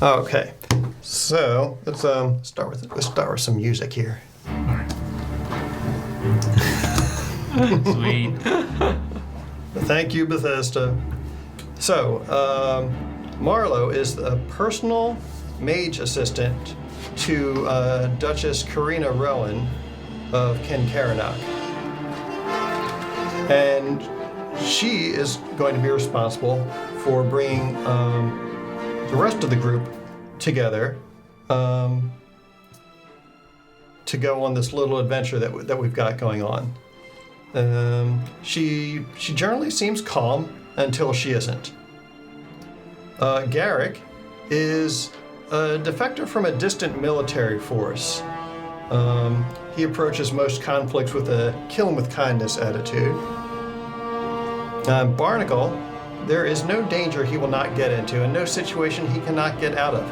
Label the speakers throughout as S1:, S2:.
S1: Okay, so let's start with some music here.
S2: Sweet.
S1: Thank you, Bethesda. So, Marlowe is the personal mage assistant to Duchess Karina Rowan of Kenkaranok. And she is going to be responsible for bringing the rest of the group together to go on this little adventure that we've got going on. She generally seems calm until she isn't. Garrick is a defector from a distant military force. He approaches most conflicts with a kill 'em with kindness attitude. Barnacle, there is no danger he will not get into and no situation he cannot get out of.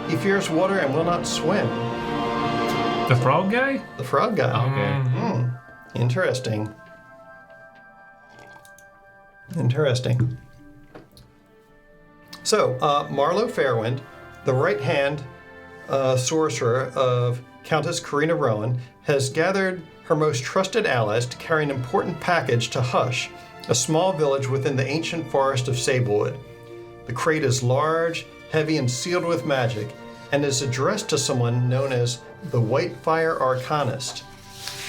S1: He fears water and will not swim.
S2: The frog guy?
S1: The frog guy.
S2: Okay.
S1: Interesting. So, Marlowe Fairwind, the right-hand sorcerer of Countess Karina Rowan, has gathered her most trusted allies to carry an important package to Hush, a small village within the ancient forest of Sablewood. The crate is large, heavy, and sealed with magic, and is addressed to someone known as the Whitefire Arcanist.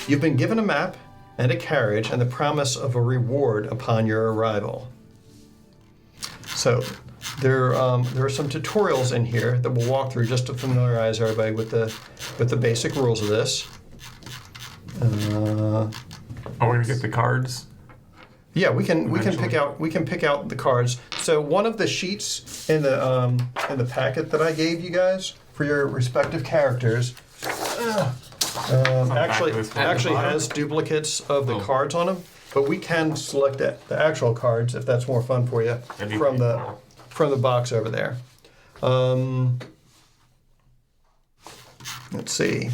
S1: You've been given a map and a carriage and the promise of a reward upon your arrival. So, there are some tutorials in here that we'll walk through just to familiarize everybody with the basic rules of this.
S2: Are we gonna get the cards?
S1: Yeah, we can pick out the cards. So one of the sheets in the packet that I gave you guys for your respective characters actually has duplicates of the cards on them, but we can select the actual cards if that's more fun for you from the box over there. Let's see.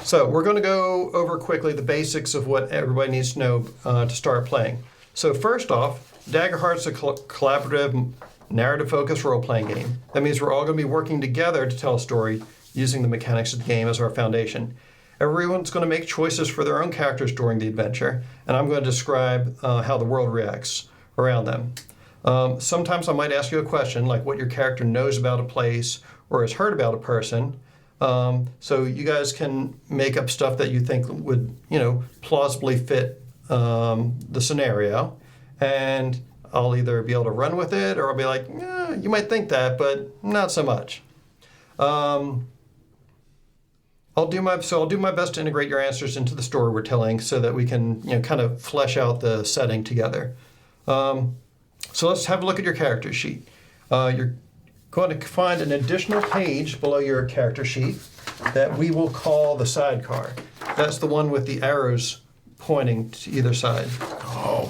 S1: So we're going to go over quickly the basics of what everybody needs to know to start playing. So first off, Daggerheart's a collaborative, narrative-focused role-playing game. That means we're all going to be working together to tell a story using the mechanics of the game as our foundation. Everyone's going to make choices for their own characters during the adventure, and I'm going to describe how the world reacts around them. Sometimes I might ask you a question, like what your character knows about a place or has heard about a person. So you guys can make up stuff that you think would, plausibly fit the scenario, and I'll either be able to run with it, or I'll be like, you might think that, but not so much. I'll do my best to integrate your answers into the story we're telling, so that we can, kind of flesh out the setting together. So let's have a look at your character sheet. You're going to find an additional page below your character sheet that we will call the sidecar. That's the one with the arrows pointing to either side. Oh.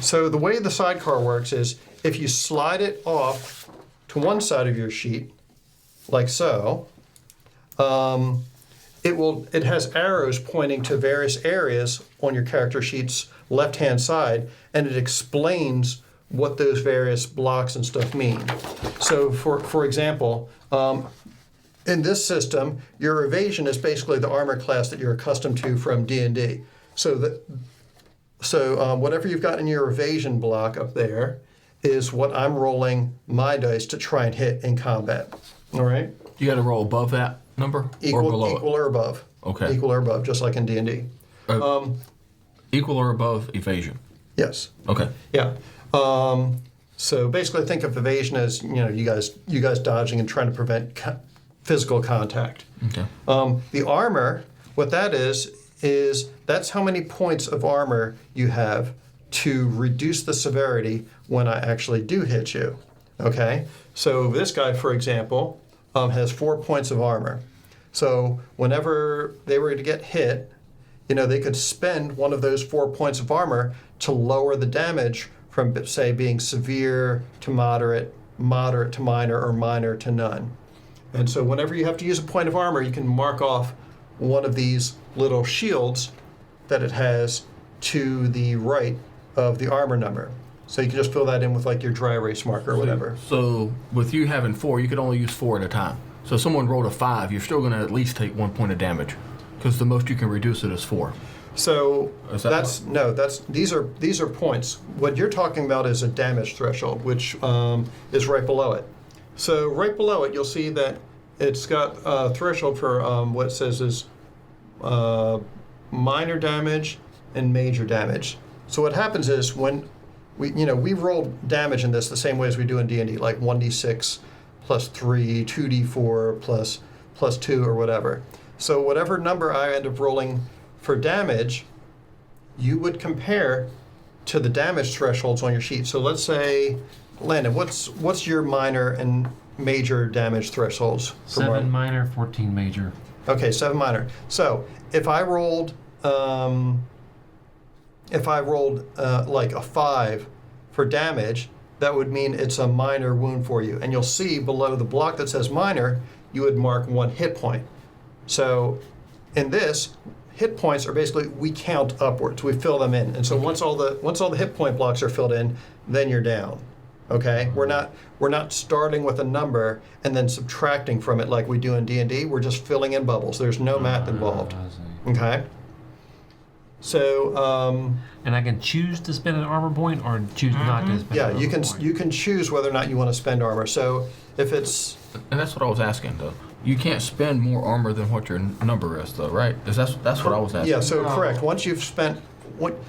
S1: So the way the sidecar works is if you slide it off to one side of your sheet, like so, it has arrows pointing to various areas on your character sheet's left-hand side, and it explains what those various blocks and stuff mean. So for example, in this system, your evasion is basically the armor class that you're accustomed to from D&D. So whatever you've got in your evasion block up there is what I'm rolling my dice to try and hit in combat. All right?
S3: You got to roll above that number or below it?
S1: Equal or above.
S3: Okay.
S1: Equal or above, just like in D&D.
S3: Equal or above evasion?
S1: Yes.
S3: Okay.
S1: Yeah. So basically think of evasion as, you guys dodging and trying to prevent physical contact.
S3: Okay.
S1: The armor, what that is that's how many points of armor you have to reduce the severity when I actually do hit you. Okay? So this guy, for example, has 4 points of armor. So whenever they were to get hit, they could spend one of those 4 points of armor to lower the damage from, say, being severe to moderate, moderate to minor, or minor to none. And so whenever you have to use a point of armor, you can mark off one of these little shields that it has to the right of the armor number. So you can just fill that in with like your dry erase marker or whatever.
S3: So with you having 4, you could only use 4 at a time. So if someone rolled a 5, you're still going to at least take 1 point of damage, because the most you can reduce it is 4.
S1: So
S3: Is that
S1: these are points. What you're talking about is a damage threshold, which is right below it. So right below it, you'll see that it's got a threshold for what it says is minor damage and major damage. So what happens is when we roll damage in this the same way as we do in D&D, like 1d6 plus 3, 2d4 plus 2 or whatever. So whatever number I end up rolling for damage, you would compare to the damage thresholds on your sheet. So let's say, Landon, what's your minor and major damage thresholds? For
S4: 7 minor, 14 major.
S1: Okay, 7 minor. So if I rolled like a 5 for damage, that would mean it's a minor wound for you. And you'll see below the block that says minor, you would mark 1 hit point. So in this, hit points are basically, we count upwards. We fill them in. And so once all the hit point blocks are filled in, then you're down. Okay? We're not starting with a number and then subtracting from it like we do in D&D. We're just filling in bubbles. There's no math involved.
S4: I see.
S1: Okay? So
S4: And I can choose to spend an armor point or choose not to spend
S1: yeah,
S4: an
S1: you
S4: armor
S1: can
S4: point.
S1: you can choose whether or not you want to spend armor. So if it's
S3: And that's what I was asking, though. You can't spend more armor than what your number is, though, right? That's what I was asking.
S1: yeah, so correct. Once you've spent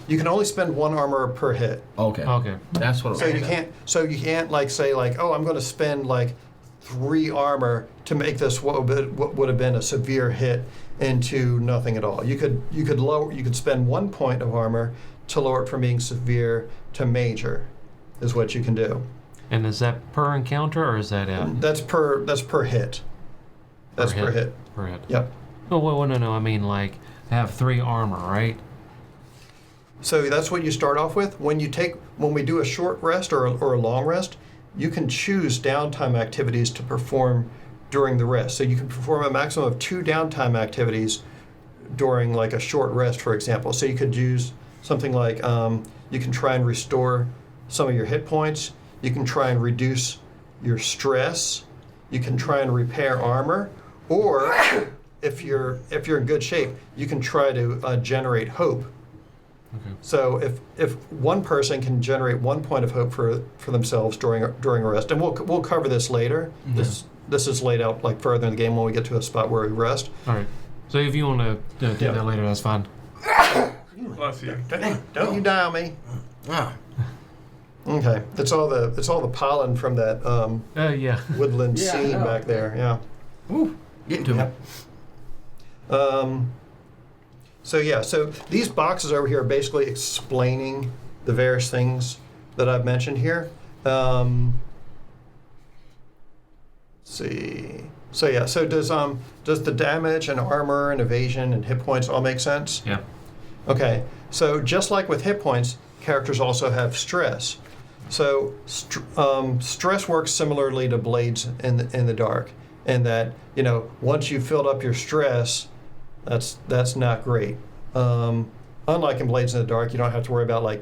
S1: you can only spend 1 armor per hit.
S3: Okay.
S4: Okay.
S3: That's what I was
S1: So
S3: asking.
S1: you can't like say like, oh, I'm going to spend like 3 armor to make this what would have been a severe hit into nothing at all. You could spend 1 point of armor to lower it from being severe to major, is what you can do.
S4: And is that per encounter or is that
S1: That's per hit. That's per hit.
S4: Per hit.
S1: Yep.
S4: Oh, wait, no. I mean, like, I have 3 armor, right?
S1: So that's what you start off with. When we do a short rest or a long rest, you can choose downtime activities to perform during the rest. So you can perform a maximum of 2 downtime activities during like a short rest, for example. So you could use something like you can try and restore some of your hit points. You can try and reduce your stress. You can try and repair armor, or if you're in good shape, you can try to generate hope.
S4: Okay.
S1: So if one person can generate 1 point of hope for themselves during a rest, and we'll cover this later. This is laid out like further in the game when we get to a spot where we rest.
S4: All right. So if you want to do that later, that's fine.
S2: Bless you.
S1: Don't you die on me.
S3: Ah.
S1: Okay, it's all the pollen from that
S4: Yeah.
S1: woodland
S3: Yeah, I
S1: scene
S3: know.
S1: back there. Yeah.
S3: Woo. Getting to me.
S1: Yep. So these boxes over here are basically explaining the various things that I've mentioned here. Let's see. So yeah. So does the damage and armor and evasion and hit points all make sense?
S4: Yeah.
S1: Okay. So just like with hit points, characters also have stress. So stress works similarly to blades in the dark, in that once you've filled up your stress, that's not great. Unlike in Blades in the Dark, you don't have to worry about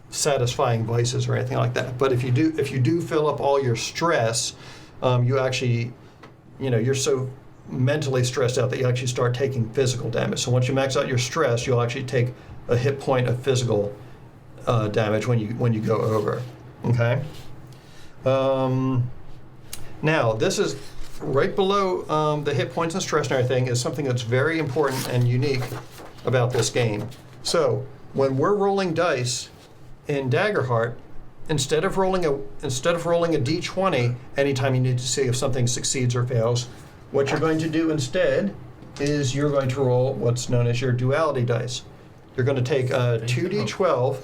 S1: satisfying vices or anything like that. But if you do fill up all your stress, you actually, you're so mentally stressed out that you actually start taking physical damage. So once you max out your stress, you'll actually take a hit point of physical damage when you go over. Okay. Now this is right below the hit points and stress and everything is something that's very important and unique about this game. So when we're rolling dice in Daggerheart, instead of rolling a d20 anytime you need to see if something succeeds or fails, what you're going to do instead is you're going to roll what's known as your duality dice. You're going to take a 2d12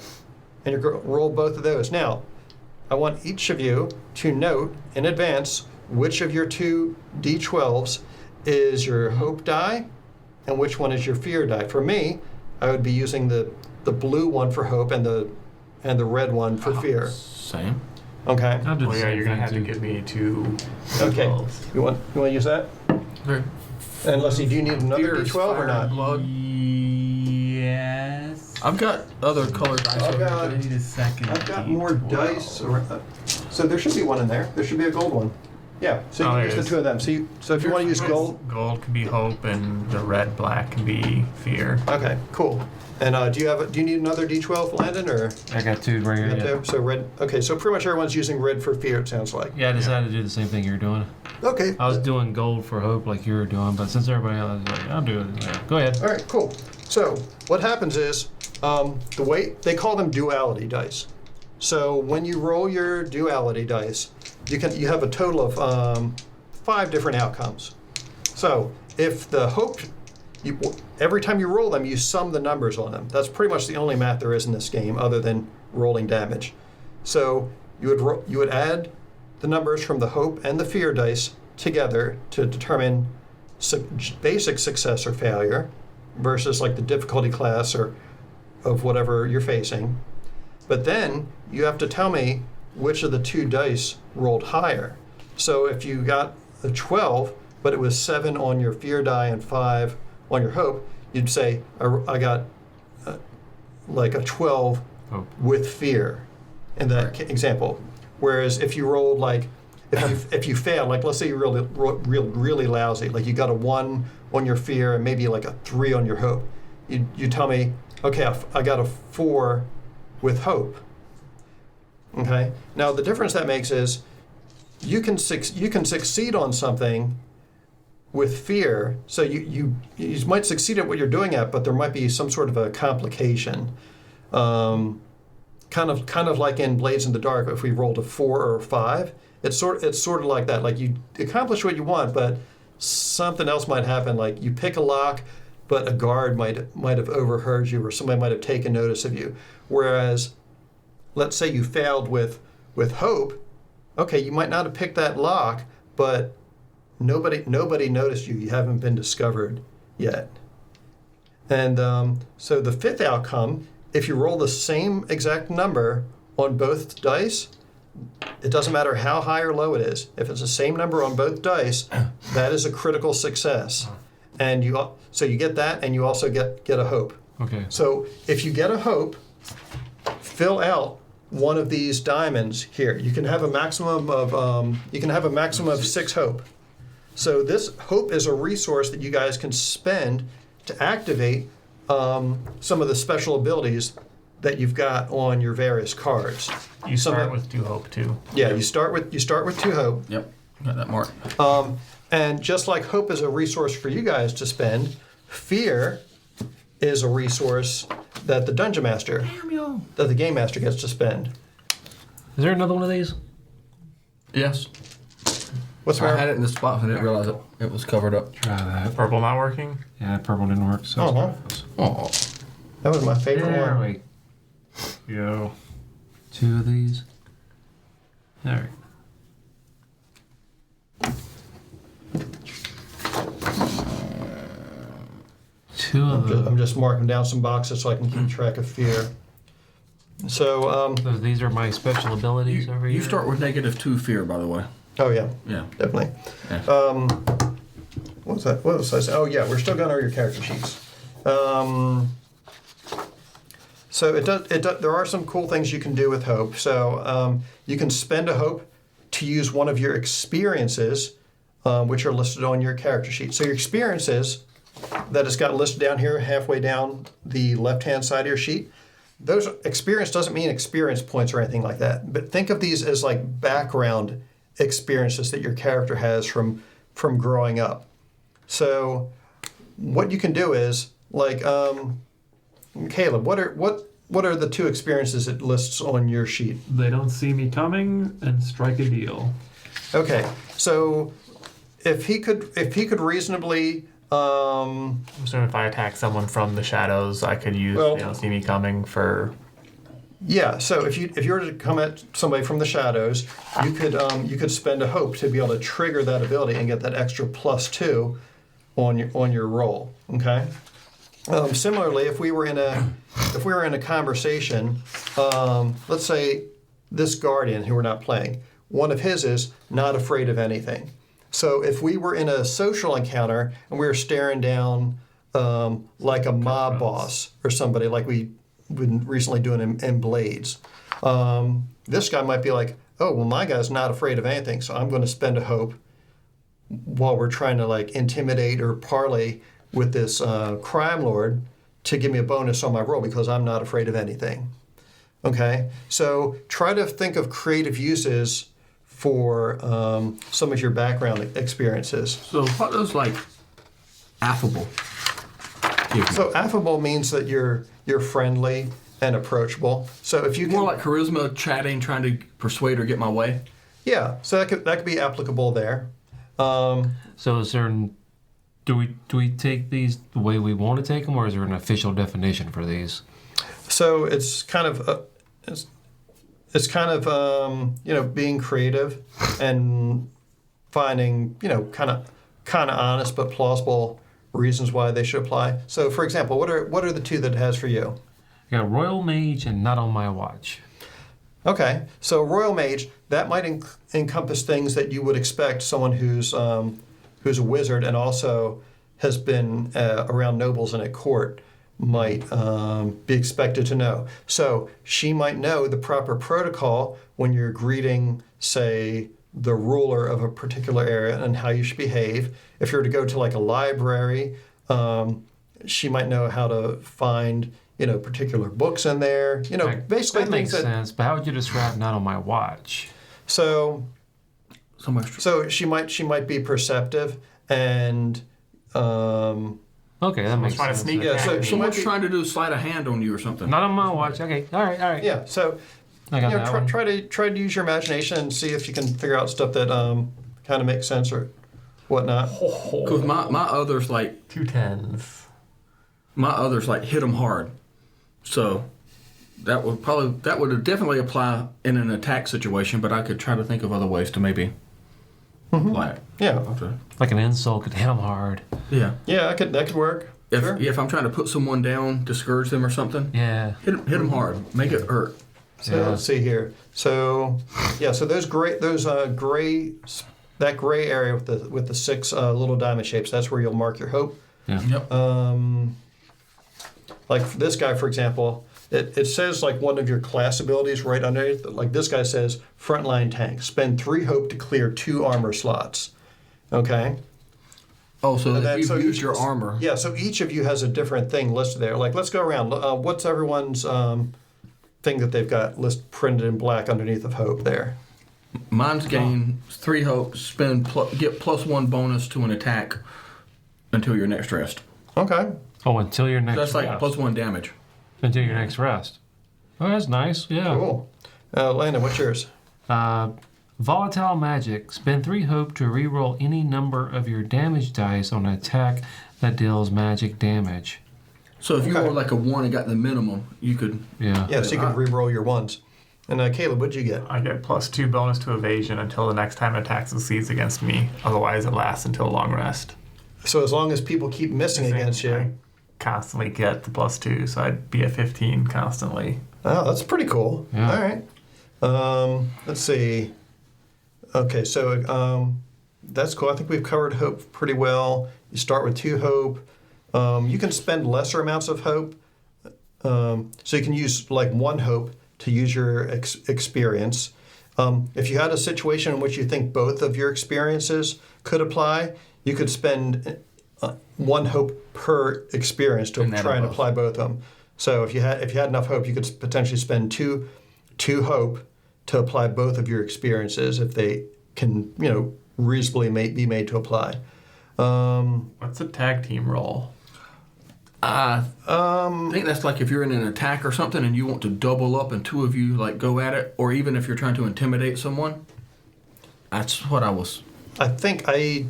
S1: and you're going to roll both of those. Now, I want each of you to note in advance which of your 2 d12s is your hope die and which one is your fear die. For me, I would be using the blue one for hope and the red one for fear.
S3: Same.
S1: Okay.
S4: I'll do the
S2: Well, yeah,
S4: same
S2: you're gonna
S4: thing,
S2: have to
S4: too.
S2: give me 2.
S1: Okay.
S2: 12s.
S1: You want to use that?
S3: Okay.
S1: And Leslie, do you need another
S3: Fear is
S1: d12 or
S3: fire
S1: not?
S3: and blood.
S5: Yes.
S3: I've got other colored dice.
S1: I've
S3: over here.
S1: got-
S2: I need a second.
S1: I've got more dice. So there should be one in there. There should be a gold one. Yeah, so you
S2: Oh,
S1: can
S2: there
S1: use
S2: it
S1: the
S2: is.
S1: two of them. So if you want to use gold,
S2: Gold can be hope, and the red black can be fear.
S1: okay, cool. And do you need another D12, Landon, or
S4: I got 2 right
S1: you
S4: here.
S1: got
S4: Yeah.
S1: two? So red. Okay, so pretty much everyone's using red for fear. It sounds like.
S4: Yeah, I decided to do the same thing you're doing.
S1: Okay.
S4: I was doing gold for hope like you were doing, but since everybody else is like, I'll do it. Yeah, go ahead.
S1: All right, cool. So what happens is the way they call them duality dice. So when you roll your duality dice, you have a total of 5 different outcomes. So if the hope, every time you roll them, you sum the numbers on them. That's pretty much the only math there is in this game, other than rolling damage. So you would add the numbers from the hope and the fear dice together to determine basic success or failure versus like the difficulty class or of whatever you're facing. But then you have to tell me which of the 2 dice rolled higher. So if you got a 12, but it was 7 on your fear die and 5 on your hope, you'd say, I got like a 12
S4: Hope.
S1: with fear in that example. Whereas if you rolled like, if you failed, like let's say you really lousy, like you got a 1 on your fear and maybe like a 3 on your hope, you tell me, okay, I got a 4 with hope. Okay. Now the difference that makes is you can succeed on something with fear. So you might succeed at what you're doing at, but there might be some sort of a complication. Kind of like in Blades in the Dark. If we rolled a 4 or a 5, it's sort of like that. Like you accomplish what you want, but something else might happen. Like you pick a lock, but a guard might have overheard you, or somebody might have taken notice of you. Whereas, let's say you failed with hope. Okay, you might not have picked that lock, but nobody noticed you. You haven't been discovered yet. And so the 5th outcome, if you roll the same exact number on both dice, it doesn't matter how high or low it is. If it's the same number on both dice, that is a critical success. And you get that, and you also get a hope.
S4: Okay.
S1: So if you get a hope, fill out one of these diamonds here. You can have a maximum of 6 hope. So this hope is a resource that you guys can spend to activate some of the special abilities that you've got on your various cards.
S2: You start with 2 hope too.
S1: Yeah, you start with 2 hope.
S3: Yep, got that mark.
S1: And just like hope is a resource for you guys to spend, fear is a resource that the dungeon master, that the game master gets to spend.
S4: Is there another one of these?
S3: Yes.
S1: What's the
S3: I
S1: matter?
S3: had it in the spot and I didn't realize it was covered up.
S4: Try that.
S2: Purple not working?
S4: Yeah, purple didn't work. So
S1: Uh-huh.
S3: Oh,
S1: That was my favorite
S4: there
S1: one.
S4: we
S2: Yo.
S4: 2 of these. All right. Two of
S1: I'm
S4: them.
S1: just marking down some boxes so I can keep track of fear. So,
S4: So these are my special abilities over here.
S3: you start with -2 fear, by the way.
S1: oh yeah,
S3: Yeah.
S1: definitely.
S3: Yeah.
S1: What was that? What was I saying? Oh yeah, we're still going over your character sheets. So it does. There are some cool things you can do with hope. So you can spend a hope to use one of your experiences, which are listed on your character sheet. So your experiences that it's got listed down here, halfway down the left-hand side of your sheet. Those experience doesn't mean experience points or anything like that. But think of these as like background experiences that your character has from growing up. So what you can do is like Caleb, what are the 2 experiences it lists on your sheet?
S2: They don't see me coming and strike a deal.
S1: Okay, so if he could reasonably
S2: I'm assuming if I attack someone from the shadows, I could use
S1: Well-
S2: they don't see me coming for.
S1: yeah, so if you were to come at somebody from the shadows, you could spend a hope to be able to trigger that ability and get that extra +2 on your roll. Okay. Similarly, if we were in a conversation, let's say this guardian who we're not playing, one of his is not afraid of anything. So if we were in a social encounter and we were staring down like a mob boss or somebody, like we been recently doing in Blades. This guy might be like, oh, well, my guy's not afraid of anything, so I'm going to spend a hope while we're trying to like intimidate or parley with this crime lord to give me a bonus on my roll because I'm not afraid of anything. Okay, so try to think of creative uses for some of your background experiences.
S3: So what does like affable give me?
S1: So affable means that you're friendly and approachable. So if you can,
S3: More like charisma, chatting, trying to persuade or get my way.
S1: yeah, so that could be applicable there.
S4: So is there, do we take these the way we want to take them, or is there an official definition for these?
S1: So it's kind of being creative and finding kind of honest but plausible reasons why they should apply. So for example, what are the two that it has for you?
S4: I got Royal Mage and Not on My Watch.
S1: Okay, so Royal Mage, that might encompass things that you would expect someone who's a wizard and also has been around nobles and at court might be expected to know. So she might know the proper protocol when you're greeting, say, the ruler of a particular area and how you should behave. If you're to go to like a library, she might know how to find particular books in there. Basically
S4: that makes sense. But how would you describe Not on My Watch?
S1: So she might be perceptive and
S4: Okay, that makes
S2: trying to
S4: sense.
S2: sneak
S1: yeah. So
S2: attack
S1: she
S2: me.
S1: might
S3: Someone's
S1: be,
S3: trying to do sleight of hand on you or something.
S4: Not on My Watch. Okay, all right.
S1: yeah. So
S4: I got that one.
S1: try to use your imagination and see if you can figure out stuff that kind of makes sense or whatnot.
S3: Because my others like
S2: 2 10s.
S3: hit them hard. So that would definitely apply in an attack situation, but I could try to think of other ways to maybe apply it.
S1: Yeah,
S3: Okay.
S4: Like an insult could hit them hard.
S3: Yeah.
S1: that could work.
S3: If I'm trying to put someone down, discourage them or something,
S4: Yeah.
S3: hit them hard, make it hurt.
S1: So let's see here. So so that gray area with the 6 little diamond shapes, that's where you'll mark your hope.
S4: Yeah.
S3: Yep.
S1: Like for this guy, for example, it says like one of your class abilities right underneath. Like this guy says, frontline tank. Spend 3 hope to clear 2 armor slots. Okay.
S3: Oh, so
S1: And then-
S3: if you've
S1: so
S3: used
S1: each-
S3: your armor.
S1: Yeah. So each of you has a different thing listed there. Like let's go around. What's everyone's thing that they've got printed in black underneath of hope there?
S3: Mine's gain 3 hope, get +1 bonus to an attack until your next rest.
S1: Okay.
S4: Oh, until your next
S3: That's like
S4: rest.
S3: +1 damage.
S4: Until your next rest. Oh, that's nice. Yeah.
S1: Cool. Landon, what's yours?
S4: Volatile Magic. Spend 3 hope to reroll any number of your damage dice on an attack that deals magic damage.
S3: So if you
S1: Okay.
S3: rolled like a 1 and got the minimum, you could.
S4: Yeah.
S1: Yeah, so you can re-roll your ones. And Caleb, what'd you get?
S2: I get +2 bonus to evasion until the next time an attack succeeds against me. Otherwise, it lasts until a long rest.
S1: So as long as people keep missing against
S2: I
S1: you.
S2: constantly get the +2, so I'd be at 15 constantly.
S1: Oh, that's pretty cool.
S4: Yeah.
S1: All right. Let's see. Okay, so that's cool. I think we've covered hope pretty well. You start with 2 hope. You can spend lesser amounts of hope. So you can use like 1 hope to use your experience. If you had a situation in which you think both of your experiences could apply, you could spend 1 hope per experience to
S3: And add
S1: try and
S3: both.
S1: apply both of them. So if you had enough hope, you could potentially spend two hope to apply both of your experiences if they can reasonably be made to apply.
S2: What's a tag team roll?
S3: I think that's like if you're in an attack or something and you want to double up and 2 of you like go at it, or even if you're trying to intimidate someone. That's what I was.
S1: I think I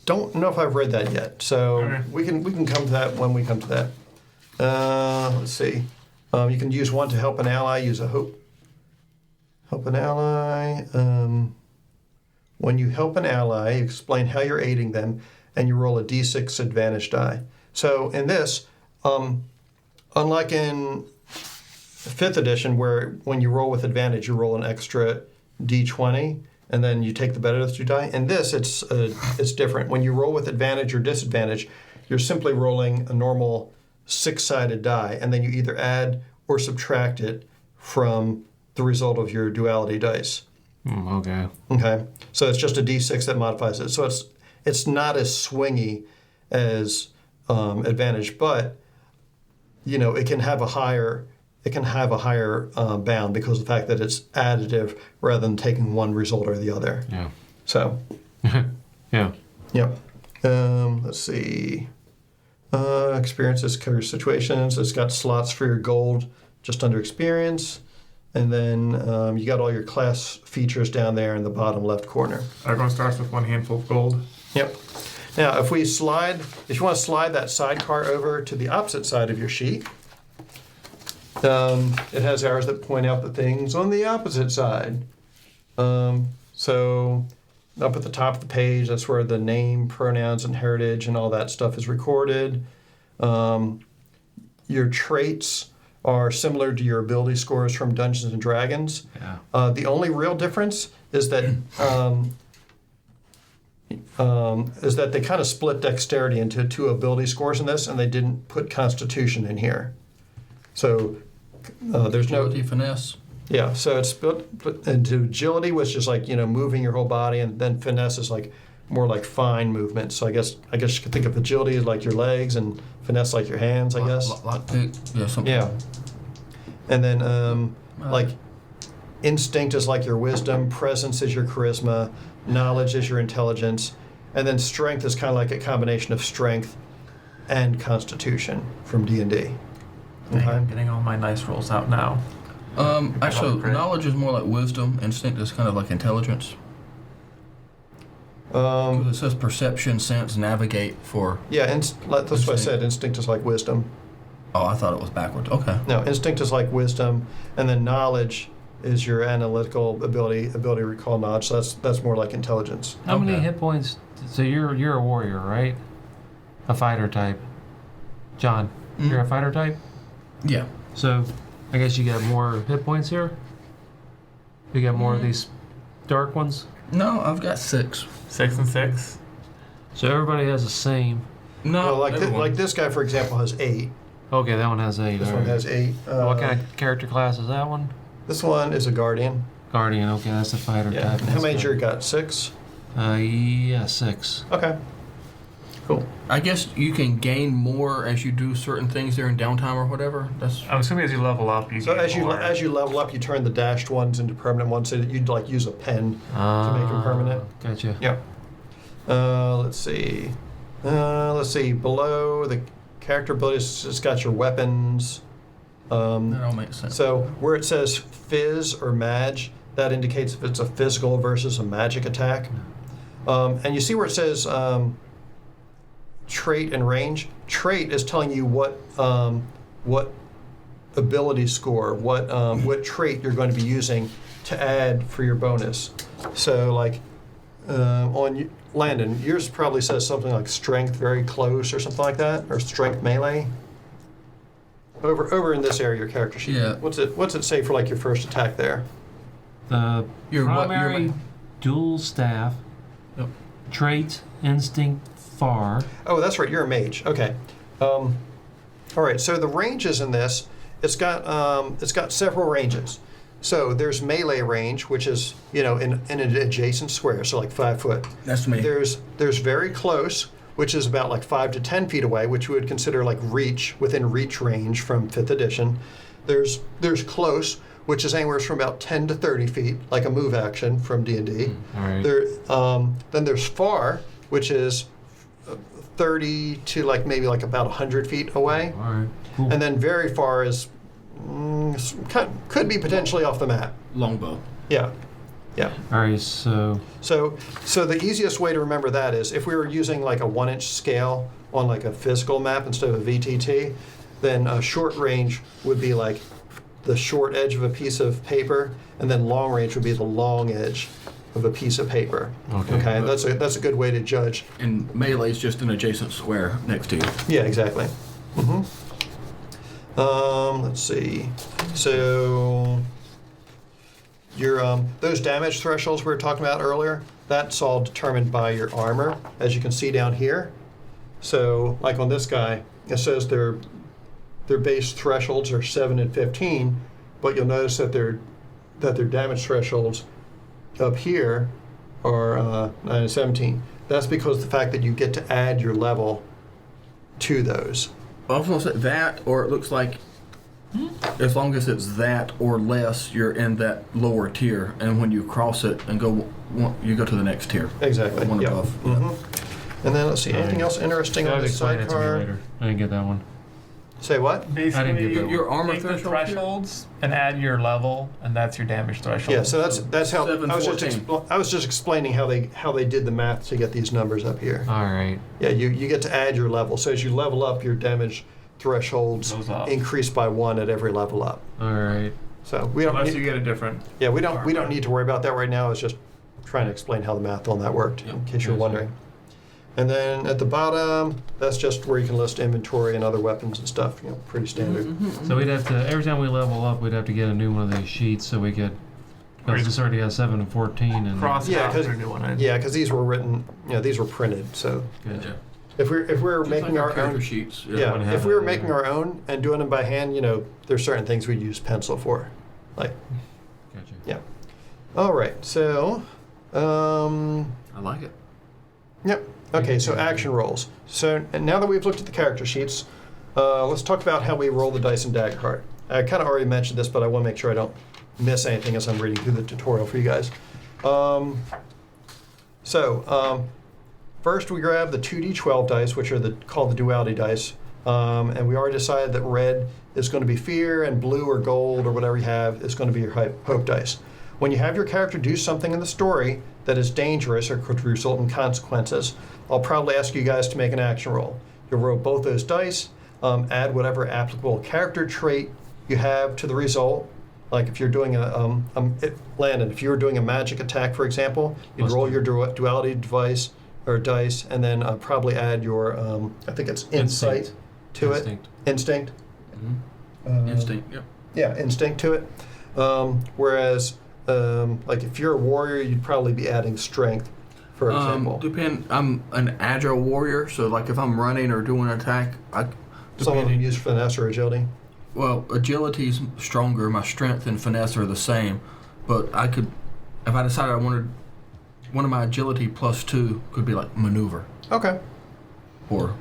S1: don't know if I've read that yet, so
S2: Okay.
S1: we can come to that when we come to that. Let's see. You can use 1 to help an ally. Use a hope. Help an ally. When you help an ally, you explain how you're aiding them, and you roll a d6 advantage die. So in this, unlike in 5th edition, where when you roll with advantage, you roll an extra d20, and then you take the better of the 2 die. In this, it's different. When you roll with advantage or disadvantage, you're simply rolling a normal 6-sided die, and then you either add or subtract it from the result of your duality dice.
S4: Okay.
S1: Okay, so it's just a d6 that modifies it. So it's not as swingy as advantage, but it can have a higher bound because of the fact that it's additive rather than taking one result or the other.
S4: Yeah.
S1: So,
S4: Yeah.
S1: yep. Let's see. Experiences cover situations. It's got slots for your gold just under experience. And then you got all your class features down there in the bottom left corner.
S2: Everyone starts with 1 handful of gold.
S1: Yep. Now, if you want to slide that sidecar over to the opposite side of your sheet, it has arrows that point out the things on the opposite side. So up at the top of the page, that's where the name, pronouns, and heritage and all that stuff is recorded. Your traits are similar to your ability scores from Dungeons and Dragons.
S4: Yeah.
S1: The only real difference is that they kind of split dexterity into 2 ability scores in this, and they didn't put Constitution in here. So there's no
S3: Agility, finesse.
S1: Yeah. So it's split into agility, which is like moving your whole body, and then finesse is like more like fine movement. So I guess you could think of agility as like your legs and finesse like your hands. I guess.
S3: Lockpick. Yeah. Something.
S1: Yeah. And then like instinct is like your wisdom, presence is your charisma, knowledge is your intelligence, and then strength is kind of like a combination of strength and constitution from D&D.
S2: I'm getting all my nice rolls out now.
S3: Actually, knowledge is more like wisdom. Instinct is kind of like intelligence. 'Cause it says perception, sense, navigate for.
S1: Yeah, that's what I said. Instinct is like wisdom.
S3: Oh, I thought it was backwards. Okay.
S1: No, instinct is like wisdom, and then knowledge is your analytical ability to recall knowledge. So that's more like intelligence.
S4: How many
S3: Okay.
S4: hit points? So you're a warrior, right? A fighter type. John, you're a fighter type.
S3: Yeah.
S4: So I guess you got more hit points here. You got more of these dark ones.
S3: No, I've got 6.
S2: 6 and 6.
S4: So everybody has the same.
S3: No,
S1: Well,
S3: everyone.
S1: like this guy, for example, has 8.
S4: Okay, that one has 8.
S1: This
S4: all
S1: one
S4: right.
S1: has 8.
S4: What kind of character class is that one?
S1: This one is a guardian.
S4: Guardian. Okay, that's a fighter
S1: Yeah.
S4: type.
S1: How
S4: That's
S1: many
S4: good.
S1: you got? 6.
S4: Yeah, 6.
S1: Okay. Cool.
S3: I guess you can gain more as you do certain things during downtime or whatever. That's
S2: I'm assuming as you level up, you
S1: So
S2: get
S1: as you
S2: more.
S1: level up, you turn the dashed ones into permanent ones, so that you'd like use a pen to make them permanent.
S4: Gotcha.
S1: Yep. Let's see. Below the character abilities, it's got your weapons.
S3: that all makes sense.
S1: So where it says fizz or mag, that indicates if it's a physical versus a magic attack. And you see where it says trait and range. Trait is telling you what ability score, what trait you're going to be using to add for your bonus. So like Landon, yours probably says something like strength very close or something like that, or strength melee. Over in this area, your character sheet.
S3: Yeah.
S1: What's it say for like your first attack there?
S4: The
S3: Your what- your
S4: primary
S3: ma-
S4: dual staff,
S3: Yep.
S4: trait, instinct, far.
S1: Oh, that's right. You're a mage. Okay. All right. So the ranges in this, it's got several ranges. So there's melee range, which is in an adjacent square, so like 5 foot.
S3: That's me.
S1: There's very close, which is about like 5 to 10 feet away, which we would consider like within reach range from 5th edition. There's close, which is anywhere from about 10 to 30 feet, like a move action from D&D.
S4: All right.
S1: Then there's far, which is 30 to like maybe like about 100 feet away.
S4: All right. Cool.
S1: And then very far is could be potentially off the map.
S3: Longbow.
S1: Yeah. Yeah.
S4: All right. So
S1: So the easiest way to remember that is if we were using like a 1-inch scale on like a physical map instead of a VTT, then a short range would be like the short edge of a piece of paper, and then long range would be the long edge of a piece of paper.
S4: Okay.
S1: That's a good way to judge.
S3: And melee is just an adjacent square next to you.
S1: Yeah, exactly. Let's see. So your those damage thresholds we were talking about earlier, that's all determined by your armor, as you can see down here. So like on this guy, it says they're their base thresholds are 7 and 15, but you'll notice that their damage thresholds up here are 9 and 17. That's because of the fact that you get to add your level to those.
S3: I was going to say that, or it looks like as long as it's that or less, you're in that lower tier, and when you cross it and you go to the next tier.
S1: Exactly.
S3: One
S1: Yep.
S3: above.
S1: Mm-hmm. And then let's see, anything else interesting on
S4: Guys,
S1: the
S4: explain it to me
S1: sidecar?
S4: later. I didn't get that one.
S1: Say what?
S2: Basically,
S4: get that one.
S3: Your armor
S2: take the
S3: threshold?
S2: thresholds and add your level, and that's your damage threshold.
S1: Yeah, so that's how
S3: 7,
S1: I was just
S3: 14.
S1: I was just explaining how they did the math to get these numbers up here.
S4: All right.
S1: Yeah, you get to add your level. So as you level up, your damage thresholds
S2: Goes up.
S1: increase by 1 at every level up.
S4: All right.
S1: So we don't
S2: Unless you
S1: need,
S2: get a different.
S1: we don't need to worry about that right now. I was just trying to explain how the math on that worked, in case you're
S4: Yes,
S1: wondering. And then at the bottom, that's just where you can list inventory and other weapons and stuff. Pretty standard.
S4: So we'd have to, every time we level up, we'd have to get a new one of these sheets so we could, because this already has 7 and 14. And
S2: Cross it
S1: Yeah,
S2: out
S1: 'cause-
S2: for a new one.
S1: Yeah, because these were written, these were printed. So
S4: Good.
S1: if we're
S3: Just
S1: making
S3: like
S1: our
S3: character
S1: own
S3: sheets.
S1: Yeah,
S4: wouldn't
S1: if
S4: have
S1: we were
S4: that
S1: making
S4: either.
S1: our own and doing them by hand, there's certain things we'd use pencil for. Like,
S4: Gotcha.
S1: yeah. All right, so,
S3: I like it.
S1: yep. Okay, so action rolls. So and now that we've looked at the character sheets, let's talk about how we roll the dice in Daggerheart. I kind of already mentioned this, but I want to make sure I don't miss anything as I'm reading through the tutorial for you guys. First we grab the 2d12 dice, which are called the duality dice. And we already decided that red is going to be fear and blue or gold or whatever you have is going to be your hope dice. When you have your character do something in the story that is dangerous or could result in consequences, I'll probably ask you guys to make an action roll. You'll roll both those dice, add whatever applicable character trait you have to the result. Like if you're doing Landon, if you were doing a magic attack, for example, you'd
S4: Plus
S1: roll
S4: two.
S1: your duality device or dice, and then probably add your, I think it's insight to
S4: Instinct.
S1: it. Instinct.
S3: Instinct. Yep.
S1: Yeah, instinct to it. Whereas, like if you're a warrior, you'd probably be adding strength, for example.
S3: I'm an agile warrior, so like if I'm running or doing an attack,
S1: Some of them use finesse or agility.
S3: well, agility's stronger. My strength and finesse are the same, but I could, if I decided I wanted, one of my agility +2 could be like maneuver,
S1: Okay,
S3: or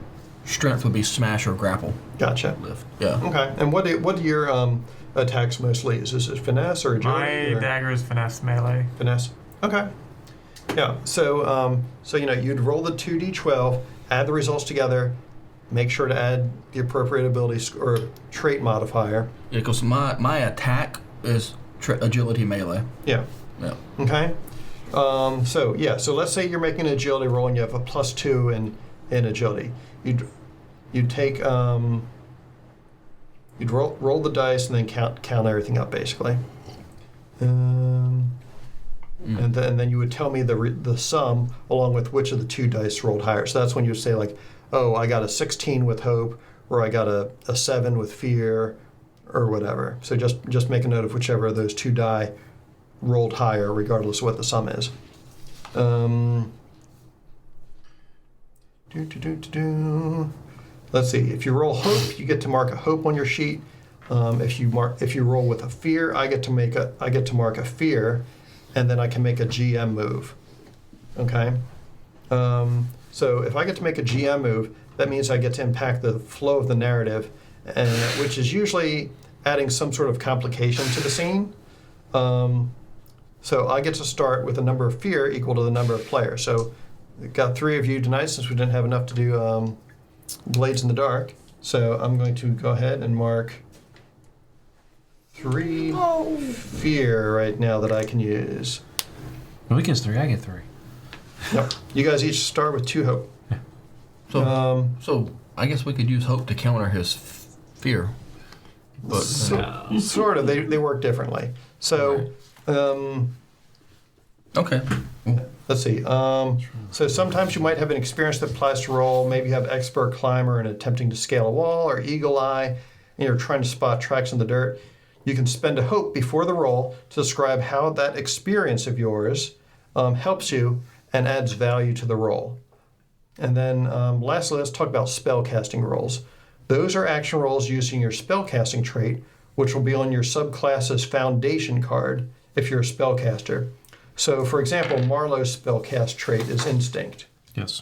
S3: strength would be smash or grapple
S1: gotcha.
S3: lift. Yeah.
S1: Okay, and what do your attacks mostly use? Is it finesse or agility?
S2: My
S1: or
S2: dagger is finesse melee.
S1: finesse. Okay. Yeah. So you'd roll the 2d12, add the results together, make sure to add the appropriate ability or trait modifier.
S3: Yeah, because my attack is agility melee.
S1: Yeah.
S3: Yeah.
S1: Okay. So let's say you're making an agility roll and you have a +2 in agility. You'd take you'd roll the dice and then count everything up basically. And then you would tell me the sum along with which of the two dice rolled higher. So that's when you would say like, oh, I got a 16 with hope, or I got a 7 with fear, or whatever. So just make a note of whichever of those two die rolled higher, regardless of what the sum is. Let's see. If you roll hope, you get to mark a hope on your sheet. If you roll with a fear, I get to mark a fear, and then I can make a GM move. Okay. So if I get to make a GM move, that means I get to impact the flow of the narrative, which is usually adding some sort of complication to the scene. So I get to start with a number of fear equal to the number of players. So we've got 3 of you tonight since we didn't have enough to do Blades in the Dark. So I'm going to go ahead and mark 3 fear right now that I can use.
S4: When we get 3, I get 3.
S1: Yep. You guys each start with 2 hope.
S3: So so I guess we could use hope to counter his fear. But
S1: Sort of. They work differently. So
S3: okay.
S1: let's see. So sometimes you might have an experience that applies to roll. Maybe you have expert climber and attempting to scale a wall, or eagle eye, and you're trying to spot tracks in the dirt. You can spend a hope before the roll to describe how that experience of yours helps you and adds value to the roll. And then lastly, let's talk about spell casting rolls. Those are action rolls using your spellcasting trait, which will be on your subclass's foundation card if you're a spellcaster. So, for example, Marlowe's spellcast trait is Instinct.
S4: Yes.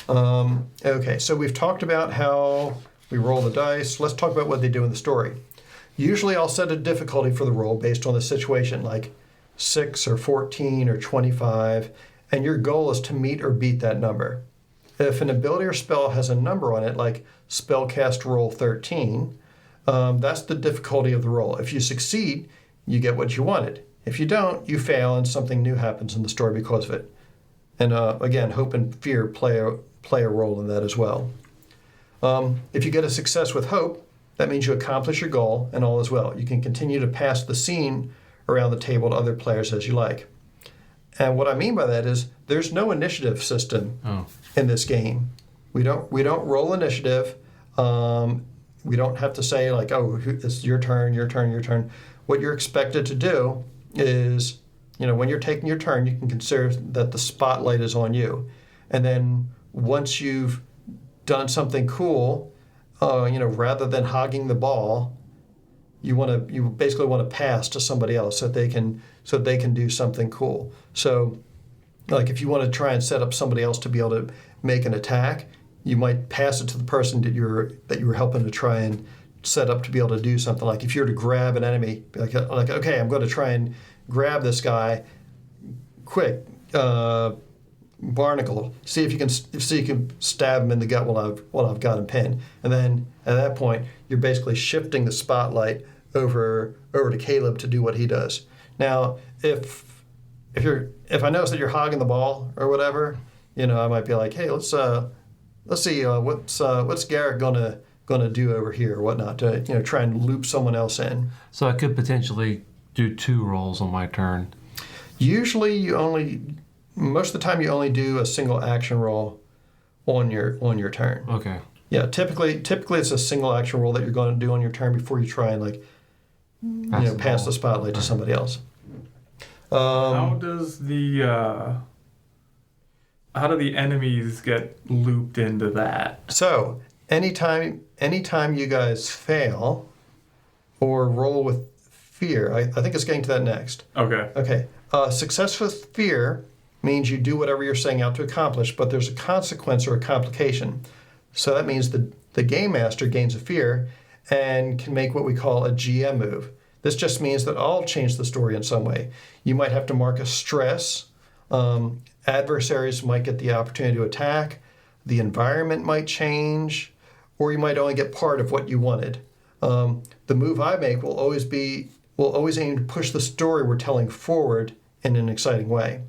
S1: Okay, so we've talked about how we roll the dice. Let's talk about what they do in the story. Usually I'll set a difficulty for the roll based on the situation, like 6 or 14 or 25, and your goal is to meet or beat that number. If an ability or spell has a number on it, like spellcast roll 13, that's the difficulty of the roll. If you succeed, you get what you wanted. If you don't, you fail and something new happens in the story because of it. And again, hope and fear play a role in that as well. If you get a success with hope, that means you accomplish your goal and all is well. You can continue to pass the scene around the table to other players as you like. And what I mean by that is there's no initiative system in this game. We don't roll initiative. We don't have to say like, oh, it's your turn, your turn, your turn. What you're expected to do is, when you're taking your turn, you can consider that the spotlight is on you. And then once you've done something cool, rather than hogging the ball, you basically want to pass to somebody else so they can do something cool. So, like if you want to try and set up somebody else to be able to make an attack, you might pass it to the person that you were helping to try and set up to be able to do something. Like if you were to grab an enemy, like okay, I'm going to try and grab this guy, quick. Barnacle. See if you can stab him in the gut while I've got him pinned, and then at that point you're basically shifting the spotlight over to Caleb to do what he does. Now, if I notice that you're hogging the ball or whatever, I might be like, hey, let's see what's Garrett gonna do over here or whatnot to try and loop someone else in.
S4: So I could potentially do 2 rolls on my turn.
S1: Usually, most of the time, you only do a single action roll on your turn.
S4: Okay.
S1: Yeah, typically it's a single action roll that you're going to do on your turn before you try and pass the spotlight to somebody else.
S2: How do the enemies get looped into that?
S1: So anytime you guys fail or roll with fear, I think it's getting to that next.
S2: Okay.
S1: Okay. Success with fear means you do whatever you're setting out to accomplish, but there's a consequence or a complication. So that means the game master gains a fear and can make what we call a GM move. This just means that I'll change the story in some way. You might have to mark a stress. Adversaries might get the opportunity to attack. The environment might change, or you might only get part of what you wanted. The move I make will always aim to push the story we're telling forward in an exciting way.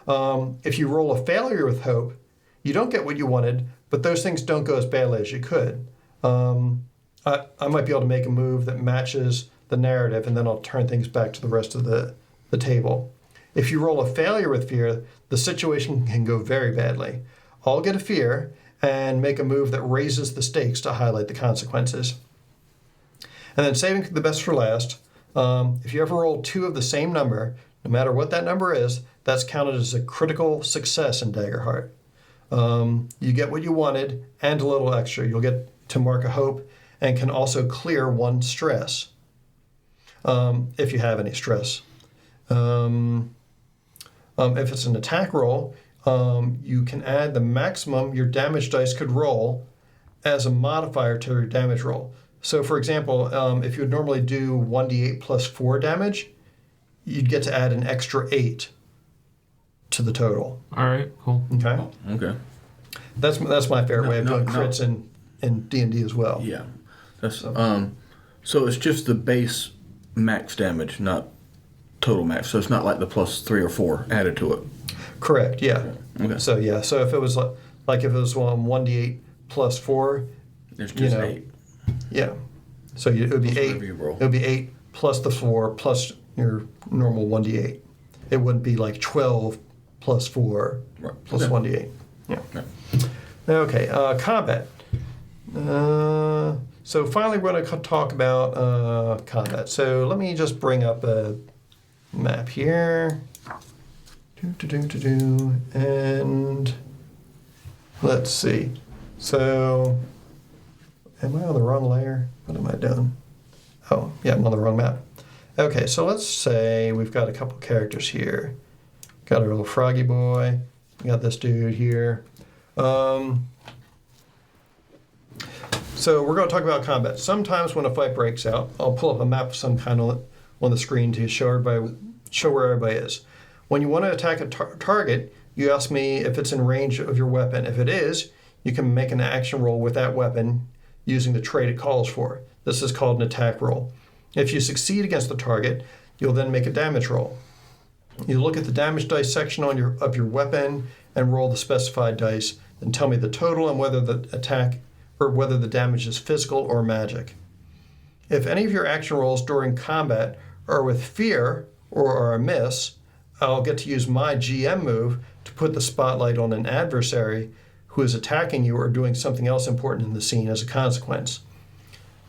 S1: If you roll a failure with hope, you don't get what you wanted, but those things don't go as badly as you could. I might be able to make a move that matches the narrative, and then I'll turn things back to the rest of the table. If you roll a failure with fear, the situation can go very badly. I'll get a fear and make a move that raises the stakes to highlight the consequences. And then saving the best for last, if you ever roll 2 of the same number, no matter what that number is, that's counted as a critical success in Daggerheart. You get what you wanted and a little extra. You'll get to mark a hope and can also clear 1 stress, if you have any stress. If it's an attack roll, you can add the maximum your damage dice could roll as a modifier to your damage roll. So for example, if you would normally do 1d8 plus 4 damage, you'd get to add an extra 8 to the total.
S4: All right, cool.
S1: Okay?
S3: Okay.
S1: That's my favorite way of doing crits in D&D as well.
S3: Yeah. That's so it's just the base max damage, not total max. So it's not like the plus 3 or 4 added to it.
S1: Correct, yeah.
S3: Okay.
S1: So if it was like if it was 1d8 plus 4,
S3: It's just 8.
S1: yeah. So it would be
S3: Plus
S1: 8.
S3: whatever you roll.
S1: It would be 8 plus the 4 plus your normal 1d8. It wouldn't be like 12 plus 4
S3: Right.
S1: plus
S3: Okay.
S1: 1d8. Yeah.
S3: Okay.
S1: Okay, combat. So finally we're going to talk about combat. So let me just bring up a map here. And let's see. So, am I on the wrong layer? What am I doing? Oh, yeah, I'm on the wrong map. Okay, so let's say we've got a couple characters here. Got our little froggy boy. We got this dude here. So we're going to talk about combat. Sometimes when a fight breaks out, I'll pull up a map of some kind on the screen to show where everybody is. When you want to attack a target, you ask me if it's in range of your weapon. If it is, you can make an action roll with that weapon using the trait it calls for. This is called an attack roll. If you succeed against the target, you'll then make a damage roll. You look at the damage dice section of your weapon and roll the specified dice, and tell me the total and whether the damage is physical or magic. If any of your action rolls during combat are with fear or are a miss, I'll get to use my GM move to put the spotlight on an adversary who is attacking you or doing something else important in the scene as a consequence.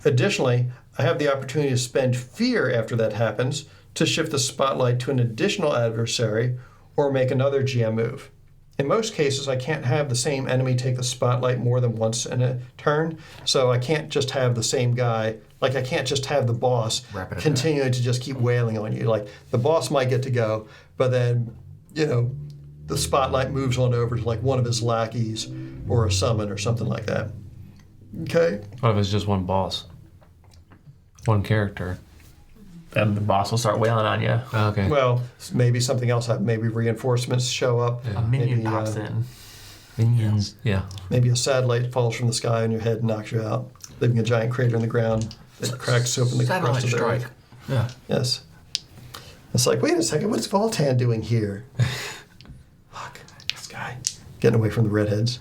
S1: Additionally, I have the opportunity to spend fear after that happens to shift the spotlight to an additional adversary or make another GM move. In most cases, I can't have the same enemy take the spotlight more than once in a turn, so I can't just have the same guy, like I can't just have the boss continuing to just keep wailing on you. Like, the boss might get to go, but then, the spotlight moves on over to like one of his lackeys or a summon or something like that. Okay?
S4: What if it's just one boss? One character.
S2: Then the boss will start wailing on you.
S4: Okay.
S1: Well, maybe something else happens. Maybe reinforcements show up.
S2: A minion
S1: Maybe,
S2: pops in.
S4: Minions. Yeah.
S1: Maybe a satellite falls from the sky on your head and knocks you out, leaving a giant crater in the ground that cracks open the
S3: Satellite
S1: crust of the
S3: strike.
S1: earth.
S3: Yeah.
S1: Yes. It's like, wait a second, what's Voltan doing here? Fuck, this guy. Getting away from the redheads.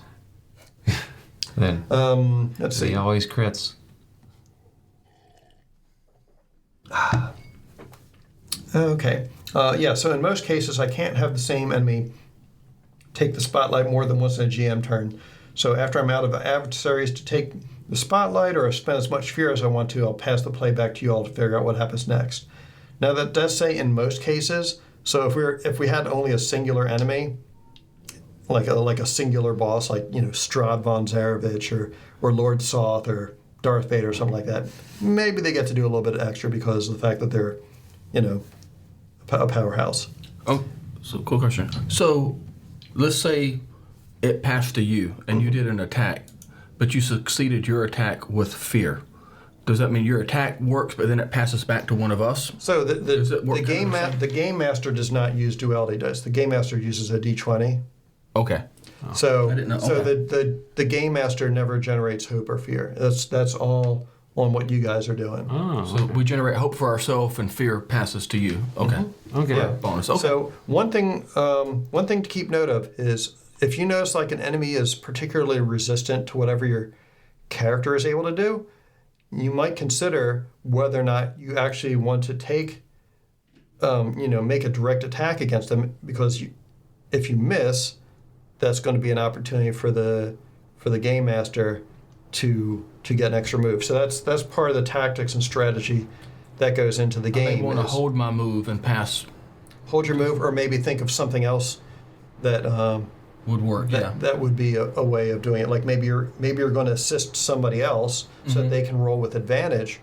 S4: Then
S1: Let's
S4: he
S1: see.
S4: always crits.
S1: Okay. So in most cases, I can't have the same enemy take the spotlight more than once in a GM turn. So after I'm out of adversaries to take the spotlight or spend as much fear as I want to, I'll pass the play back to you all to figure out what happens next. Now that does say in most cases. So if we had only a singular enemy, like a singular boss, like Strahd von Zarovich or Lord Soth or Darth Vader or something like that, maybe they get to do a little bit extra because of the fact that they're, a powerhouse.
S3: Oh, so cool question. So, let's say it passed to you and you did an attack, but you succeeded your attack with fear. Does that mean your attack works, but then it passes back to one of us?
S1: So
S3: Does it work
S1: the game master does not use duality dice. The game master uses a D20.
S3: Okay.
S1: So
S3: I didn't know.
S1: so
S3: Okay.
S1: the game master never generates hope or fear. That's all on what you guys are doing.
S4: Oh.
S3: So we generate hope for ourselves, and fear passes to you. Okay.
S4: Okay.
S1: Yeah.
S3: Bonus. Okay.
S1: So one thing to keep note of is if you notice like an enemy is particularly resistant to whatever your character is able to do, you might consider whether or not you actually want to take, make a direct attack against them, because if you miss, that's going to be an opportunity for the game master to get an extra move. So that's part of the tactics and strategy that goes into the game.
S3: I may want to
S1: is
S3: hold my move and pass.
S1: hold your move, or maybe think of something else that
S3: Would work. Yeah.
S1: that would be a way of doing it. Like maybe you're going to assist somebody else so that they can roll with advantage,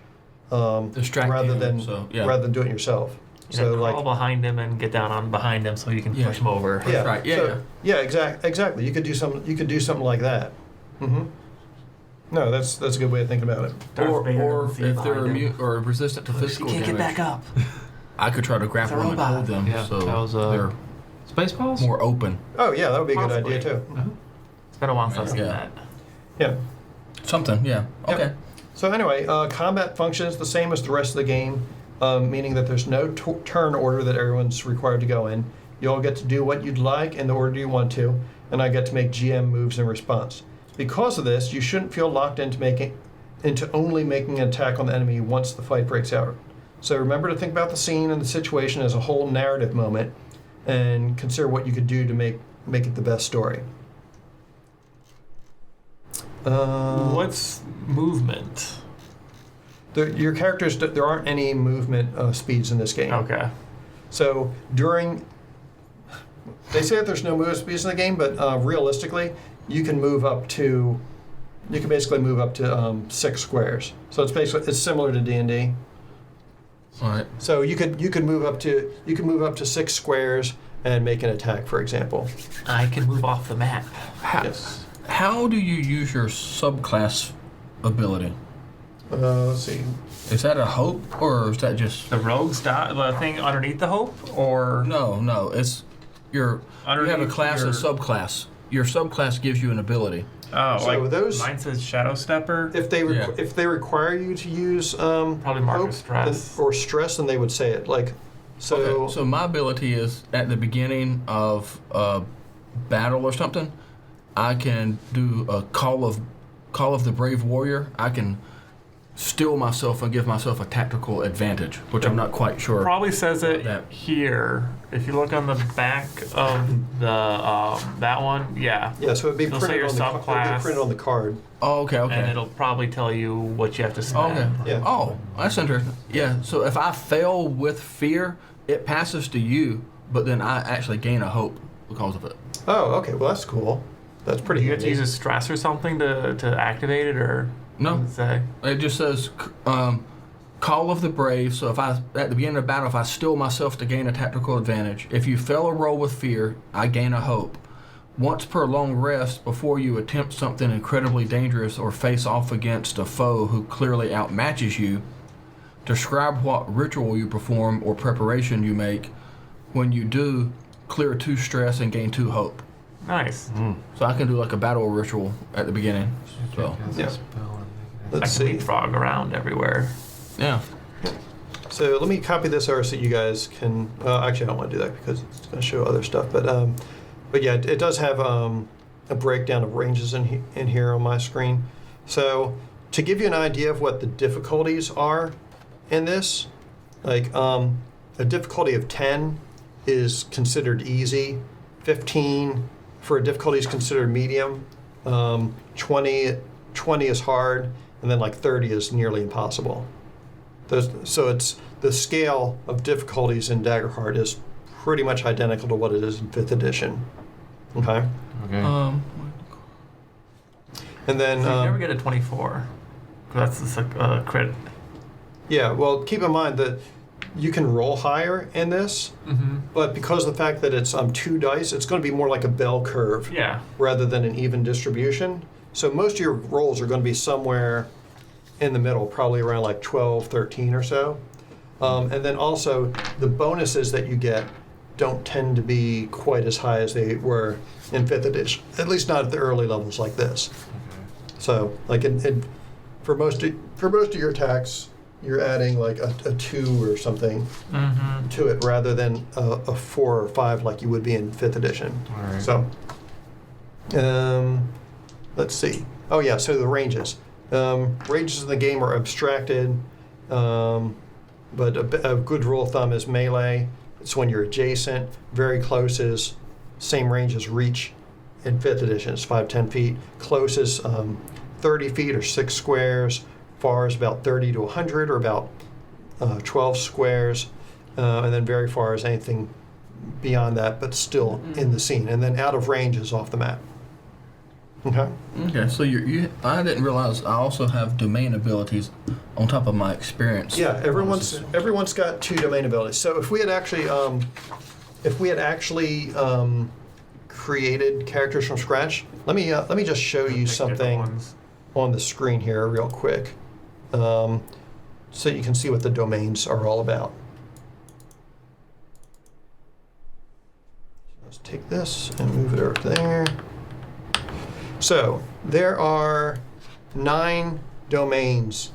S3: Distract
S1: rather
S3: him,
S1: than
S3: so, yeah.
S1: rather than doing it yourself. So
S2: crawl behind him and get down on behind him so you can
S3: Yeah.
S2: push him over.
S1: yeah,
S3: right, yeah,
S1: so, exactly. You could do something like that. Mm-hmm. No, that's a good way of thinking about it.
S2: Darth Vader
S3: or
S2: doesn't see
S3: if they're
S2: behind him.
S3: immune or resistant to
S2: She
S3: physical
S2: can't
S3: damage,
S2: get back up.
S3: I could try to grapple
S2: It's a
S3: them and
S2: robot.
S3: hold them,
S4: Yeah,
S3: so
S4: that was,
S3: they're
S4: Spaceballs?
S3: more open.
S1: Oh yeah, that would be a good
S2: Possibly.
S1: idea too.
S2: It's been a while since I've seen
S3: Yeah.
S2: that.
S1: Yeah.
S3: Something, yeah.
S1: Yep.
S3: Okay.
S1: So anyway, combat functions the same as the rest of the game, meaning that there's no turn order that everyone's required to go in. You all get to do what you'd like in the order you want to, and I get to make GM moves in response. Because of this, you shouldn't feel locked into only making an attack on the enemy once the fight breaks out. So remember to think about the scene and the situation as a whole narrative moment, and consider what you could do to make it the best story.
S2: What's movement?
S1: Your characters, there aren't any movement speeds in this game.
S2: Okay.
S1: So they say that there's no movement speeds in the game, but realistically, you can move up to you can basically move up to 6 squares. So it's similar to D&D.
S3: All right.
S1: So you could move up to 6 squares and make an attack, for example.
S2: I can move off the map.
S1: Yes.
S3: How do you use your subclass ability?
S1: Let's see.
S3: Is that a hope, or is that just...
S2: The rogues the thing underneath the hope, or
S3: No. It's you have a
S2: Underneath
S3: class and
S2: your-
S3: subclass. Your subclass gives you an ability.
S2: oh,
S1: So
S2: like
S1: those-
S2: mine says Shadow Stepper.
S1: If they
S3: Yeah.
S1: if they require you to use
S2: Probably mark
S1: hope,
S2: as stress.
S1: or stress, then they would say it. Like so.
S3: Okay, so my ability is at the beginning of a battle or something, I can do a call of the brave warrior. I can still myself and give myself a tactical advantage, which I'm not quite sure.
S2: Probably says it
S3: That.
S2: here. If you look on the back of the that one, yeah,
S1: Yeah, so it'd be
S2: It'll say
S1: printed
S2: your
S1: on the it'd be printed on the card.
S3: Oh, okay.
S2: and it'll probably tell you what you have to
S3: Oh,
S2: spend.
S3: okay.
S1: Yeah.
S3: Oh, that's interesting. Yeah. So if I fail with fear, it passes to you, but then I actually gain a hope because of it.
S1: Oh, okay. Well, that's cool. That's pretty.
S2: Do you have to
S1: handy.
S2: use a stress or something to activate it, or
S3: No.
S2: what does it say?
S3: It just says call of the brave. So if I at the beginning of battle, if I still myself to gain a tactical advantage, if you fail a roll with fear, I gain a hope. Once per long rest before you attempt something incredibly dangerous or face off against a foe who clearly outmatches you, describe what ritual you perform or preparation you make. When you do, clear 2 stress and gain 2 hope.
S2: Nice.
S3: So I can do like a battle ritual at the beginning. So
S1: Yeah.
S2: I
S1: Let's
S2: can
S1: see.
S2: leapfrog around everywhere.
S3: yeah.
S1: So let me copy this over so you guys can. Actually, I don't want to do that because it's going to show other stuff. But yeah, it does have a breakdown of ranges in here on my screen. So to give you an idea of what the difficulties are in this, like a difficulty of 10 is considered easy, 15 for a difficulty is considered medium, 20 is hard, and then like 30 is nearly impossible. So it's the scale of difficulties in Daggerheart is pretty much identical to what it is in 5th edition. Okay,
S4: Okay.
S1: and then
S2: So you never get a 24. That's just a crit.
S1: yeah. Well, keep in mind that you can roll higher in this, but because of the fact that it's 2 dice, it's going to be more like a bell curve
S2: Yeah.
S1: rather than an even distribution. So most of your rolls are going to be somewhere in the middle, probably around like 12, 13 or so. And then also the bonuses that you get don't tend to be quite as high as they were in 5th edition, at least not at the early levels like this. So like for most of your attacks, you're adding like a 2 or something to it rather than a 4 or 5 like you would be in 5th edition.
S4: All right.
S1: So, let's see. Oh yeah, so the ranges. Ranges in the game are abstracted, but a good rule of thumb is melee. It's when you're adjacent. Very close is same range as reach in 5th edition. It's 5, 10 feet. Close is 30 feet or 6 squares. Far is about 30 to 100 or about 12 squares. And then very far is anything beyond that, but still in the scene. And then out of range is off the map. Okay.
S3: Okay, so I didn't realize I also have domain abilities on top of my experience.
S1: Yeah, everyone's got 2 domain abilities. So if we had actually created characters from scratch, let me just show you
S2: Pick different
S1: something
S2: ones.
S1: on the screen here real quick, so you can see what the domains are all about. Let's take this and move it over there. So there are 9 domains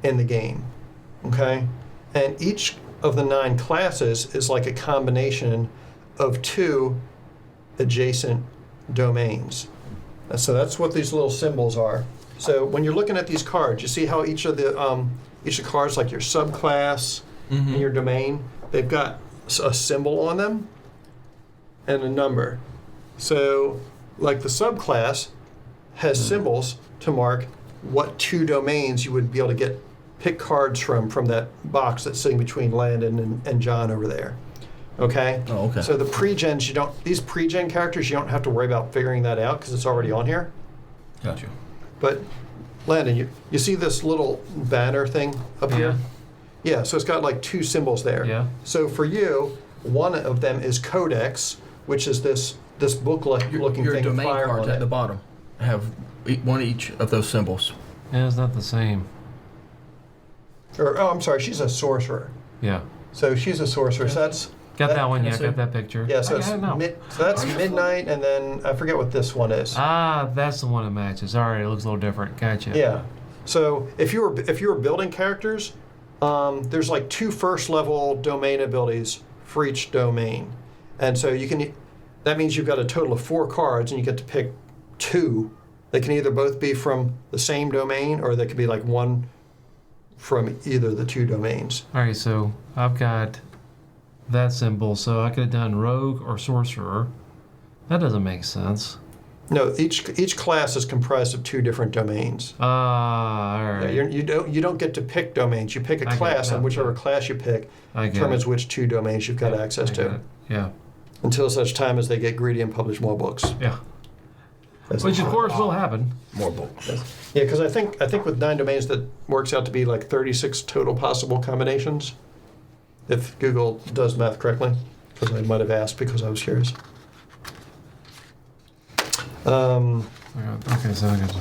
S1: in the game, okay? And each of the 9 classes is like a combination of 2 adjacent domains. So that's what these little symbols are. So when you're looking at these cards, you see how each of the cards, like your subclass and your domain, they've got a symbol on them and a number. So like the subclass has symbols to mark what 2 domains you would be able to pick cards from that box that's sitting between Landon and John over there. Okay?
S3: Oh, okay.
S1: So the pre-gens, these pre-gen characters, you don't have to worry about figuring that out because it's already on here.
S3: Gotcha.
S1: But Landon, you see this little banner thing up here? Yeah, so it's got like two symbols there.
S4: Yeah.
S1: So for you, one of them is Codex, which is this book-like looking
S3: Your
S1: thing with
S3: domain
S1: fire
S3: cards
S1: on
S3: at
S1: it.
S3: the bottom have one each of those symbols.
S4: Yeah, it's not the same.
S1: I'm sorry, she's a sorcerer.
S4: Yeah.
S1: So she's a sorcerer. So that's
S4: Got that one, yeah,
S3: that's
S4: got
S3: it.
S4: that picture.
S1: yeah. So,
S4: I got it now.
S1: so that's midnight, and then I forget what this one is.
S4: Ah, that's the one that matches. All right, it looks a little different. Gotcha.
S1: Yeah. So if you were building characters, there's like 2 first level domain abilities for each domain, and so you can. That means you've got a total of 4 cards, and you get to pick 2. They can either both be from the same domain, or they could be like one from either of the 2 domains.
S4: All right, so I've got that symbol, so I could have done rogue or sorcerer. That doesn't make sense.
S1: No, each class is comprised of 2 different domains.
S4: Ah, all right.
S1: You don't get to pick domains. You pick a
S4: I get
S1: class,
S4: it.
S1: and whichever class you pick
S4: I get
S1: determines
S4: it.
S1: which 2 domains you've got
S4: Yeah,
S1: access
S4: I get
S1: to.
S4: it. Yeah.
S1: Until such time as they get greedy and publish more books.
S4: Yeah.
S1: That's
S4: Which of course will happen.
S3: More books.
S1: Yeah, because I think with 9 domains that works out to be like 36 total possible combinations, if Google does math correctly, because I might have asked because I was curious.
S4: Okay, so I got to,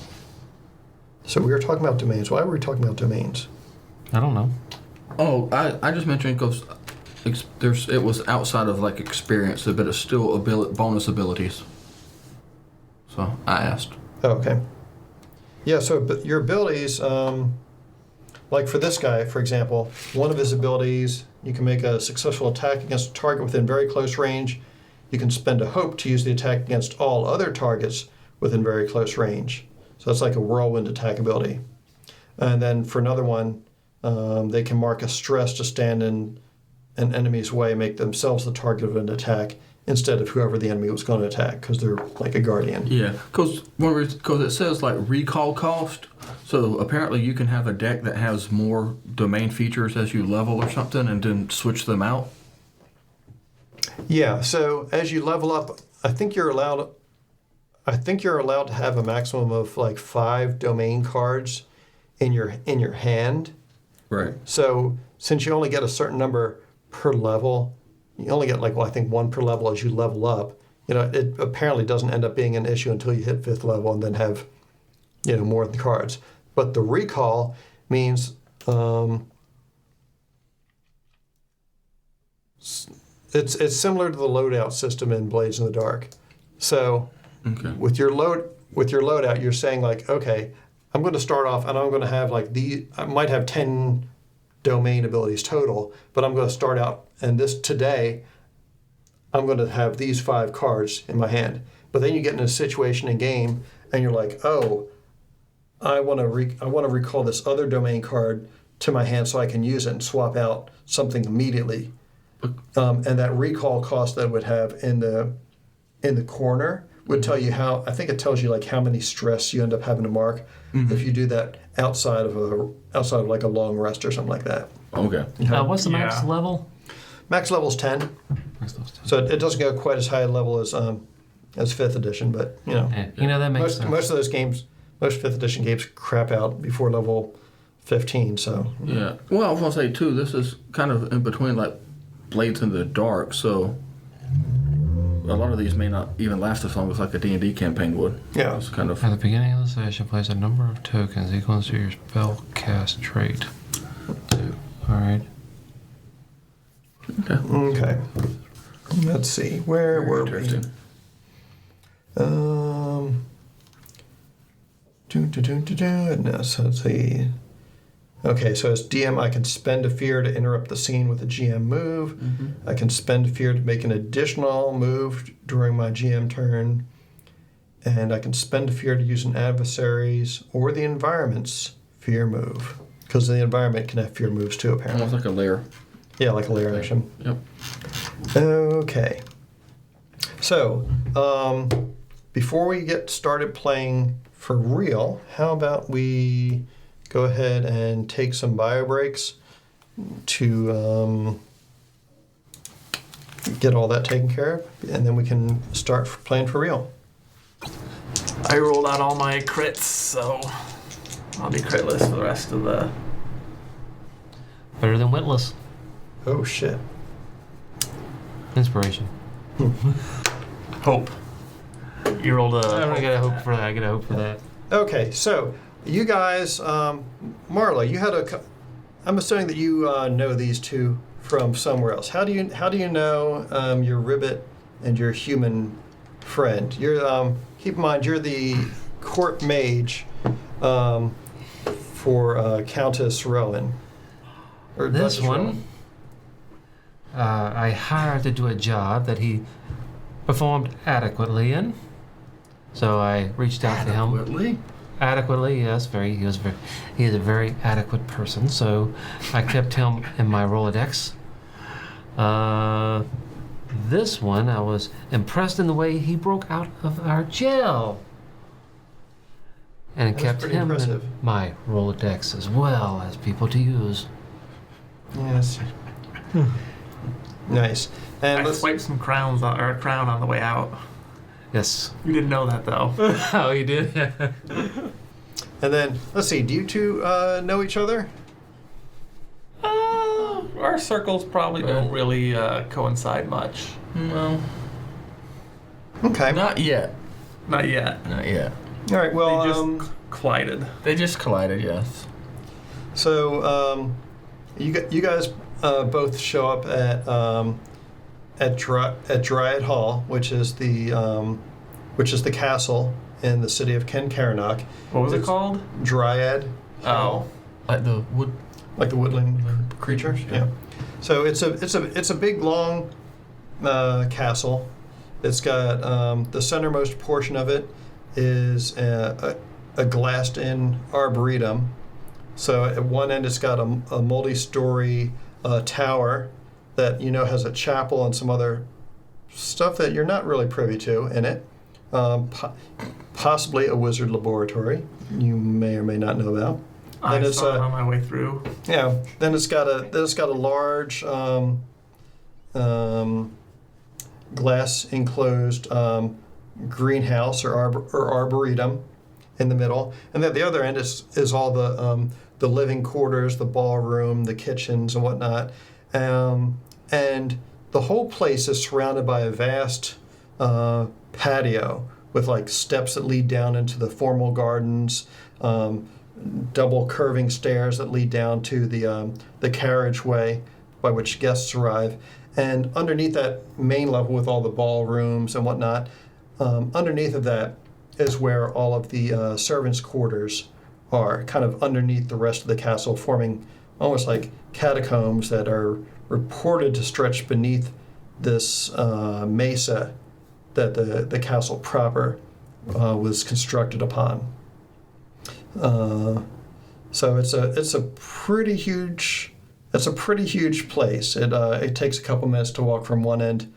S1: So we were talking about domains. Why were we talking about domains?
S4: I don't know.
S3: Oh, I just mentioned because it was outside of like experience, but it's still bonus abilities. So I asked.
S1: Oh, okay. Yeah, so but your abilities, like for this guy, for example, one of his abilities, you can make a successful attack against a target within very close range. You can spend a hope to use the attack against all other targets within very close range. So that's like a whirlwind attack ability. And then for another one, they can mark a stress to stand in an enemy's way, make themselves the target of an attack instead of whoever the enemy was going to attack, because they're like a guardian.
S3: Yeah, because it says like recall cost. So apparently you can have a deck that has more domain features as you level or something, and then switch them out.
S1: Yeah, so as you level up, I think you're allowed to have a maximum of like 5 domain cards in your hand.
S3: Right.
S1: So since you only get a certain number per level, you only get like, well, I think 1 per level as you level up. It apparently doesn't end up being an issue until you hit 5th level and then have, more of the cards. But the recall means it's similar to the loadout system in Blades in the Dark. So
S3: Okay.
S1: with your loadout, you're saying like, okay, I'm going to start off and I'm going to have like I might have 10 domain abilities total, but I'm going to start out and today I'm going to have these 5 cards in my hand. But then you get in a situation in game and you're like, oh, I want to recall this other domain card to my hand so I can use it and swap out something immediately. And that recall cost that it would have in the corner would tell you I think it tells you like how many stress you end up having to mark if you do that outside of like a long rest or something like that.
S3: Okay.
S4: What's the max
S2: Yeah.
S4: level?
S1: Max level is 10,
S4: Max level's 10.
S1: so it doesn't go quite as high a level as 5th edition, but
S4: That makes sense.
S1: most of those games, most 5th edition games crap out before level 15. So
S3: Yeah. Well, I was gonna say too. This is kind of in between like Blades in the Dark, so a lot of these may not even last as long as like a D&D campaign would.
S1: yeah.
S3: It's kind of
S4: At the beginning of the session, place a number of tokens equal to your spell cast trait. 2. All right.
S1: Okay. Let's see. Where were we?
S3: interesting.
S1: No, so let's see. Okay, so as DM, I can spend a fear to interrupt the scene with a GM move. I can spend a fear to make an additional move during my GM turn. And I can spend a fear to use an adversary's or the environment's fear move. Because the environment can have fear moves too, apparently.
S3: Almost like a layer.
S1: Yeah, like a layer action.
S3: Yep.
S1: Okay. So, before we get started playing for real, how about we go ahead and take some bio breaks to get all that taken care of, and then we can start playing for real.
S2: I rolled out all my crits, so I'll be critless for the rest of the...
S4: Better than witless.
S1: Oh shit.
S4: Inspiration.
S2: Hope. You rolled a...
S4: I gotta hope for that. I gotta hope for that.
S1: Okay, so you guys, Marla, you had I'm assuming that you know these two from somewhere else. How do you know your ribbit and your human friend? You're keep in mind you're the court mage for Countess Rowan. Or
S4: This
S1: Duchess
S4: one,
S1: Rowan.
S4: I hired to do a job that he performed adequately in. So I reached out to him.
S3: Adequately?
S4: Adequately, yes. He is a very adequate person. So I kept him in my Rolodex. This one, I was impressed in the way he broke out of our jail. And
S1: That's
S4: kept
S1: pretty
S4: him
S1: impressive.
S4: in my Rolodex as well as people to use.
S1: Yes. Nice. And
S2: I
S1: let's
S2: swiped some crowns on, or a crown on the way out.
S4: Yes.
S2: You didn't know that, though.
S4: Oh, you did?
S1: and then let's see. Do you two know each other?
S2: Our circles probably don't really coincide much.
S3: Well,
S1: Okay.
S3: not yet.
S2: Not yet.
S3: Not yet.
S1: All right. Well,
S2: They just collided.
S3: They just collided, yes.
S1: so you guys both show up at Dryad Hall, which is the castle in the city of Kencaranock.
S2: What was it
S1: It's
S2: called?
S1: Dryad.
S2: Oh.
S3: Like the wood.
S1: Like the woodland creature. Yeah. So it's a big long castle. It's got the centermost portion of it is a glassed-in arboretum. So at one end it's got a multi-story tower that has a chapel and some other stuff that you're not really privy to in it. Possibly a wizard laboratory you may or may not know about.
S2: I
S1: Then it's
S2: saw it on my way through.
S1: yeah. Then it's got a large glass enclosed greenhouse or arboretum in the middle, and at the other end is all the living quarters, the ballroom, the kitchens, and whatnot. And the whole place is surrounded by a vast patio with like steps that lead down into the formal gardens. Double curving stairs that lead down to the carriageway by which guests arrive, and underneath that main level with all the ballrooms and whatnot, underneath of that is where all of the servants' quarters are, kind of underneath the rest of the castle, forming almost like catacombs that are reported to stretch beneath this mesa that the castle proper was constructed upon. So it's a pretty huge place. It takes a couple minutes to walk from one end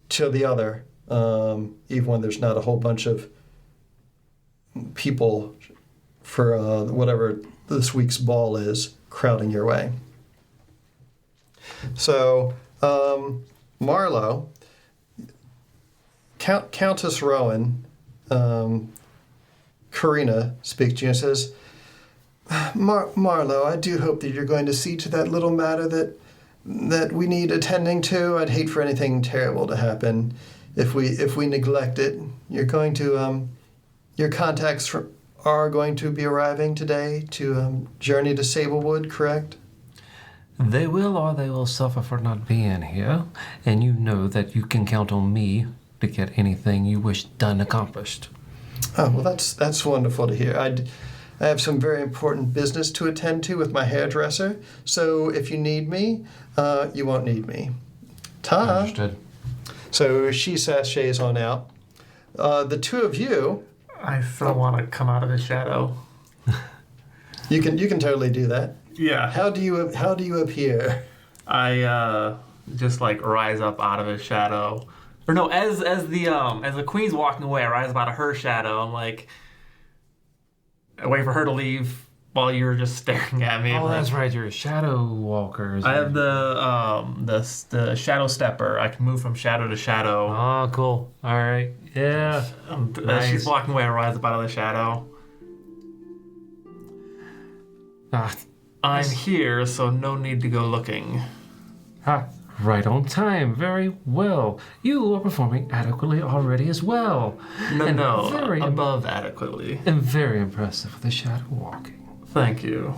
S1: to the other, even when there's not a whole bunch of people for whatever this week's ball is crowding your way. So Marlo, Countess Rowan. Karina speaks to you and says, Marlo, I do hope that you're going to see to that little matter that we need attending to. I'd hate for anything terrible to happen if we neglect it. You're going to your contacts are going to be arriving today to journey to Sablewood, correct?
S4: They will, or they will suffer for not being here. And you know that you can count on me to get anything you wish done accomplished.
S1: Oh, well, that's wonderful to hear. I have some very important business to attend to with my hairdresser, so if you need me, you won't need me. Ta!
S4: Understood.
S1: So she sachets on out. The two of you,
S2: I still want to come out of his shadow.
S1: you can totally do that.
S2: Yeah.
S1: How do you appear?
S2: I just like rise up out of his shadow. Or no, as the queen's walking away, I rise up out of her shadow. I'm like, I wait for her to leave, while you're just staring at me.
S4: Oh,
S2: like,
S4: that's right. You're shadow walkers.
S2: I have the shadow stepper. I can move from shadow to shadow.
S4: Oh, cool. All right. Yeah.
S2: As she's walking away, I rise up out of the shadow.
S4: Ah,
S2: I'm here, so no need to go looking.
S4: right on time. Very well. You are performing adequately already as well.
S2: No,
S4: very
S2: above adequately.
S4: And very impressive with the shadow walking.
S2: Thank you.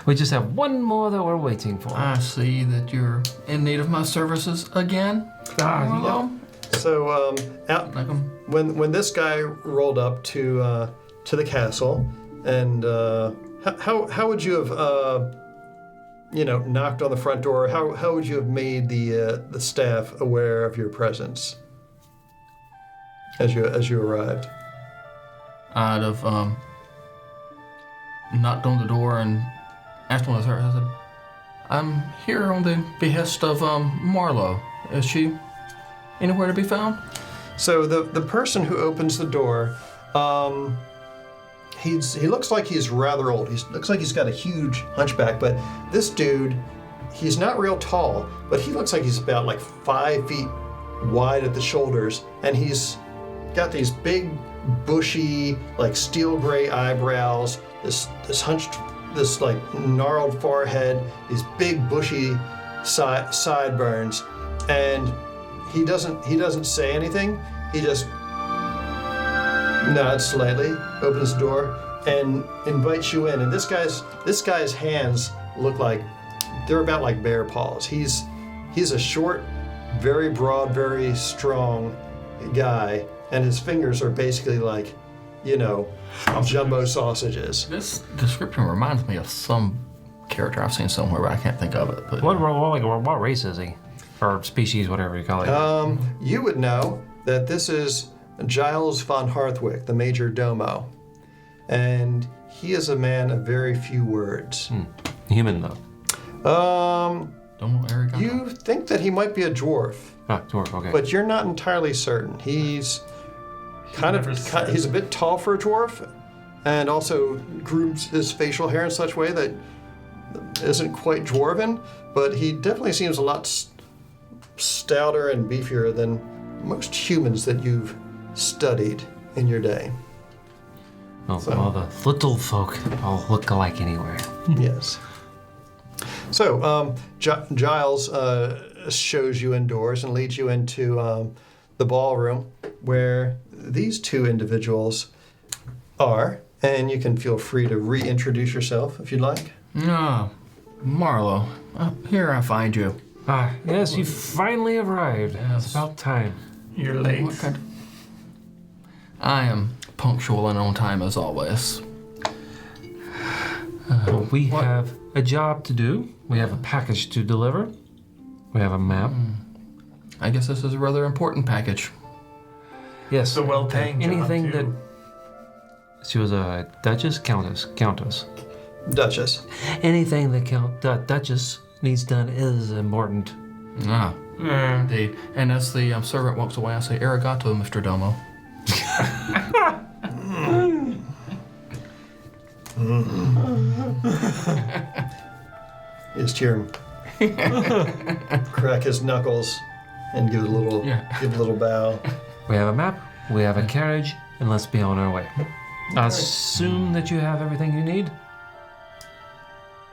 S4: We just have one more that we're waiting for.
S3: I see that you're in need of my services again. Hello.
S1: So out,
S3: Like 'em.
S1: when this guy rolled up to the castle, and how would you have knocked on the front door? How would you have made the staff aware of your presence as you arrived?
S3: I'd have knocked on the door and asked one of her. I said, "I'm here on the behest of Marlowe. Is she anywhere to be found?"
S1: So the person who opens the door, he looks like he's rather old. He looks like he's got a huge hunchback. But this dude, he's not real tall, but he looks like he's about like 5 feet wide at the shoulders, and he's got these big, bushy, like steel gray eyebrows. This like gnarled forehead. These big, bushy sideburns, and he doesn't say anything. He just nods slightly, opens the door, and invites you in. And this guy's hands look like they're about like bear paws. He's a short, very broad, very strong guy, and his fingers are basically like, jumbo sausages.
S3: This description reminds me of some character I've seen somewhere, but I can't think of it. But
S4: What race is he? Or species, whatever you call it.
S1: You would know that this is Giles von Harthwick, the major domo, and he is a man of very few words.
S4: Human, though.
S3: don't know Eric.
S1: You think that he might be a dwarf,
S4: Dwarf, okay.
S1: but you're not entirely certain. He's he's a bit tall for a dwarf, and also grooms his facial hair in such a way that isn't quite dwarven, but he definitely seems a lot stouter and beefier than most humans that you've studied in your day.
S4: Well, the little folk all look alike anywhere.
S1: Yes. So Giles shows you indoors and leads you into the ballroom where these two individuals are, and you can feel free to reintroduce yourself if you'd like.
S3: Marlowe, here I find you.
S4: Yes, you finally arrived.
S3: Yes.
S4: It's about time.
S2: You're late.
S3: What kind? I am punctual and on time as always.
S4: We have a job to do. We have a package to deliver. We have a map.
S3: I guess this is a rather important package.
S4: Yes.
S2: It's a well-paying job,
S4: anything
S2: too.
S4: that she was a duchess, countess.
S1: Duchess.
S4: Anything that Duchess needs done is important.
S3: Indeed. And as the servant walks away, I say, "Arigato, Mr. Domo."
S1: You just hear him crack his knuckles and give a little bow.
S4: We have a map, we have a carriage, and let's be on our way. I assume that you have everything you need?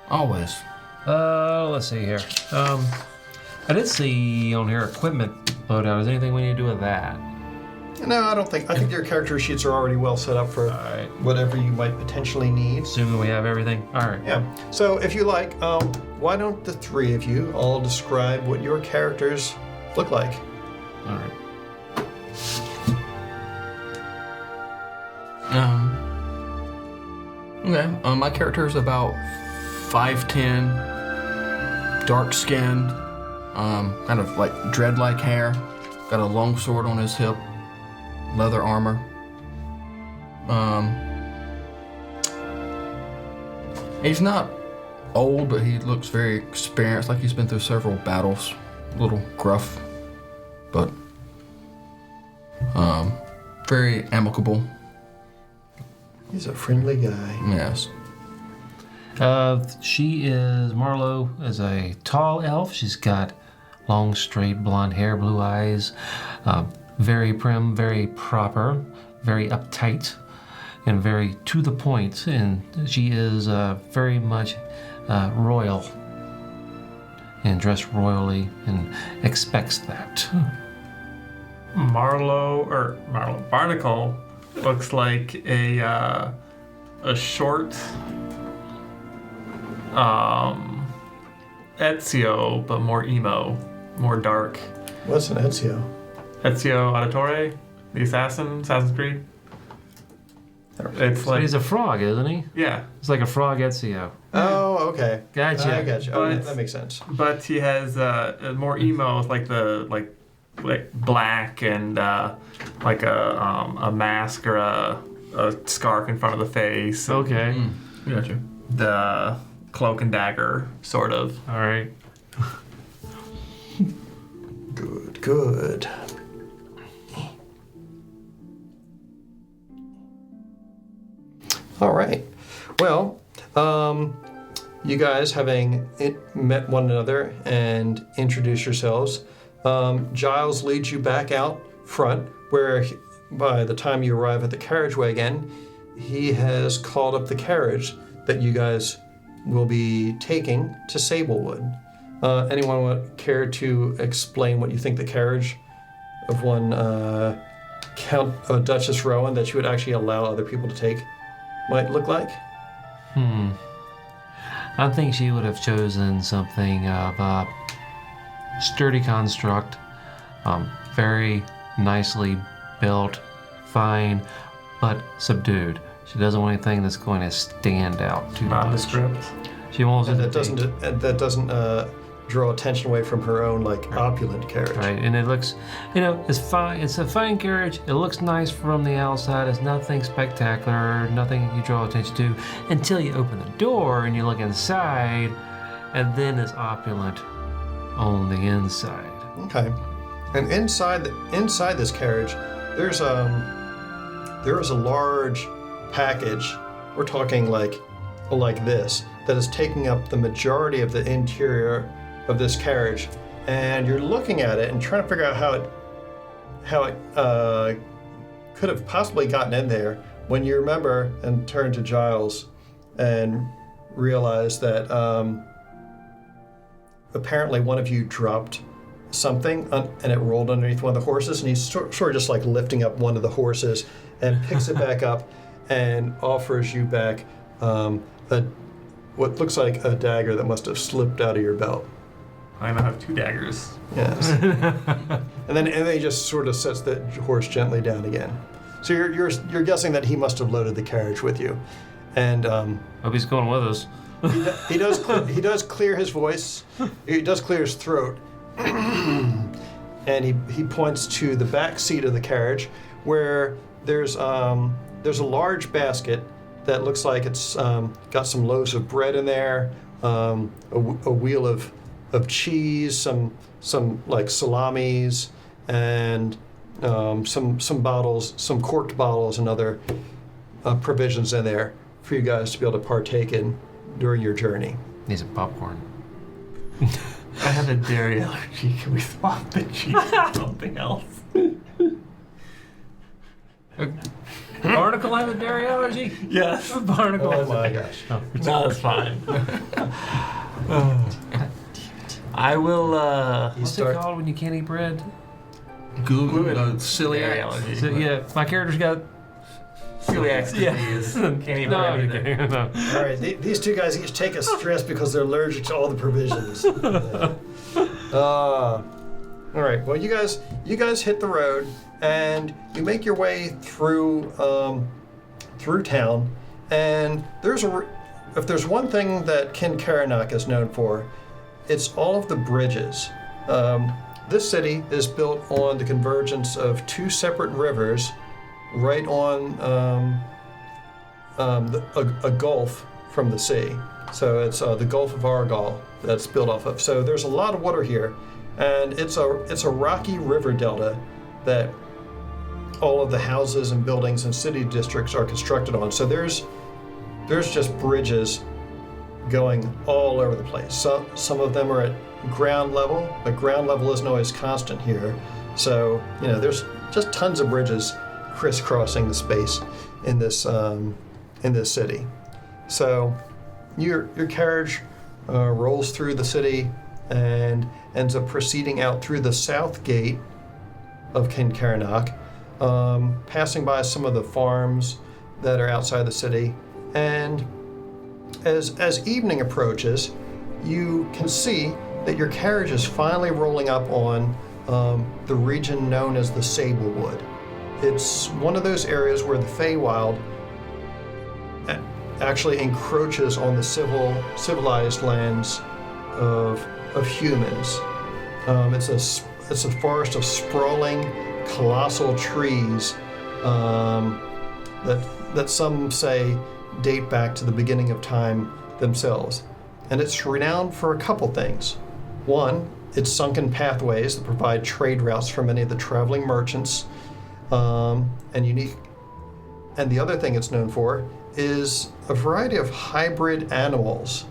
S3: Always.
S4: Let's see here. I did see on here equipment loadout. Is there anything we need to do with that?
S1: No, I don't think. I think your character sheets are already well set up for whatever you might potentially need.
S4: Assuming we have everything? All right.
S1: Yeah. So if you like, why don't the three of you all describe what your characters look like?
S4: All right.
S3: Okay. My character is about 5'10", dark-skinned, kind of like dread-like hair, got a long sword on his hip, leather armor. He's not old, but he looks very experienced, like he's been through several battles. A little gruff, but very amicable.
S1: He's a friendly guy.
S3: Yes.
S4: Marlo is a tall elf. She's got long, straight blonde hair, blue eyes, very prim, very proper, very uptight, and very to the point. And she is very much royal and dressed royally and expects that.
S2: Barnacle looks like a short Ezio, but more emo, more dark.
S1: What's an Ezio?
S2: Ezio Auditore, the Assassin's Creed. It's
S4: So
S2: like,
S4: he's a frog, isn't he?
S2: yeah,
S4: It's like a frog Ezio.
S1: Oh, okay.
S4: Gotcha.
S1: I gotcha. Oh,
S2: But-
S1: that makes sense.
S2: but he has more emo with like black and like a mask or a scarf in front of the face.
S4: Okay.
S3: Gotcha.
S2: The cloak and dagger, sort of.
S4: All right.
S1: Good. All right. Well, you guys having met one another and introduced yourselves, Giles leads you back out front, where by the time you arrive at the carriageway again, he has called up the carriage that you guys will be taking to Sablewood. Anyone care to explain what you think the carriage of one Duchess Rowan that you would actually allow other people to take might look like?
S4: I think she would have chosen something of a sturdy construct, very nicely built, fine, but subdued. She doesn't want anything that's going to stand out too much.
S2: Nondescript.
S4: She wants
S1: And
S4: it
S1: that doesn't draw attention away from her own opulent carriage.
S4: right, and it looks, it's fine. It's a fine carriage. It looks nice from the outside. It's nothing spectacular, nothing you draw attention to until you open the door and you look inside, and then it's opulent on the inside.
S1: Okay. And inside this carriage, there is a large package. We're talking like this, that is taking up the majority of the interior of this carriage, and you're looking at it and trying to figure out how it could have possibly gotten in there, when you remember and turn to Giles and realize that apparently one of you dropped something and it rolled underneath one of the horses, and he's sort of just like lifting up one of the horses and picks it back up and offers you back what looks like a dagger that must have slipped out of your belt.
S2: I now have 2 daggers.
S1: Yes. and then he just sort of sets the horse gently down again. So you're guessing that he must have loaded the carriage with you, and
S4: Hope he's going with us.
S1: he does clear his voice. He does clear his throat, and he points to the back seat of the carriage, where there's a large basket that looks like it's got some loaves of bread in there, a wheel of cheese, some like salamis, and some bottles, some corked bottles, and other provisions in there for you guys to be able to partake in during your journey.
S4: Needs some popcorn.
S2: I have a dairy allergy. Can we swap the cheese for something else?
S4: Barnacle have a dairy allergy?
S2: Yes.
S4: Barnacle.
S1: Oh my gosh.
S2: No, that's fine. I will.
S4: What's it called when you can't eat bread?
S3: Silly
S2: Dairy
S3: act.
S2: allergy.
S4: So, yeah, my character's got.
S2: Celiac disease. Can't eat
S4: No,
S2: bread either.
S4: no.
S1: All right, these two guys each take a stress because they're allergic to all the provisions. All right, well, you guys hit the road and you make your way through town, and if there's one thing that Kincarenac is known for, it's all of the bridges. This city is built on the convergence of 2 separate rivers, right on a gulf from the sea. So it's the Gulf of Argyle that's built off of. So there's a lot of water here, and it's a rocky river delta that all of the houses and buildings and city districts are constructed on. So there's just bridges going all over the place. Some of them are at ground level, but ground level isn't always constant here. So, there's just tons of bridges crisscrossing the space in this city. So your carriage rolls through the city and ends up proceeding out through the south gate of Kincairnock, passing by some of the farms that are outside the city. And as evening approaches, you can see that your carriage is finally rolling up on the region known as the Sablewood. It's one of those areas where the Feywild actually encroaches on the civilized lands of humans. It's a forest of sprawling, colossal trees that some say date back to the beginning of time themselves. And it's renowned for a couple things. One, its sunken pathways that provide trade routes for many of the traveling merchants, and unique. And the other thing it's known for is a variety of hybrid animals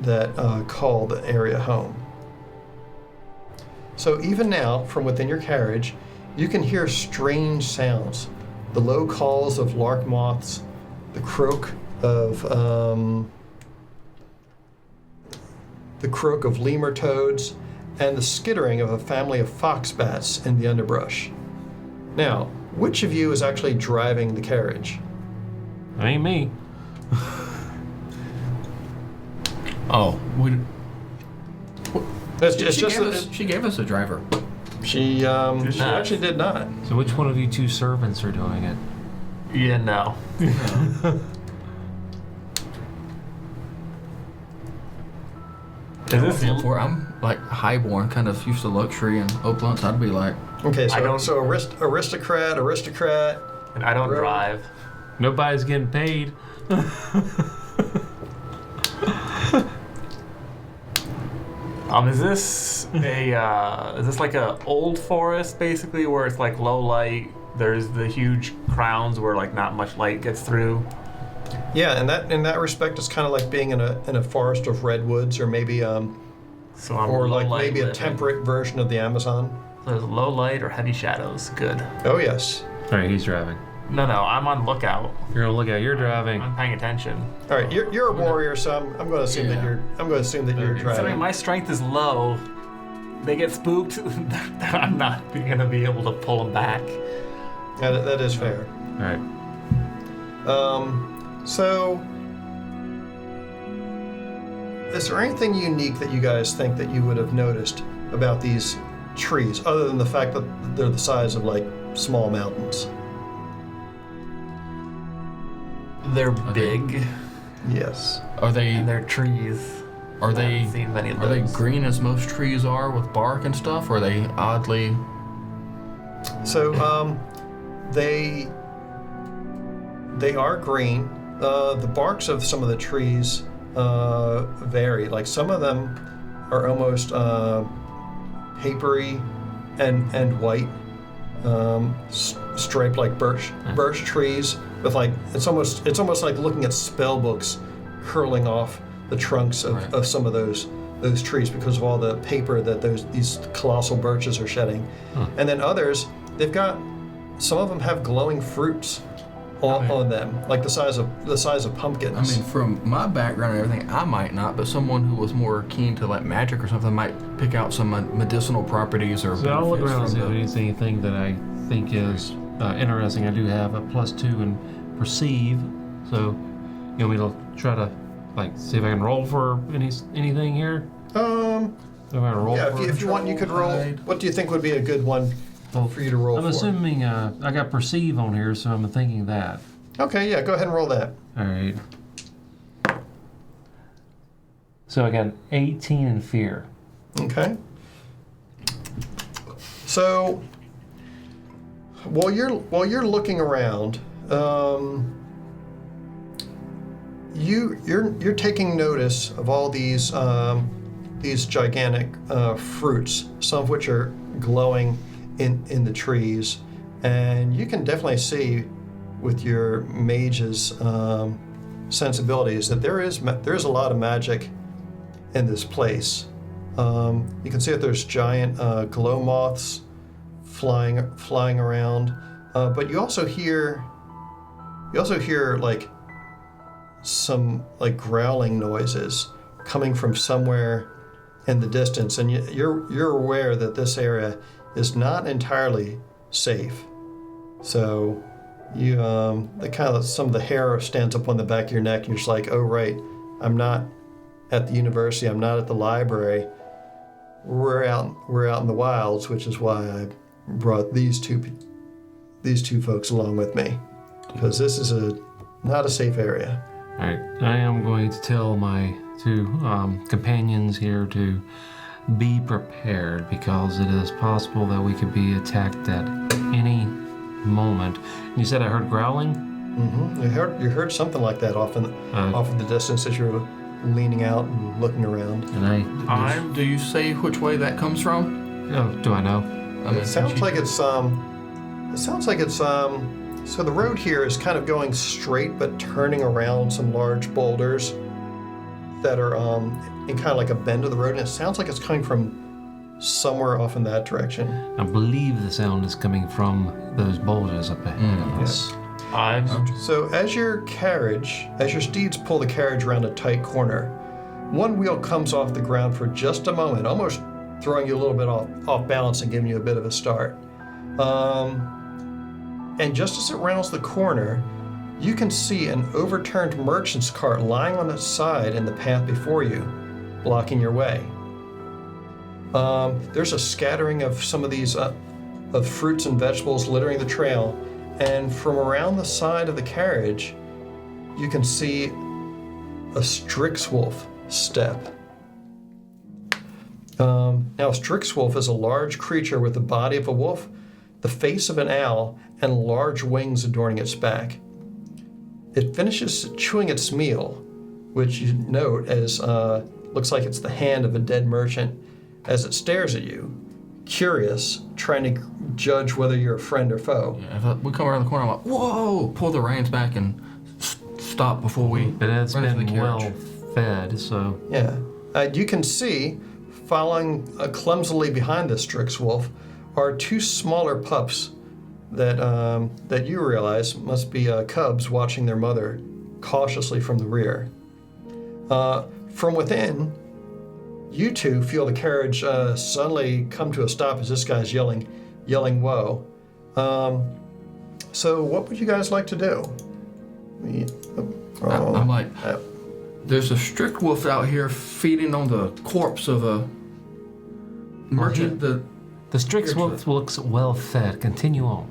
S1: that call the area home. So even now, from within your carriage, you can hear strange sounds. The low calls of lark moths, the croak of lemur toads, and the skittering of a family of fox bats in the underbrush. Now, which of you is actually driving the carriage?
S4: Ain't me.
S3: Oh,
S1: She
S3: gave us a driver.
S1: She actually did not.
S4: So which one of you two servants are doing it?
S2: Yeah, no.
S3: I'm like highborn, kind of used to luxury and opulence. I'd be like,
S1: Okay,
S2: I don't-
S1: so aristocrat.
S2: And I don't
S1: Road.
S2: drive.
S4: Nobody's getting paid.
S2: Is this like a old forest basically where it's like low light? There's the huge crowns where like not much light gets through.
S1: Yeah, and in that respect, it's kind of like being in a forest of redwoods, or maybe
S2: So I'm
S1: or
S2: low
S1: like
S2: light
S1: maybe a
S2: living.
S1: temperate version of the Amazon.
S2: There's low light or heavy shadows. Good.
S1: Oh yes.
S4: All right, he's driving.
S2: No, I'm on lookout.
S4: You're gonna look at. You're driving.
S2: I'm paying attention.
S1: All right, you're a warrior, so I'm going to assume that you're
S2: Considering
S1: driving.
S2: my strength is low, they get spooked. I'm not gonna be able to pull them back.
S1: That is fair.
S4: All right.
S1: So, is there anything unique that you guys think that you would have noticed about these trees, other than the fact that they're the size of like small mountains?
S2: They're big
S3: are
S1: Yes.
S2: and
S3: they
S2: they're trees.
S3: are
S2: I
S3: they
S2: haven't seen many of
S3: are they
S2: those.
S3: green as most trees are with bark and stuff? Or are they oddly?
S1: So, they are green. The barks of some of the trees vary. Like some of them are almost papery and white, striped like birch trees. With like it's almost like looking at spell books curling off the trunks of some of those trees because of all the paper that these colossal birches are shedding. And then others, some of them have glowing fruits on them, like the size of pumpkins.
S3: I mean, from my background and everything, I might not, but someone who was more keen to like magic or something might pick out some medicinal properties or
S4: So I'll look
S3: benefits
S4: around and see if
S3: from
S4: there's anything that I think is interesting. I do have a +2 in perceive, so you want me to try to like see if I can roll for anything here? So if I roll
S1: Yeah,
S4: for
S1: if you want, you could roll. What do you think would be a good one for you to roll
S4: I'm
S1: for?
S4: assuming I got perceive on here, so I'm thinking that.
S1: Okay, yeah, go ahead and roll that.
S4: All right. So I got 18 in fear.
S1: Okay. So while you're looking around, you're taking notice of all these gigantic fruits, some of which are glowing in the trees, And you can definitely see with your mage's sensibilities that there is a lot of magic in this place. You can see that there's giant glow moths flying around, but you also hear like some like growling noises coming from somewhere in the distance, and you're aware that this area is not entirely safe. So you some of the hair stands up on the back of your neck, and you're just like, oh right, I'm not at the university, I'm not at the library. We're out in the wilds, which is why I brought these two folks along with me, because this is not a safe area.
S4: All right, I am going to tell my two companions here to be prepared, because it is possible that we could be attacked at any moment. You said I heard growling?
S1: Mm-hmm. You heard something like that off in the distance as you were leaning out and looking around.
S4: And
S3: do you say which way that comes from?
S4: Oh, do I know?
S1: It sounds like it's so the road here is kind of going straight but turning around some large boulders that are in kind of like a bend of the road, and it sounds like it's coming from somewhere off in that direction.
S4: I believe the sound is coming from those boulders up ahead of us.
S1: So as your steeds pull the carriage around a tight corner, one wheel comes off the ground for just a moment, almost throwing you a little bit off balance and giving you a bit of a start. And just as it rounds the corner, you can see an overturned merchant's cart lying on its side in the path before you, blocking your way. There's a scattering of some of these of fruits and vegetables littering the trail, and from around the side of the carriage, you can see a Strixwolf step. Now, a Strixwolf is a large creature with the body of a wolf, the face of an owl, and large wings adorning its back. It finishes chewing its meal, which you note as looks like it's the hand of a dead merchant, as it stares at you, curious, trying to judge whether you're a friend or foe.
S3: Yeah, if we come around the corner, I'm like, whoa! Pull the reins back and stop before we
S4: But it's
S3: run into the
S4: been
S3: carriage.
S4: well fed, so...
S1: Yeah. You can see, following clumsily behind the Strixwolf, are two smaller pups that you realize must be cubs watching their mother cautiously from the rear. From within, you two feel the carriage suddenly come to a stop as this guy's yelling whoa. So what would you guys like to do?
S3: I'm like, there's a Strixwolf out here feeding on the corpse of a merchant.
S4: The Strixwolf looks well fed. Continue on.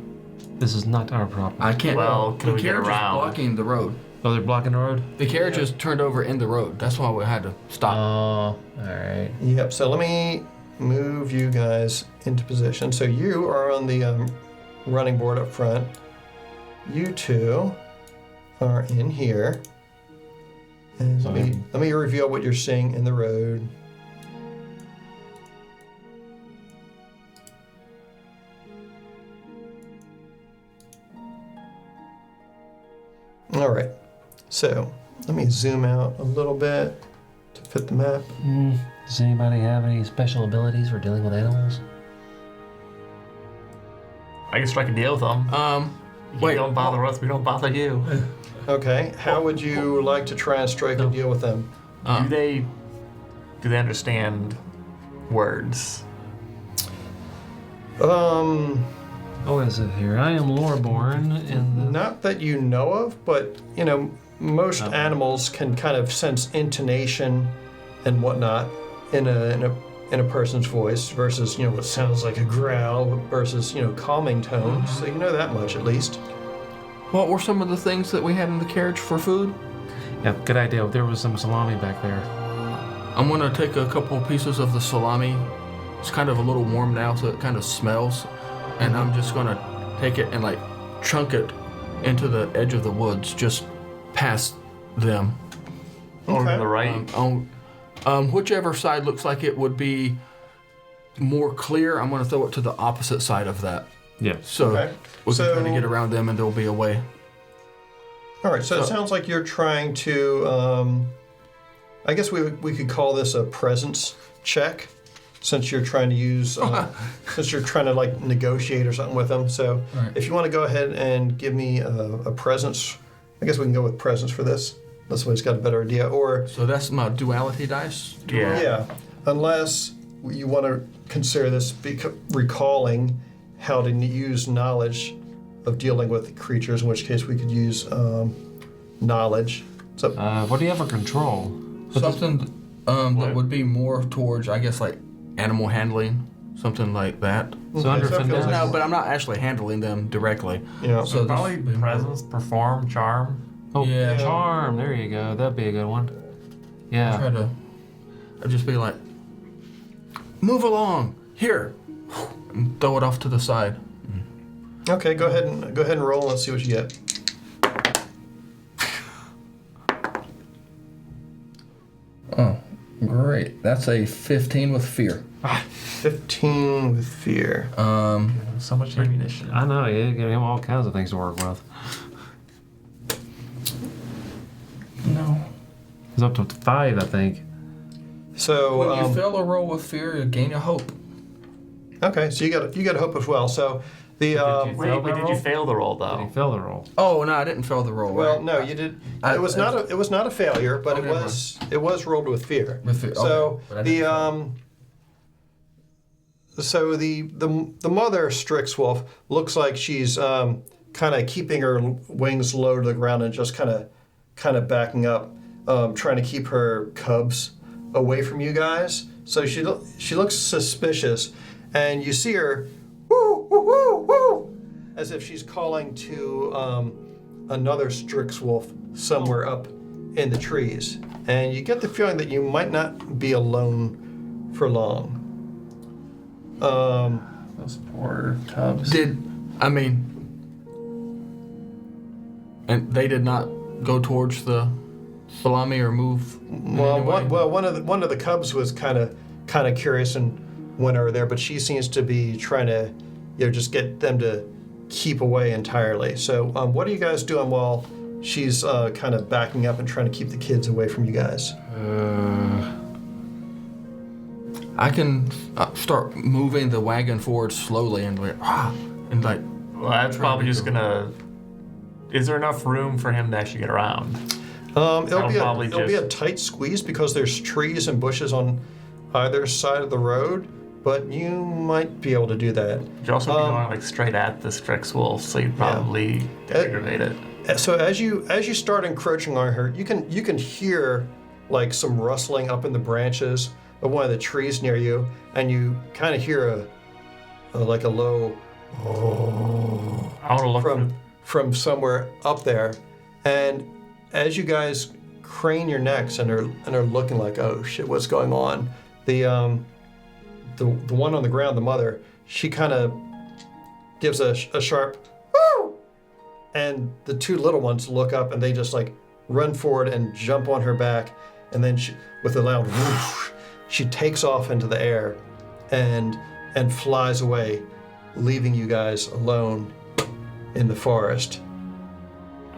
S4: This is not our problem.
S3: I can't.
S2: Well, can
S3: the
S2: we get
S3: carriage
S2: around?
S3: is blocking the road.
S4: Oh, they're blocking the road?
S3: The carriage is turned over in the road. That's why we had to stop.
S4: Oh, alright.
S1: Yep, so let me move you guys into position. So you are on the running board up front. You two are in here. And let me reveal what you're seeing in the road. All right, so let me zoom out a little bit to fit the map.
S4: Does anybody have any special abilities for dealing with animals?
S2: I can strike a deal with them.
S3: Wait.
S2: You don't bother us, we don't bother you.
S1: Okay, how would you like to try and strike a deal with them?
S2: Do they understand words?
S4: Oh, is it here? I am Loreborn in the...
S1: Not that you know of, but you know, most animals can kind of sense intonation and whatnot in a person's voice versus, you know, what sounds like a growl versus, you know, calming tones. So you know that much at least.
S3: What were some of the things that we had in the carriage for food?
S4: Yeah, good idea. There was some salami back there.
S3: I'm gonna take a couple pieces of the salami. It's kind of a little warm now, so it kind of smells. And I'm just gonna take it and like chunk it into the edge of the woods, just past them.
S2: Over
S1: Okay.
S2: to the right?
S3: Whichever side looks like it would be more clear, I'm gonna throw it to the opposite side of that
S4: Yeah.
S3: So
S1: Okay.
S3: we can try to
S1: So-
S3: get around them, and there'll be a way.
S1: All right, so it sounds like you're trying to. I guess we could call this a presence check, since you're trying to use, since you're trying to like negotiate or something with them. So
S3: Right.
S1: if you want to go ahead and give me a presence, I guess we can go with presence for this. That's why he's got a better idea. Or
S3: So that's my duality dice.
S1: yeah, unless you want to consider this recalling how to use knowledge of dealing with creatures, in which case we could use knowledge. So
S4: What do you have for control?
S3: Something that would be more towards, I guess, like animal handling, something like that.
S4: So under
S1: so it feels
S4: finesse.
S1: like-
S3: No, but I'm not actually handling them directly.
S1: yeah.
S3: So
S2: Probably
S3: this-
S2: presence, perform, charm.
S4: Oh,
S3: Yeah.
S4: charm. There you go. That'd be a good one.
S3: Try
S4: Yeah.
S3: to, I'd just be like, move along here, and throw it off to the side.
S1: Okay, go ahead and roll and let's see what you get.
S3: Oh, great! That's a 15 with fear.
S1: 15 with fear.
S2: So much ammunition.
S4: I know. You give him all kinds of things to work with.
S3: No.
S4: It's up to 5, I think.
S1: So
S3: When you fail a roll with fear, you gain a hope.
S1: okay, so you got hope as well. So the
S4: Did
S2: Wait,
S4: Fail the
S2: did you
S4: roll?
S2: fail the roll
S4: Did
S2: though?
S4: he fail the roll?
S3: Oh no, I didn't fail the roll.
S1: well,
S3: right?
S1: no, you did.
S3: I-
S1: It was not a failure, but
S3: Okay,
S1: it was rolled with fear.
S3: With fear,
S1: So
S3: okay, but I didn't fail.
S1: so the mother Strixwolf looks like she's kind of keeping her wings low to the ground and just kind of backing up, trying to keep her cubs away from you guys. So she looks suspicious, and you see her woo woo woo woo, as if she's calling to another Strixwolf somewhere up in the trees, and you get the feeling that you might not be alone for long.
S2: Those poor cubs.
S3: And they did not go towards the salami or move. in
S1: Well,
S3: any way?
S1: one of the cubs was kind of curious and went over there, but she seems to be trying to, just get them to keep away entirely. So, what are you guys doing while she's kind of backing up and trying to keep the kids away from you guys?
S3: I can start moving the wagon forward slowly and like,
S2: Well, that's probably just gonna. Is there enough room for him to actually get around?
S1: It'll be a tight squeeze because there's trees and bushes on either side of the road, but you might be able to do that.
S2: You also be going like straight at the Strixwolf, so you'd probably aggravate it.
S1: So as you start encroaching on her, you can hear like some rustling up in the branches of one of the trees near you, and you kind of hear a low
S2: I want to look
S1: from somewhere up there, and as you guys crane your necks and are looking like, oh shit, what's going on? The one on the ground, the mother, she kind of gives a sharp woo, and the two little ones look up and they just like run forward and jump on her back, and then she, with a loud whoosh, she takes off into the air and flies away, leaving you guys alone in the forest.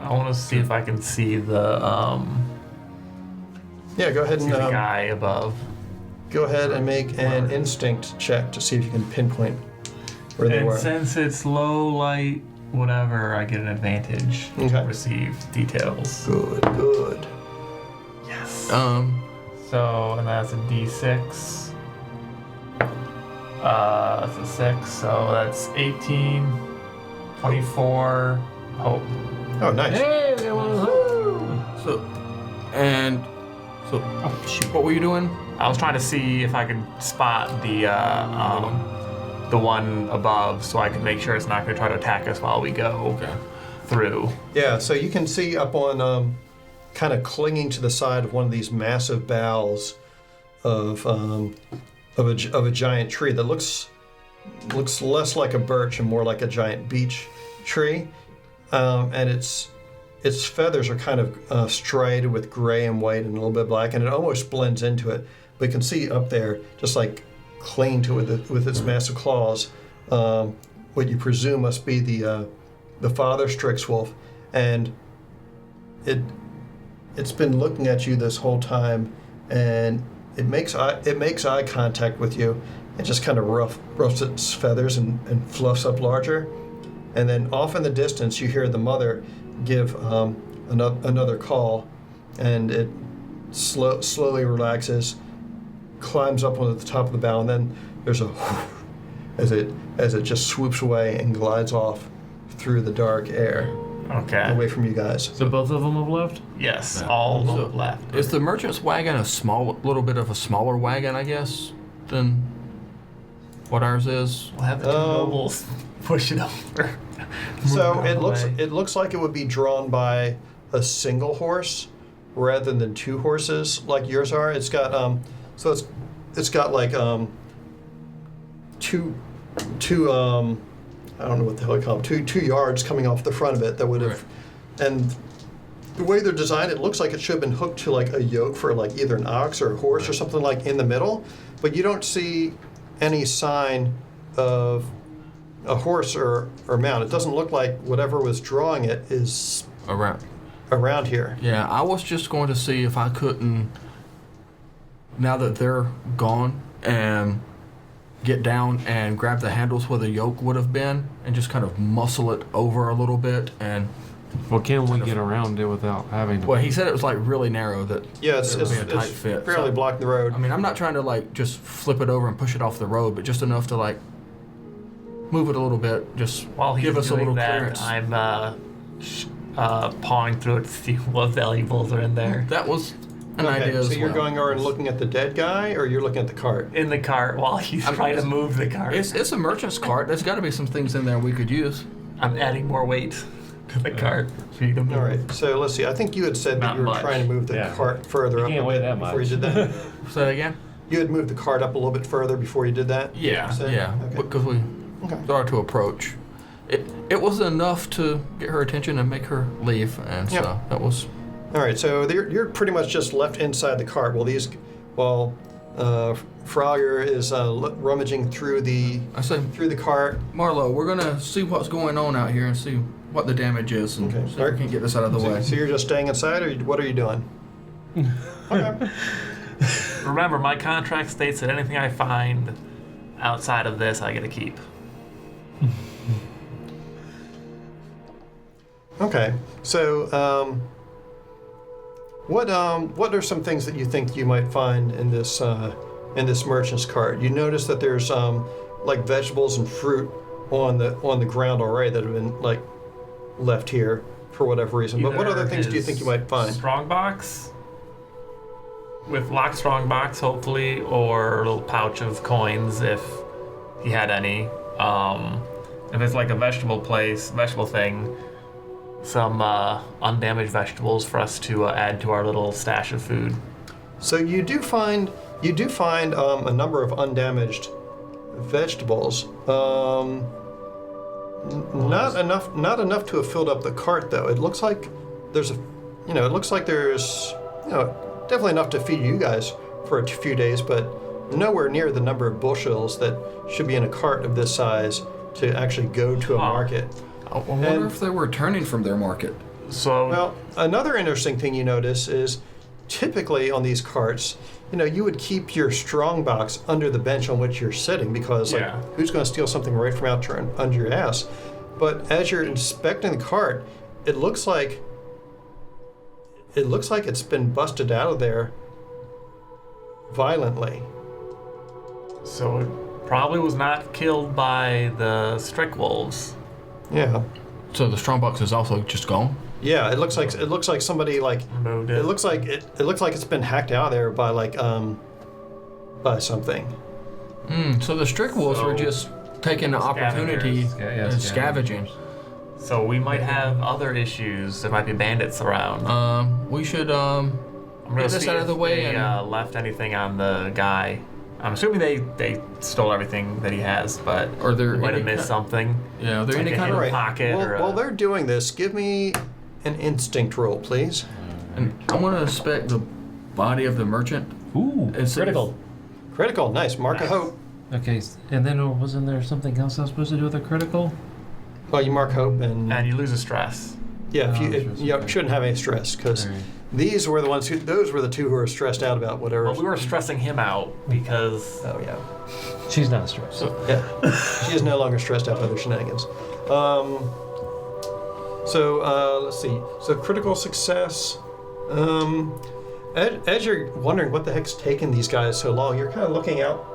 S2: I want to see if I can see the
S1: Yeah, go ahead
S2: see the
S1: and
S2: guy above.
S1: go ahead and make an instinct check to see if you can pinpoint where they
S2: And
S1: were.
S2: since it's low light, whatever, I get an advantage
S1: Okay.
S2: to receive details.
S1: Good.
S2: Yes.
S3: So,
S2: and that's a D6. That's a 6, so that's 18, 24, hope.
S1: Oh, nice.
S4: Hey, there was.
S3: what were you doing?
S2: I was trying to see if I could spot the one above, so I could make sure it's not going to try to attack us while we go through.
S1: Yeah, so you can see up on kind of clinging to the side of one of these massive boughs of a giant tree that looks less like a birch and more like a giant beech tree, and its feathers are kind of striated with gray and white and a little bit black, and it almost blends into it. But you can see up there, just like clinging to it with its massive claws, what you presume must be the father Strixwolf, and it's been looking at you this whole time, and it makes eye contact with you. It just kind of ruffs its feathers and fluffs up larger, and then off in the distance you hear the mother give another call, and it slowly relaxes, climbs up onto the top of the bough, and then there's a as it just swoops away and glides off through the dark air
S2: Okay.
S1: away from you guys.
S5: So both of them have left?
S2: Yes, all of them left.
S3: Is the merchant's wagon a little bit of a smaller wagon, I guess, than what ours is?
S2: We'll have the two nobles push it over.
S1: So
S2: Move away.
S1: it looks like it would be drawn by a single horse rather than two horses like yours are. It's got it's got like two I don't know what the hell you call them, two yards coming off the front of it that would have, and the way they're designed, it looks like it should have been hooked to like a yoke for like either an ox or a horse or something like in the middle, but you don't see any sign of a horse or mount. It doesn't look like whatever was drawing it is around here.
S3: Yeah, I was just going to see if I couldn't, now that they're gone, and get down and grab the handles where the yoke would have been and just kind of muscle it over a little bit. And
S5: Well, can we get around it without having to?
S3: well, he said it was like really narrow, that
S1: Yeah, it's
S3: it would be a tight fit.
S1: fairly
S3: So,
S1: blocking the road.
S3: I mean, I'm not trying to like just flip it over and push it off the road, but just enough to like move it a little bit, just
S2: While he's
S3: give us a
S2: doing
S3: little
S2: that,
S3: clearance.
S2: I'm pawing through it to see what valuables are in there.
S3: That was an
S1: Okay,
S3: idea
S1: so
S3: as
S1: you're
S3: well.
S1: going over and looking at the dead guy, or you're looking at the cart?
S2: In the cart while he's trying to move the cart.
S3: It's a merchant's cart. There's got to be some things in there we could use.
S2: I'm adding more weight to the cart for you to move.
S1: All right, so let's see. I think you had said that
S2: Not
S1: you were
S2: much.
S1: trying to move the
S5: Yeah.
S1: cart further
S5: You
S1: up
S5: can't
S1: a
S5: weigh
S1: bit
S5: that
S1: before you
S5: much.
S1: did that.
S3: Say that again?
S1: You had moved the cart up a little bit further before you did that?
S3: Yeah,
S1: So-
S3: yeah.
S1: okay.
S3: Because we
S1: Okay.
S3: started to approach. It was enough to get her attention and make her leave, and
S1: Yep.
S3: so that was.
S1: All right, so you're pretty much just left inside the cart while Frogger is rummaging through the
S3: I said,
S1: cart.
S3: Marlo, we're gonna see what's going on out here and see what the damage is, and
S1: Okay.
S3: see if we can get this out of the way.
S1: So you're just staying inside, or what are you doing? Okay.
S2: Remember, my contract states that anything I find outside of this, I get to keep.
S1: Okay. So what are some things that you think you might find in this merchant's cart? You notice that there's like vegetables and fruit on the ground already that have been like left here for whatever reason. But what
S2: Either
S1: other things do you
S2: his
S1: think you might find?
S2: Strong box with locked strong box, hopefully, or a little pouch of coins if he had any. If it's like a vegetable thing, some undamaged vegetables for us to add to our little stash of food.
S1: So you do find a number of undamaged vegetables. Not enough to have filled up the cart though. It looks like there's definitely enough to feed you guys for a few days, but nowhere near the number of bushels that should be in a cart of this size to actually go to a market.
S3: I wonder
S1: And-
S3: if they were returning from their market.
S2: So
S1: Well, another interesting thing you notice is typically on these carts, you would keep your strong box under the bench on which you're sitting because
S2: Yeah.
S1: who's going to steal something right from out under your ass? But as you're inspecting the cart, it looks like it's been busted out of there violently.
S2: So it probably was not killed by the strick wolves.
S1: Yeah.
S3: So the strongbox is also just gone.
S1: Yeah, it looks like somebody
S2: Moved
S1: it looks like it's been hacked out of there by by something.
S3: So the strick wolves were just taking the opportunity
S2: Scavengers.
S3: and scavenging.
S2: So we might have other issues. There might be bandits around.
S3: We should
S2: I'm gonna
S3: get this
S2: see
S3: out of
S2: if
S3: the way
S2: they
S3: and-
S2: left anything on the guy. I'm assuming they stole everything that he has, but
S3: Are there
S2: we might have
S3: any
S2: missed
S3: kind-
S2: something.
S3: Yeah, are there
S2: Like
S3: any
S2: a
S3: kind
S2: hidden
S3: of
S1: Right.
S2: pocket or
S1: While
S2: a-
S1: they're doing this, give me an instinct roll, please.
S3: And I want to inspect the body of the merchant.
S5: Ooh,
S3: It's-
S5: critical.
S1: Critical, nice. Mark a hope.
S4: Okay, and then wasn't there something else I was supposed to do with a critical?
S1: Well, you mark hope and
S2: And you lose a stress.
S1: yeah,
S4: Oh, stress.
S1: you shouldn't have any stress because
S4: Alright.
S1: these were the ones those were the two who were stressed out about whatever.
S2: Well, we were stressing him out because
S1: Oh yeah,
S4: She's not stressed.
S1: yeah. She is no longer stressed out by their shenanigans. So let's see. So critical success. As you're wondering what the heck's taking these guys so long, you're kind of looking out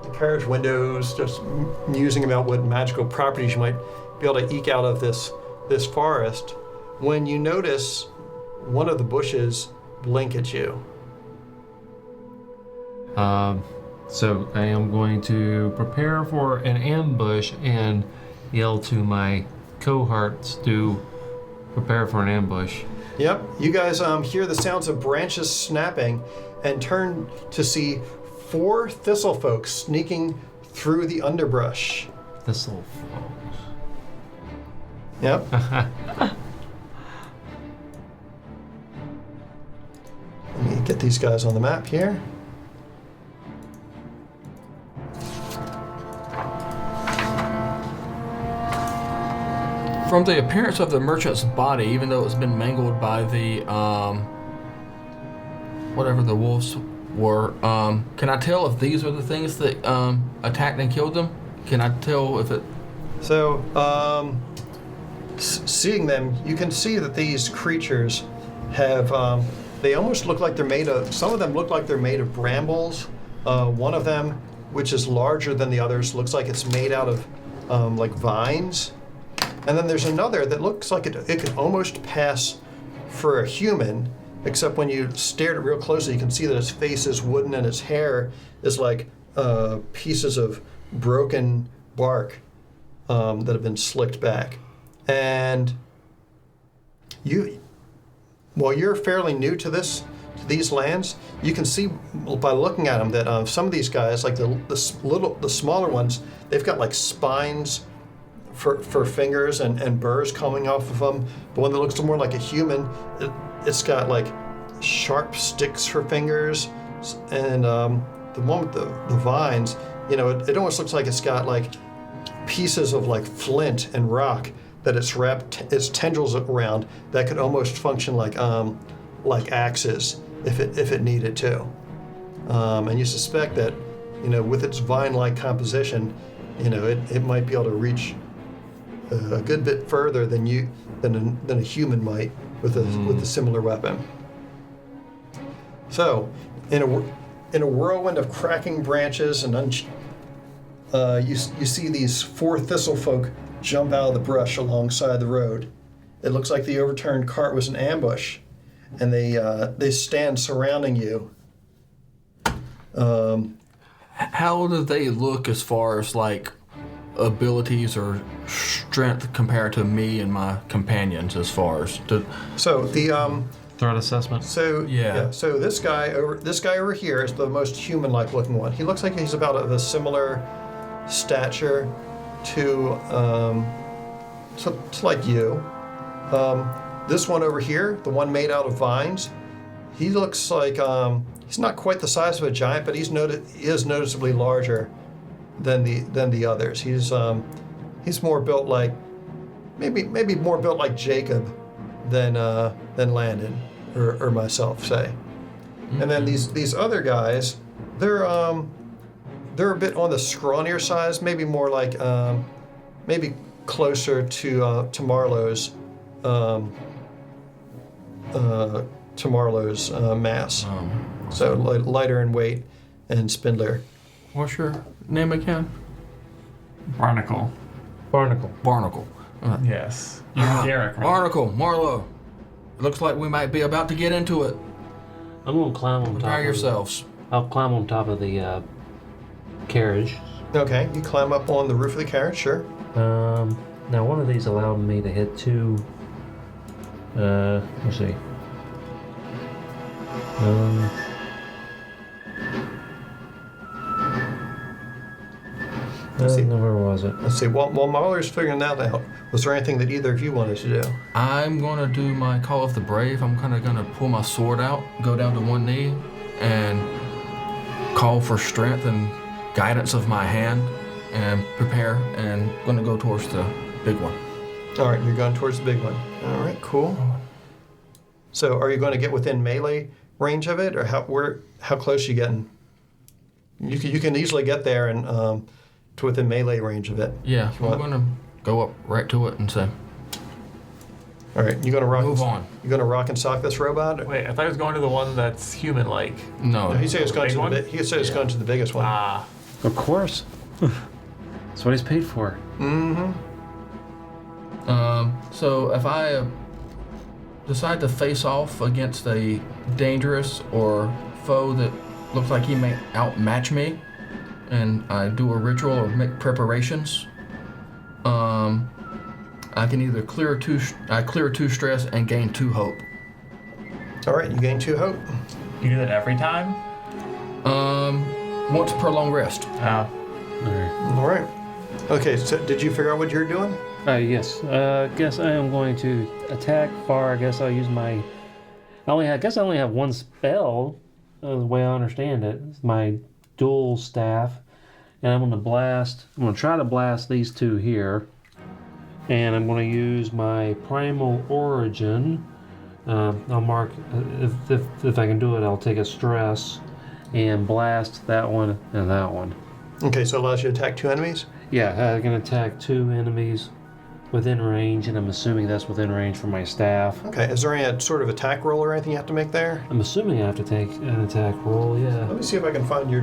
S1: the carriage windows, just musing about what magical properties you might be able to eke out of this forest, when you notice one of the bushes blink at you.
S4: So I am going to prepare for an ambush and yell to my cohorts to prepare for an ambush.
S1: Yep, you guys hear the sounds of branches snapping and turn to see 4 thistle folks sneaking through the underbrush.
S4: Thistle folks.
S1: Yep. Let me get these guys on the map here.
S3: From the appearance of the merchant's body, even though it's been mangled by the whatever the wolves were, can I tell if these are the things that attacked and killed them? Can I tell if it?
S1: So, seeing them, you can see that these creatures have, they almost look like they're made of, some of them look like they're made of brambles. One of them, which is larger than the others, looks like it's made out of like vines. And then there's another that looks like it could almost pass for a human, except when you stare at it real closely, you can see that its face is wooden and its hair is like pieces of broken bark that have been slicked back. And while you're fairly new to these lands, you can see by looking at them that some of these guys, like the smaller ones, they've got like spines for fingers and burrs coming off of them. The one that looks more like a human, it's got like sharp sticks for fingers, and the one with the vines, it almost looks like it's got like pieces of like flint and rock that it's wrapped its tendrils around that could almost function like axes if it needed to. And you suspect that with its vine-like composition, it might be able to reach a good bit further than a human might with a similar weapon. So, in a whirlwind of cracking branches and you see these 4 thistle folk jump out of the brush alongside the road. It looks like the overturned cart was an ambush, and they stand surrounding you.
S3: How do they look as far as like abilities or strength compared to me and my companions? As far as
S1: So the
S4: Threat assessment.
S3: Yeah.
S1: So this guy over here is the most human-like looking one. He looks like he's about of a similar stature to like you. This one over here, the one made out of vines, he looks like he's not quite the size of a giant, but he is noticeably larger than the others. He's more built like maybe more built like Jacob than Landon or myself, say. Mm-hmm. And then these other guys, they're a bit on the scrawnier size, maybe more like maybe closer to Marlowe's mass. So lighter in weight and spindler.
S3: What's your name again?
S2: Barnacle.
S3: Barnacle.
S2: Yes. You're Derek, right?
S3: Barnacle, Marlowe. It looks like we might be about to get into it.
S4: I'm gonna climb on top.
S3: Prepare yourselves.
S4: I'll climb on top of the carriage.
S1: Okay, you climb up on the roof of the carriage, sure.
S4: Now one of these allowed me to hit 2. Let's see.
S1: See.
S4: Where was it?
S1: Let's see. While Mahler's figuring that out, was there anything that either of you wanted to do?
S3: I'm gonna do my Call of the Brave. I'm kind of gonna pull my sword out, go down to one knee, and call for strength and guidance of my hand and prepare and going to go towards the big one.
S1: All right, you're going towards the big one. All right, cool. So are you going to get within melee range of it, or how close are you getting? You can easily get there and to within melee range of it.
S3: Yeah,
S1: If you
S3: I'm
S1: want.
S3: going to go up right to it and say,
S1: All right, you're going to rock.
S3: move on.
S1: You're going to rock and sock this robot?
S2: Wait, I thought he was going to the one that's human-like.
S3: No.
S1: No, he said it's going
S2: Big
S1: to
S2: one?
S1: he said it's going to the biggest one.
S2: Ah.
S5: Of course. That's what he's paid for.
S1: Mm-hmm.
S3: So if I decide to face off against a dangerous or foe that looks like he may outmatch me, and I do a ritual or make preparations, I can either clear two stress and gain 2 hope.
S1: All right, you gain 2 hope.
S2: You do that every time?
S3: Once per long rest.
S2: Oh.
S1: All right. Okay, so did you figure out what you're doing?
S5: Yes. Guess I am going to attack far. I guess I'll use my. I guess I only have one spell, the way I understand it. It's my dual staff, and I'm going to blast. I'm going to try to blast these 2 here, and I'm going to use my primal origin. I'll mark if I can do it. I'll take a stress and blast that one and that one.
S1: Okay, so it allows you to attack 2 enemies?
S5: Yeah, I can attack 2 enemies within range, and I'm assuming that's within range for my staff.
S1: Okay, is there any sort of attack roll or anything you have to make there?
S5: I'm assuming I have to take an attack roll, yeah.
S1: Let me see if I can find your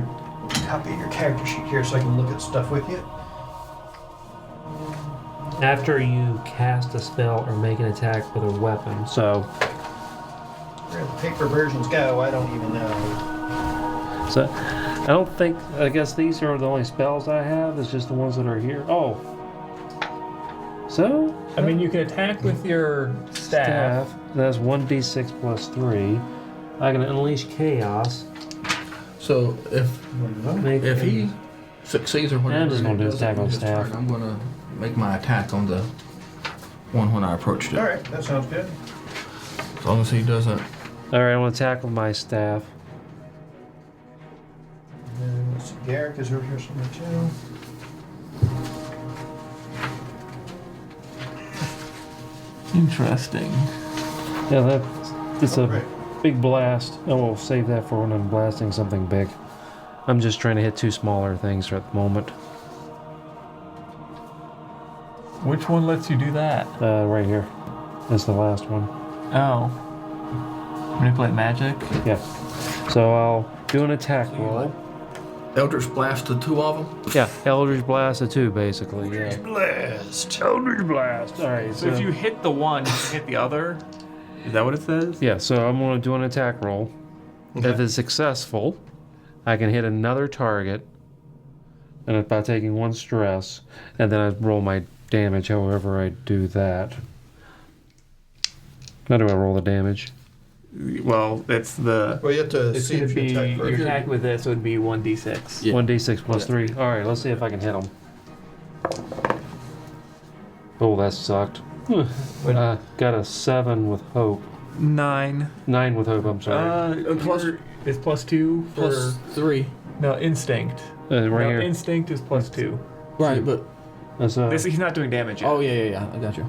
S1: copy of your character sheet here so I can look at stuff with you.
S5: After you cast a spell or make an attack with a weapon. So,
S1: Where the paper versions go, I don't even know.
S5: I guess these are the only spells I have. It's just the ones that are here. Oh. So?
S2: I mean, you can attack with your staff.
S5: That's 1d6 plus 3. I can unleash chaos.
S3: So if he succeeds or whatever,
S5: I'm just gonna do
S3: he does
S5: attack on
S3: his
S5: staff.
S3: turn, I'm going to make my attack on the one when I approached it.
S1: All right, that sounds good.
S3: As long as he doesn't.
S5: Alright, I'm gonna attack with my staff.
S1: And let's see, Garrick is over here somewhere too.
S2: Interesting.
S5: Yeah, it's a
S1: Right.
S5: big blast. Oh, we'll save that for when I'm blasting something big. I'm just trying to hit 2 smaller things at the moment.
S2: Which one lets you do that?
S5: Right here. That's the last one.
S2: Oh. Manipulate magic?
S5: Yeah. So I'll do an attack roll.
S3: Eldritch Blast the 2 of them.
S5: Yeah, Eldritch Blast of 2, basically. Yeah.
S1: Blast.
S5: Eldritch Blast. All right.
S2: So if you hit the one, you can hit the other? Is that what it says?
S5: Yeah. So I'm gonna do an attack roll.
S1: Okay.
S5: If it's successful, I can hit another target, and by taking 1 stress, and then I roll my damage. However, I do that. How do I roll the damage?
S2: Well, it's the.
S1: Well, you have to
S2: It's
S1: see
S2: going
S1: if
S2: to
S1: you
S2: be.
S1: attack
S2: You
S1: first.
S2: attack with this, so it'd be 1d6.
S3: Yeah.
S5: 1d6 plus 3. All right, let's see if I can hit him. Oh, that sucked. Got a 7 with hope.
S2: 9.
S5: 9 with hope, I'm sorry.
S3: plus-
S2: It's plus 2 for.
S3: Plus 3.
S2: No, instinct.
S5: Right
S2: No,
S5: here.
S2: instinct is plus 2.
S3: Right, but.
S5: That's,
S2: He's not doing damage yet.
S3: Oh, yeah. I got you.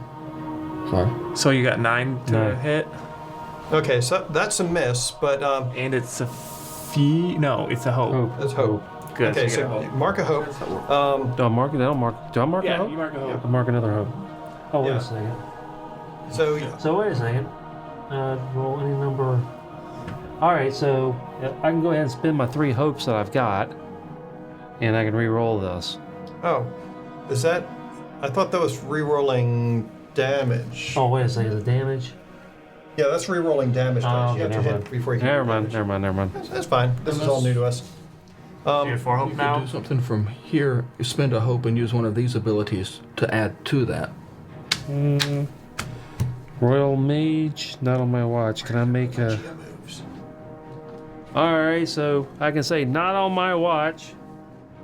S3: Sorry.
S2: So you got 9 to
S5: 9.
S2: hit,
S1: Okay, so that's a miss, but
S2: and it's a fee. No, it's a hope.
S5: hope.
S1: that's hope.
S2: Good.
S1: Okay,
S2: so you get a
S1: so
S2: hope.
S1: mark a hope.
S5: Do I mark it? Do I mark a
S2: Yeah,
S5: hope?
S2: you mark a hope.
S5: I'll mark another hope. Oh, wait
S1: Yeah.
S5: a second.
S1: So
S5: So wait a second. Roll any number. All right, so I can go ahead and spend my 3 hopes that I've got, and I can re-roll this.
S1: oh, is that? I thought that was re-rolling damage.
S5: Oh, wait a second. The damage?
S1: Yeah, that's re-rolling damage.
S5: Oh,
S1: dice. You have
S5: okay,
S1: to
S5: never
S1: hit
S5: mind.
S1: before you can.
S5: Never
S1: do
S5: mind.
S1: damage.
S5: Never mind.
S1: That's fine. This is all new to us.
S2: You have 4 hope
S3: You
S2: now.
S3: can do something from here, spend a hope, and use one of these abilities to add to that.
S5: Royal Mage, not on my watch. Can I make a? All right, so I can say not on my watch.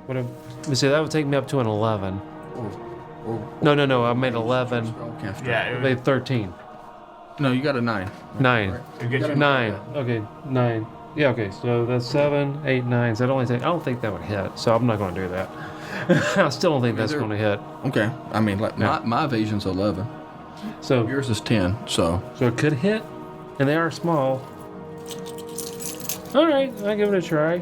S5: Let me see. That would take me up to an 11. No. I made 11.
S3: Spellcaster.
S2: Yeah,
S5: I
S2: it would,
S5: made 13.
S3: No, you got a 9.
S5: 9.
S2: it get you
S5: 9. Okay, 9. Yeah, okay, so that's 7, 8, 9. So I don't think that would hit, so I'm not going to do that. I still don't think that's going to hit.
S3: Okay. I mean, like my evasion's 11.
S5: So
S3: Yours is 10. So
S5: it could hit, and they are small. All right, I'll give it a try.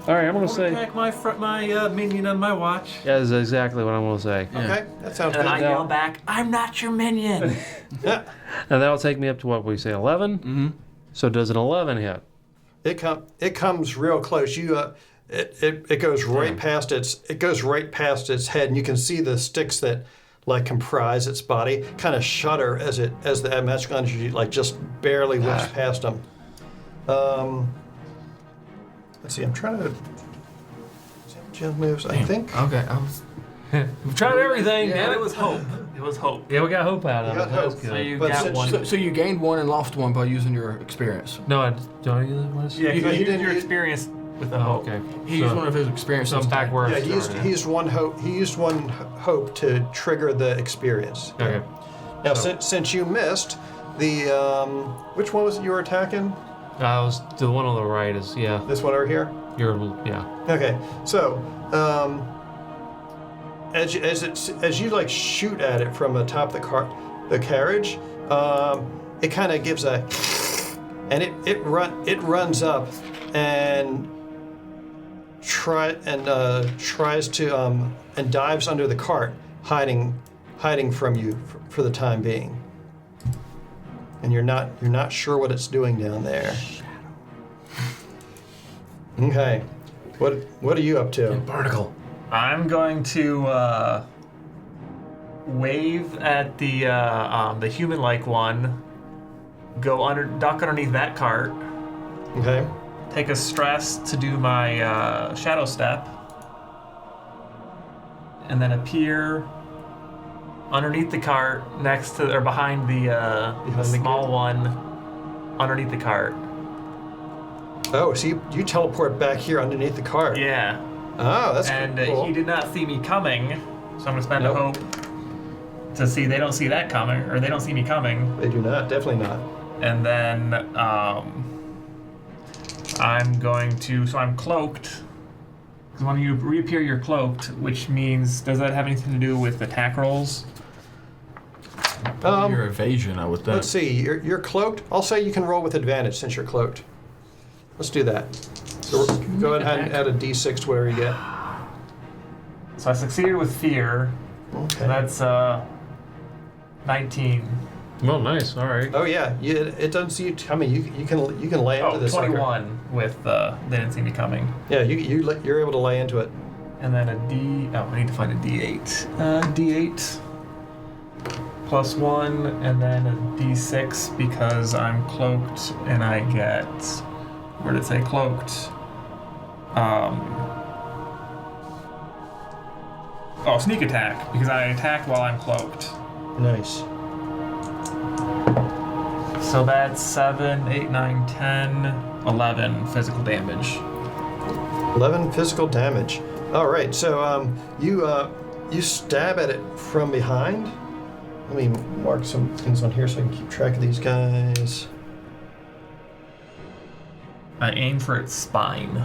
S5: All right, I'm going to say.
S2: Attack my minion on my watch.
S5: Yeah, that's exactly what I'm going to say.
S1: Okay, that sounds
S2: And
S1: good.
S2: I yell back, I'm not your minion.
S1: Yeah,
S5: And that'll take me up to what we say, 11.
S3: Mm-hmm.
S5: So does an 11 hit?
S1: it comes real close. It goes right past its head, and you can see the sticks that like comprise its body kind of shudder as the magic energy like just barely whips past them. Let's see. I'm trying to. Jim moves. I think.
S3: okay.
S2: We've tried everything, and it was hope. It was hope.
S5: Yeah, we got hope out of
S1: You
S5: it.
S1: got
S5: That's
S1: hope.
S5: good.
S2: So you
S1: But
S2: got
S1: since-
S2: one.
S3: So you gained one and lost one by using your experience.
S5: No, I don't I do that? What is
S2: Yeah,
S1: He
S2: because you
S1: didn't
S2: did your
S1: use-
S2: experience with the
S5: Oh,
S2: hope.
S5: okay.
S3: He used one of his experiences.
S5: So I'm back where
S1: Yeah,
S5: I
S1: he
S5: started.
S1: used one hope. He used one hope to trigger the experience.
S5: Okay.
S1: Now,
S5: So-
S1: since you missed the which one was it you were attacking?
S5: I was the one on the right is
S1: This one over here.
S5: yeah.
S1: Okay, so as you like shoot at it from the top of the carriage, it kind of gives a, and it runs up and tries to and dives under the cart, hiding from you for the time being. And you're not sure what it's doing down there. Okay, what are you up to?
S3: Barnacle.
S2: I'm going to wave at the human-like one, duck underneath that cart,
S1: Okay.
S2: take a stress to do my shadow step, and then appear underneath the cart next to or behind the
S1: the
S2: small one underneath the cart.
S1: Oh, so you teleport back here underneath the cart.
S2: Yeah.
S1: Oh, that's
S2: And
S1: cool.
S2: he did not see me coming, so I'm gonna spend
S1: Nope.
S2: a hope to see they don't see that coming, or they don't see me coming.
S1: They do not. Definitely not.
S2: And then I'm going to, so I'm cloaked. Because when you reappear, you're cloaked, which means, does that have anything to do with attack rolls?
S3: Your evasion, I would think.
S1: Let's see. You're cloaked. I'll say you can roll with advantage since you're cloaked. Let's do that. So go ahead and add a d6 to whatever you get.
S2: So I succeeded with fear,
S1: Okay.
S2: and that's 19.
S5: Well, nice. All right.
S1: Oh yeah. It doesn't see you coming. You can lay into
S2: Oh,
S1: this. sucker.
S2: 21 with they didn't see me coming.
S1: Yeah. You're able to lay into it.
S2: And then I need to find a D8. D8 plus 1, and then a D6 because I'm cloaked, and I get, where did it say cloaked? Sneak attack, because I attacked while I'm cloaked.
S1: Nice.
S2: So that's 7, 8, 9, 10, 11 physical damage.
S1: 11 physical damage. All right. So you stab at it from behind. Let me mark some things on here so I can keep track of these guys.
S2: I aim for its spine.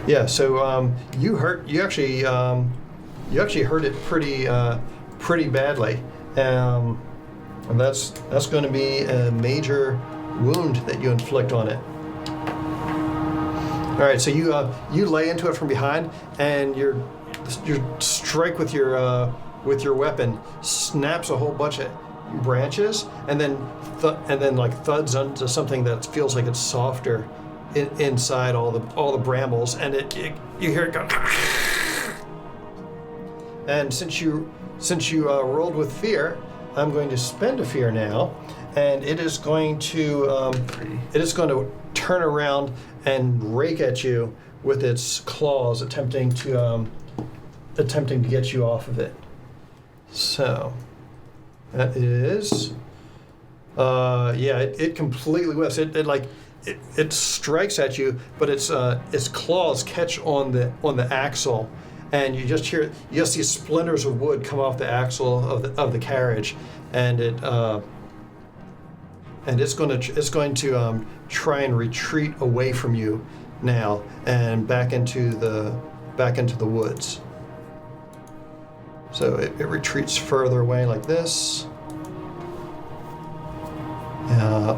S1: Yeah. So you actually hurt it pretty badly. And that's going to be a major wound that you inflict on it. All right. So you lay into it from behind, and your strike with your weapon snaps a whole bunch of branches, and then like thuds onto something that feels like it's softer inside all the brambles, and you hear it go. And since you rolled with fear, I'm going to spend a fear now, and it is going to turn around and rake at you with its claws, attempting to get you off of it. So that is, it completely whiffs. It strikes at you, but its claws catch on the axle, and you just see splinters of wood come off the axle of the carriage, and it's going to try and retreat away from you now and back into the woods. So it retreats further away like this.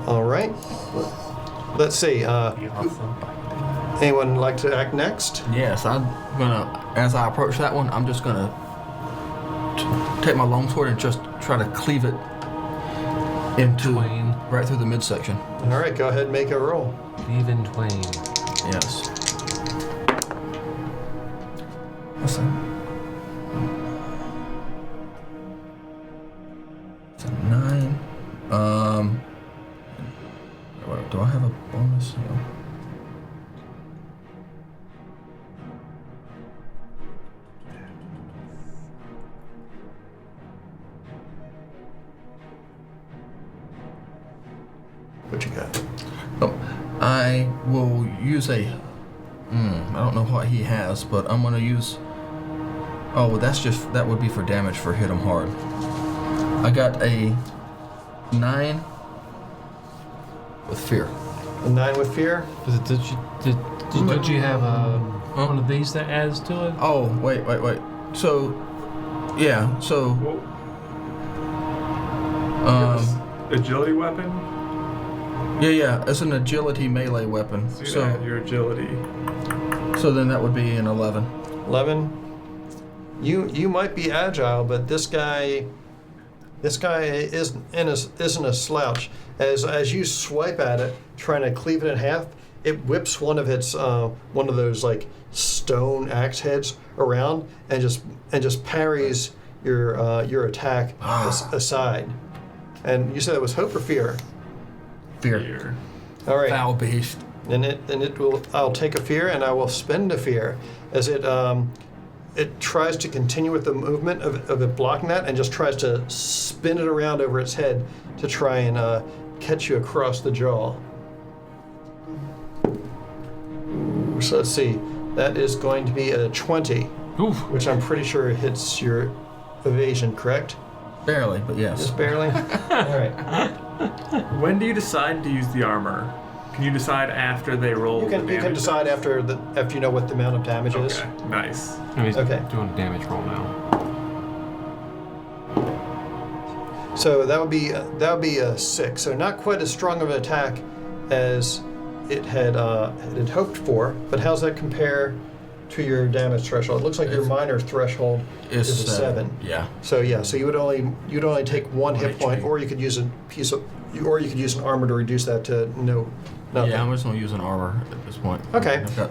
S1: All right. Let's see. Anyone like to act next?
S3: Yes, I'm gonna. As I approach that one, I'm just gonna take my longsword and just try to cleave it into
S4: Twain.
S3: right through the midsection.
S1: All right, go ahead and make a roll.
S4: Even twain.
S3: Yes. What's that? It's a 9. Do I have a bonus? No.
S1: What you got?
S3: Oh, I will use a. I don't know what he has, but I'm gonna use. Oh, that would be for damage for hit him hard. I got a 9 with fear.
S1: A 9 with fear?
S4: Did you have one of these that adds to it?
S3: Oh, wait. So, yeah. So,
S2: Agility weapon?
S3: yeah. It's an agility melee weapon.
S2: So your agility.
S3: So then that would be an 11.
S1: 11. You might be agile, but this guy isn't a slouch. As you swipe at it, trying to cleave it in half, it whips one of those like stone axe heads around and just parries your attack aside. And you said it was hope or fear?
S3: Fear.
S1: All right.
S3: Foul beast.
S1: And it will. I'll take a fear and I will spend a fear as it tries to continue with the movement of it blocking that and just tries to spin it around over its head to try and catch you across the jaw. So let's see. That is going to be a 20,
S4: Oof.
S1: which I'm pretty sure hits your evasion, correct?
S3: Barely, but yes.
S1: Just barely? All right.
S2: When do you decide to use the armor? Can you decide after they roll?
S1: You can decide after you know what the amount of damage is.
S2: Okay, nice.
S4: He's
S1: Okay.
S4: doing a damage roll now.
S1: So that would be a 6. So not quite as strong of an attack as it had hoped for. But how's that compare to your damage threshold? It looks like your minor threshold is a 7.
S3: Yeah.
S1: So yeah, so you'd only take 1 hit point,
S3: HP.
S1: or you could use an armor to reduce that to nothing.
S3: Yeah, I'm just gonna use an armor at this point.
S1: Okay.
S3: I've got-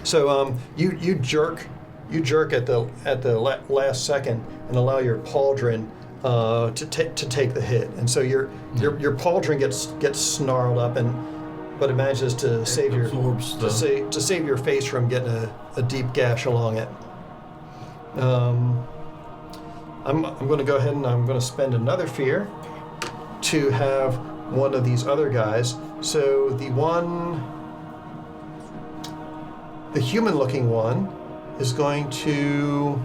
S1: So you jerk at the last second and allow your pauldron to take the hit, and so your pauldron gets snarled up, but it manages to save
S3: absorbs
S1: to save your face from getting a deep gash along it. I'm going to go ahead and I'm going to spend another fear to have one of these other guys. So the human-looking one is going to.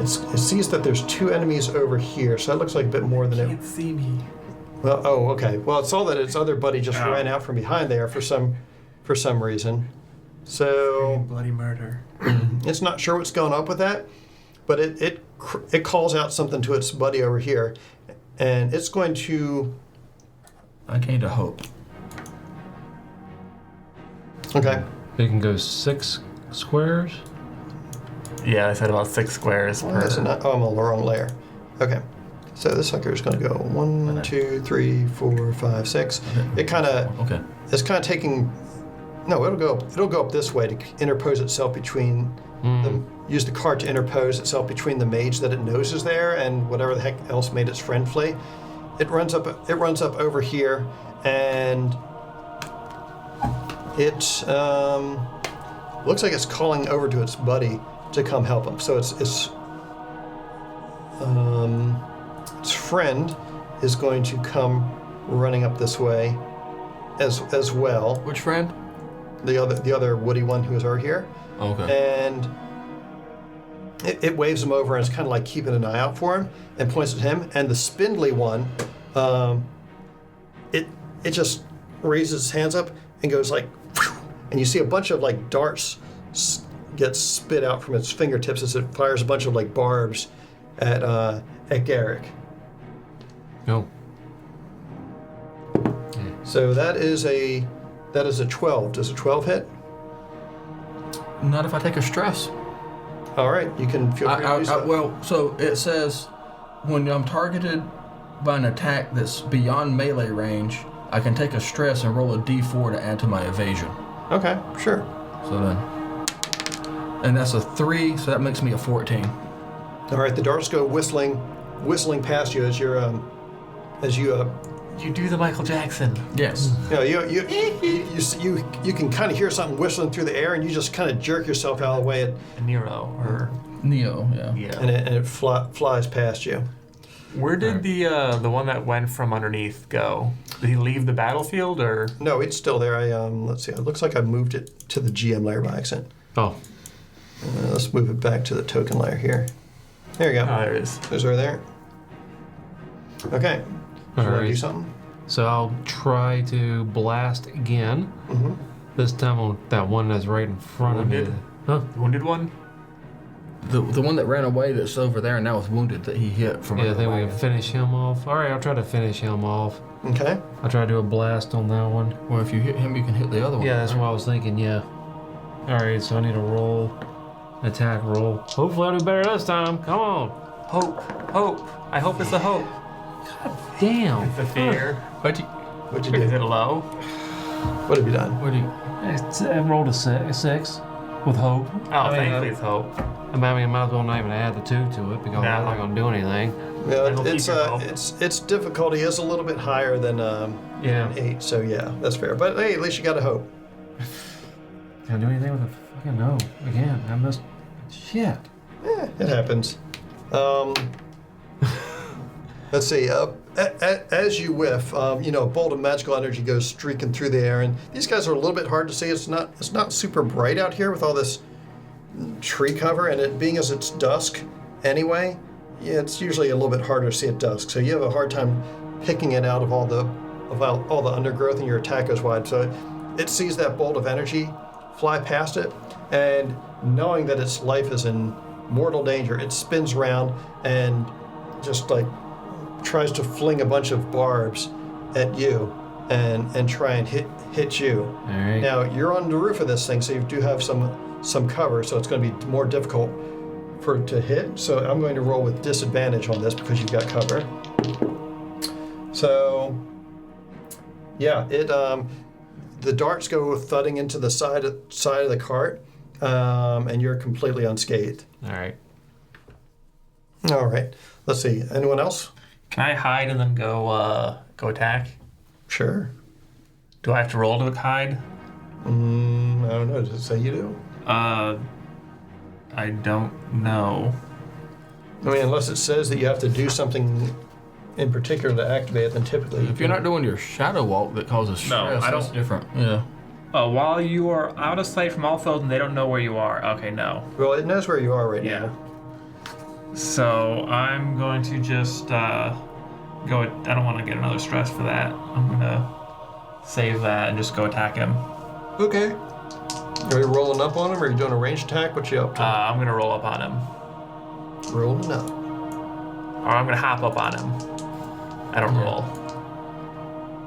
S1: It sees that there's 2 enemies over here, so that looks like a bit more than it.
S2: Can't see me.
S1: Well, okay. Well, it saw that its other buddy just ran out from behind there for some reason. So
S2: Bloody murder.
S1: it's not sure what's going up with that, but it calls out something to its buddy over here, and it's going to.
S3: I gained a hope.
S1: Okay.
S4: They can go 6 squares.
S2: Yeah, I said about 6 squares
S1: Why
S2: per.
S1: is it not? Oh, I'm on the wrong layer. Okay. So this sucker is going to go 1, 2, 3, 4, 5, 6. It's kind of taking. No, it'll go up this way to interpose itself between them. Use the cart to interpose itself between the mage that it knows is there and whatever the heck else made its friend flee. It runs up over here, and it looks like it's calling over to its buddy to come help him. So its friend is going to come running up this way as well.
S3: Which friend?
S1: the other woody one who is over here,
S3: Okay.
S1: and it waves him over and it's kind of like keeping an eye out for him and points at him. And the spindly one, it just raises its hands up and goes like, phew, and you see a bunch of like darts get spit out from its fingertips as it fires a bunch of like barbs at Garrick.
S4: No.
S1: So that is a 12. Does a 12 hit?
S3: Not if I take a stress.
S1: All right, you can feel free to use that.
S3: Well, so it says when I'm targeted by an attack that's beyond melee range, I can take a stress and roll a d4 to add to my evasion.
S1: Okay, sure.
S3: So then, and that's a 3, so that makes me a 14.
S1: All right, the darts go whistling past you as you're
S2: You do the Michael Jackson.
S3: Yes.
S1: you can kind of hear something whistling through the air, and you just kind of jerk yourself out of the way,
S2: Nero, or
S3: Neo. Yeah.
S2: yeah.
S1: and it flies past you.
S2: Where did the one that went from underneath go? Did he leave the battlefield, or?
S1: No, it's still there. Let's see. It looks like I moved it to the GM layer by accident.
S4: Oh.
S1: Let's move it back to the token layer here. There you
S2: Oh,
S1: go.
S2: there it is.
S1: There's right there. Okay. Do you want to do something?
S4: So I'll try to blast again.
S1: Mm-hmm.
S4: This time on that one that's right in front of me.
S2: Wounded?
S4: Huh?
S2: The wounded one?
S3: The one that ran away that's over there and now is wounded that he hit from.
S4: Yeah, I think we can finish him off. All right, I'll try to finish him off.
S1: Okay.
S4: I'll try to do a blast on that one.
S3: Well, if you hit him, you can hit the other one.
S4: Yeah, that's what I was thinking, yeah. All right, so I need a roll, attack roll. Hopefully I'll do better this time. Come on.
S2: Hope. I hope it's a hope.
S4: Damn.
S2: It's a fear.
S1: What'd you
S2: Is
S1: do?
S2: it low?
S1: What have you done?
S3: What do you?
S4: I rolled a six with hope.
S2: Oh, thankfully it's hope.
S4: I mean, I might as well not even add the 2 to it because
S2: No.
S4: that's not going to do anything.
S1: Yeah,
S2: It'll keep your hope.
S1: its difficulty is a little bit higher than
S4: Yeah.
S1: 8, so yeah, that's fair. But hey, at least you got a hope.
S4: Can I do anything with a fucking no? Again, I missed. Shit.
S1: It happens. Let's see. As you whiff, a bolt of magical energy goes streaking through the air, and these guys are a little bit hard to see. It's not super bright out here with all this tree cover, and it being as it's dusk anyway. Yeah, it's usually a little bit harder to see at dusk, so you have a hard time picking it out of all the undergrowth, and your attack goes wide. So it sees that bolt of energy fly past it, and knowing that its life is in mortal danger, it spins around and just like tries to fling a bunch of barbs at you and try and hit you.
S4: All right.
S1: Now you're on the roof of this thing, so you do have some cover, so it's going to be more difficult for it to hit. So I'm going to roll with disadvantage on this because you've got cover. So yeah, the darts go thudding into the side of the cart, and you're completely unscathed.
S4: All right.
S1: All right. Let's see. Anyone else?
S2: Can I hide and then go attack?
S1: Sure.
S2: Do I have to roll to hide?
S1: I don't know. Does it say you do?
S2: I don't know.
S1: I mean, unless it says that you have to do something in particular to activate it, then typically...
S3: If you're not doing your shadow walk that causes stress,
S2: I
S3: that's
S2: don't-
S3: different. Yeah.
S2: While you are out of sight from all foes and they don't know where you are. Okay, no.
S1: Well, it knows where you are right
S2: Yeah.
S1: now.
S2: So I'm going to just go. I don't want to get another stress for that. I'm gonna save that and just go attack him.
S1: Okay. Are you rolling up on him, or are you doing a ranged attack? What you up to?
S2: I'm gonna roll up on him,
S1: Rolling up.
S2: or I'm gonna hop up on him. I don't roll.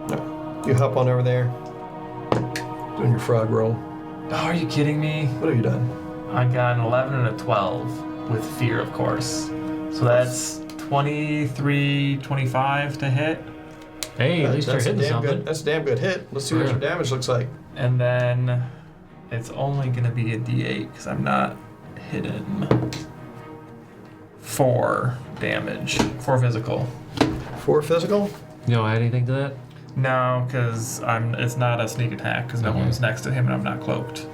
S1: No. You hop on over there. Doing your frog roll.
S2: Oh, are you kidding me?
S1: What have you done?
S2: I got an 11 and a 12 with fear, of course. So that's 23, 25 to hit.
S4: Hey, at least you're
S1: That's a
S4: hitting
S1: damn
S4: something.
S1: good. That's a damn good hit. Let's see what your damage looks like.
S2: And then it's only going to be a d8 because I'm not hidden. 4 damage. 4 physical.
S1: 4 physical.
S4: You don't add anything to that?
S2: No, because it's not a sneak attack because no one's next to him and I'm not cloaked.